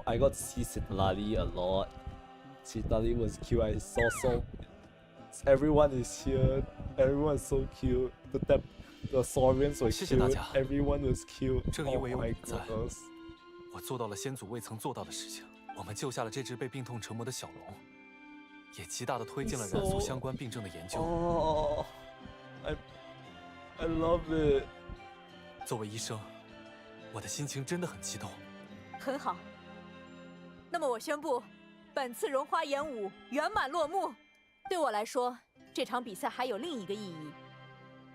I got to see Citlali a lot. Citlali was cute. I saw so. Everyone is here. Everyone is so cute. The Saurians were 谢谢 cute. 大家。 Everyone was cute. 正因为 Oh 有 my 你在， goodness. 我做到了先祖未曾做到的事情，我们救下了这只被病痛折磨的小龙，也极大的推进了染素相关病症的研究。哦，I love it。作为医生，我的心情真的很激动。很好。那么我宣布，本次荣花演武圆满落幕。对我来说，这场比赛还有另一个意义。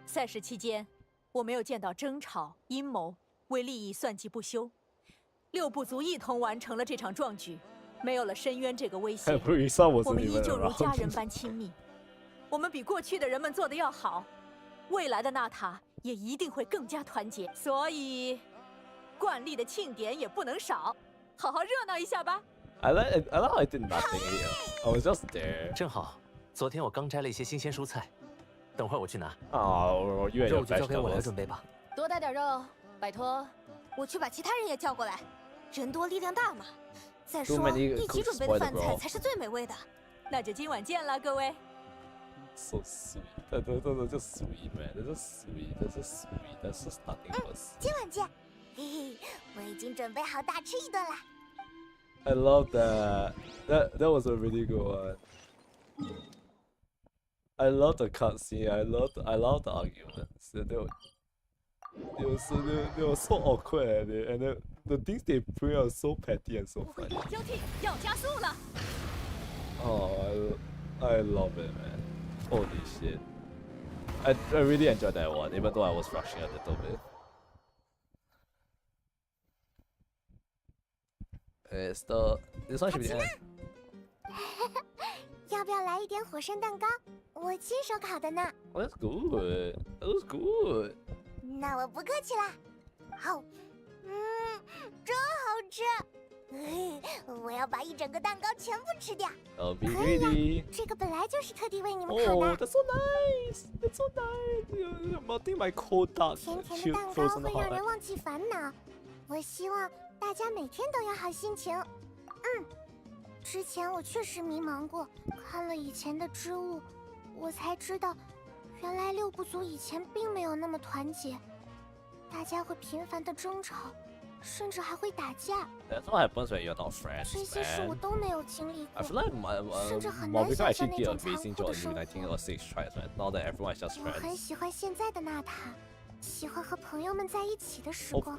赛事期间，我没有见到争吵、阴谋，为利益算计不休。6部族一同完成了这场壮举，没有了深渊这个威胁，我们依旧如家人般亲密。我们比过去的人们做的要好，未来的纳塔也一定会更加团结。所以，惯例的庆典也不能少，好好热闹一下吧。I like I did nothing. I was just there. 正好，昨天我刚摘了一些新鲜蔬菜，等会儿我去拿。哦，肉就交给我来准备吧。多带点肉，拜托。我去把其他人也叫过来，人多力量大嘛。再说， many 一起准备的饭菜才是最美味的。那就今晚见了，各位。So sweet. That's just sweet, man. That's just sweet. That's just sweet. That's just nothing but sweet. 今晚见。嘿嘿，我已经准备好大吃一顿了。I love that. That was a really good one. I love the cutscene. I love the arguments. They were so awkward, and the things they bring are so petty and so 我会 funny. 交替，要加速了。 Oh, I love it, man. Holy shit. I really enjoyed that one, even though I was rushing a little bit. This one should be the end. 要不要来一点火山蛋糕？我亲手烤的呢。Oh, that's good. That was good. 那我不客气啦。好，真好吃。我要把一整个蛋糕全部吃掉。I'll be 可以 ready. 呀，这个本来就是特地为你们烤 Oh, 的。 that's so nice. That's so nice. I'm melting my cold dark 甜甜的 chilled 蛋糕 frozen 会让人 heart. 忘记烦恼。我希望大家每天都有好心情。之前我确实迷茫过，看了以前的织物，我才知道，原来6部族以前并没有那么团结，大家会频繁的争吵，甚至还会打架。That's what happens when you're not friends, 这些事我 man. 都没有经历 I 过， feel like 甚至很 Mobica 难想 actually 象那 did 种 an 残 amazing 酷 job 的 in 生 uniting 活。 our 6 tribes, man. Now that everyone is just 我很 friends. 喜欢现在的娜塔，喜欢和朋友们在一起的时光。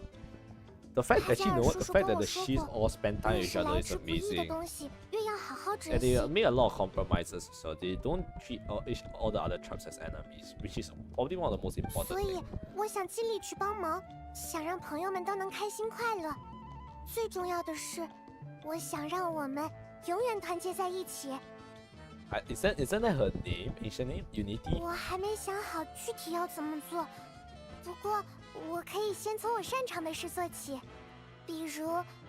The fact that 加 you 尔 know what, 叔 the 叔 fact 跟 that 我 the 说 she's 过， all spend time 越 with each 是 other 来 is 之不易的 amazing. 东西，越要好好珍 And 惜。 they made a lot of compromises, so they don't treat all the other tribes as enemies, which is probably one of the most important 所以 things. 我想尽力去帮忙，想让朋友们都能开心快乐。最重要的是，我想让我们永远团结在一起。Isn't that her name? Ancient name? Unity? 我还没想好具体要怎么做，不过我可以先从我擅长的事做起，比如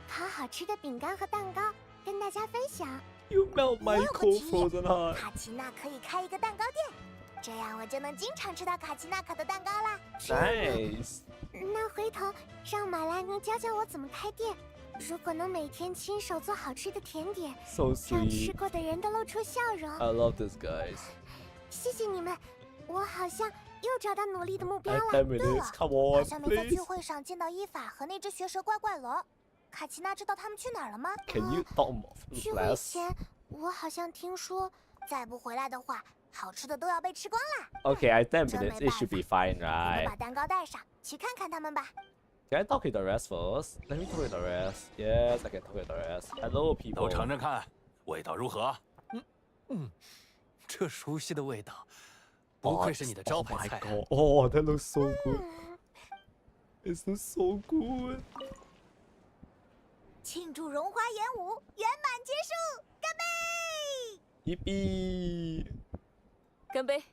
烤好吃的饼干和蛋糕，跟大家分享。 You melt 我 my 有个 cold 提议， frozen heart. 卡奇娜可以开一个蛋糕店，这样我就能经常吃到卡奇娜烤的蛋糕啦。 Nice. 那回头让马拉尼教教我怎么开店。如果能每天亲手做好吃的甜点， So 让吃 sweet. 过的人都露出笑容。 I love this, guys. 谢谢你们，我好像又找到努力的目标 I 了。 10 对 minutes. 了， Come 好 on, 像没在聚 please. 会上见到伊法和那只学蛇怪怪鹅。卡奇娜知道他们去哪儿了吗？ Can you talk 聚会 less? 前，我好像听说，再不回来的话，好吃的都要被吃光啦。 Okay, I 10 真 minutes. 没 It should be 办 fine, 我们 right? 把蛋糕带上，去看看他们吧。 Can I talk with the rest first? Let me talk with the rest. Yes, I can talk with the rest. Hello, 都 people. 尝尝看，味道如何？这熟悉的味道，不愧是你的招牌菜啊。 God. Oh, that looks so good. It looks so good. 庆祝荣华演武圆满结束，干杯！ Yippee! 干杯！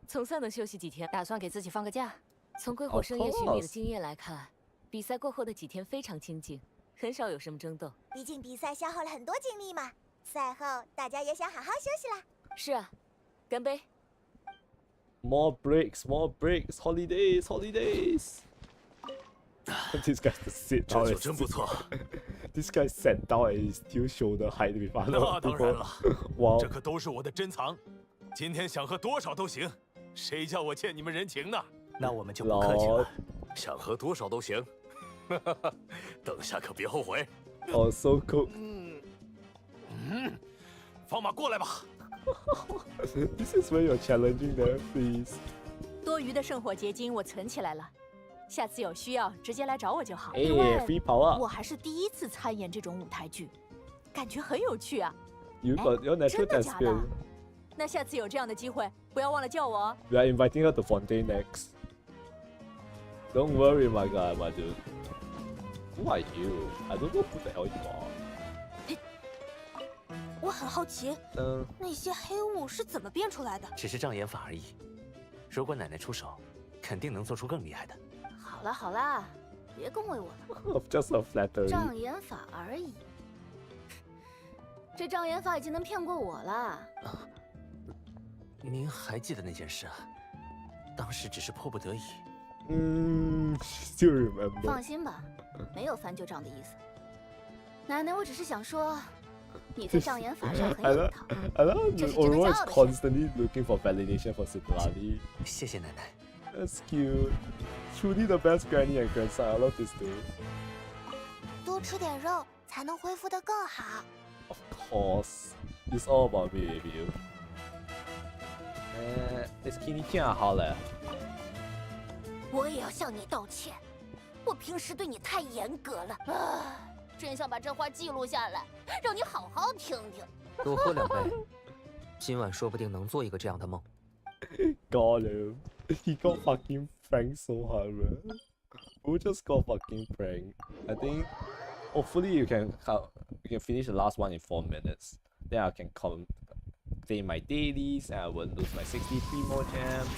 总算能休息几天，打算给自己放个假。从归火 Of 盛宴巡礼的 course. 经验来看，比赛过后的几天非常清静，很少有什么争斗。毕竟比赛消耗了很多精力嘛，赛后大家也想好好休息啦。是啊，干杯！ More breaks, more breaks. Holidays, holidays. This guy's the sit 这 down. 就真不错。 This guy sat down and is still shoulder height with other 那当然了， Wow. 这可都是我的珍藏。今天想喝多少都行，谁叫我欠你们人情呢？那我们就不客气了。想喝多少都行。等下可别后悔。Oh, so cool. 放马过来吧。This is where you're challenging them, please. 多余的圣火结晶我存起来了，下次有需要直接来找我就好。哎另外 free power 我还是第一次参演这种舞台剧，感觉很有趣啊。 You got your natural 真的假的 thespian.？那下次有这样的机会，不要忘了叫我哦。 We are inviting her to Fontaine next. Don't worry, my guy, my dude. Who are you? I don't know who the hell you are. 我很好奇，那些黑雾是怎么变出来的？只是障眼法而已。如果奶奶出手，肯定能做出更厉害的。好了好了，别恭维我了。 Just a flattery. 障眼法而已。这障眼法已经能骗过我了。您还记得那件事啊？当时只是迫不得已。Still remember. 放心吧，没有翻旧账的意思。奶奶，我只是想说，你在障眼法上很 I 有一 love, 套。 I love 这是值得 Oro 骄 is 傲的事。 constantly looking for validation for Citlali. 谢谢奶奶。 That's cute. Truly the best granny and grandson. I love this dude. 多吃点肉才能恢复得更好。 Of course. It's all about me, baby. This Kitty 酱好了。我也要向你道歉，我平时对你太严格了啊！真想把这话记录下来，让你好好听听。多喝2杯，今晚说不定能做一个这样的梦。 Got him. He got fucking pranked so hard, man. Who just got fucking pranked? I think hopefully you can finish the last one in 4 minutes. Then I can claim my dailies and I will lose my 63 more gems.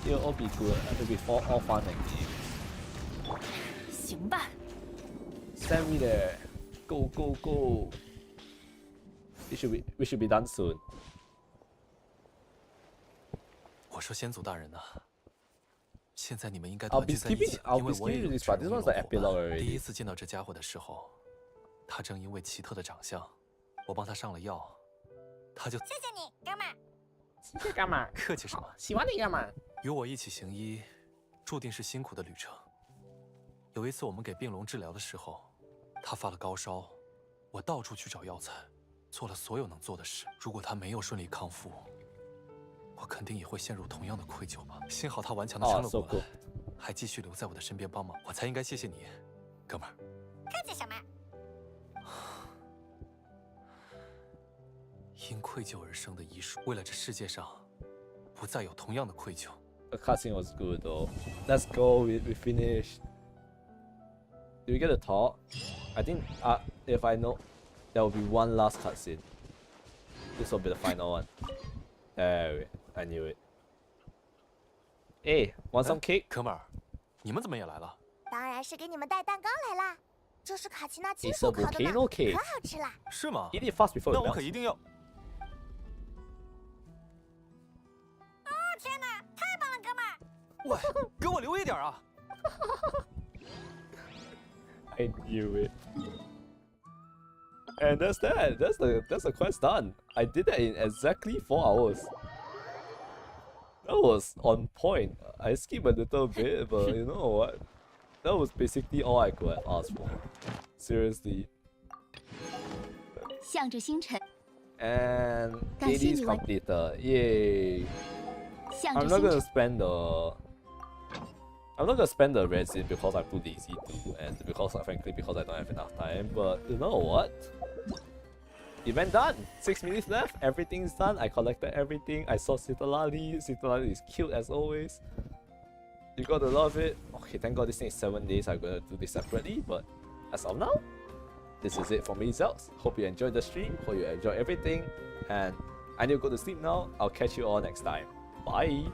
It'll all be good. It'll be all fun and games. 行吧。 Send me there. Go, go, go. We should be done soon. 我说先祖大人呐，现在你们应该 I'll 团 be 聚在一 skipping. 起， I'll 因 be 为我也 skipping 有 this 齿 part. 荣 This 的 one's 伙 the 伴。 epilogue 第一 already. 次见到这家伙的时候，他正因为奇特的长相，我帮他上了药，他就谢谢你，哥们儿。谢谢干嘛？客气什么？喜欢你干嘛？与我一起行医，注定是辛苦的旅程。有一次我们给病龙治疗的时候，他发了高烧，我到处去找药材，做了所有能做的事。如果他没有顺利康复，我肯定也会陷入同样的愧疚吧。幸好他顽强地撑了过来，还继续留在我的身边帮忙，我才应该谢谢你，哥们儿。客气什么？因愧疚而生的医术，为了这世界上不再有同样的愧疚。 The cutscene was good though. Let's go. We finished. Did we get a talk? I think if I know, there will be one last cutscene. This will be the final one. There, I knew it. Hey, want some cake? 哥们儿，你们怎么也来了？当然是给你们带蛋糕来啦！这是卡奇娜亲 It's 手 a 烤的呢， volcano cake. 可好吃啦！是吗？ Eat it fast before 那 it 我可 melts. 一定要。天哪，太棒了，哥们儿！喂，给我留一点啊！ I knew it. And that's that. That's the quest done. I did that in exactly 4 hours. That was on point. I skipped a little bit, but you know what? That was basically all I could ask for. Seriously. 向着星辰， And 感谢 dailies 你完 completed. Yay. 向 I'm 着 not 星 gonna 辰。 spend the I'm not gonna spend the resin because I'm too lazy to, and frankly because I don't have enough time. But you know what? Event done. 6 minutes left. Everything's done. I collected everything. I saw Citlali. Citlali is cute as always. You gotta love it. Okay, thank God this thing is 7 days. I'm gonna do this separately. But as of now, this is it for me, Zelks. Hope you enjoyed the stream. Hope you enjoyed everything. And I need to go to sleep now. I'll catch you all next time. Bye.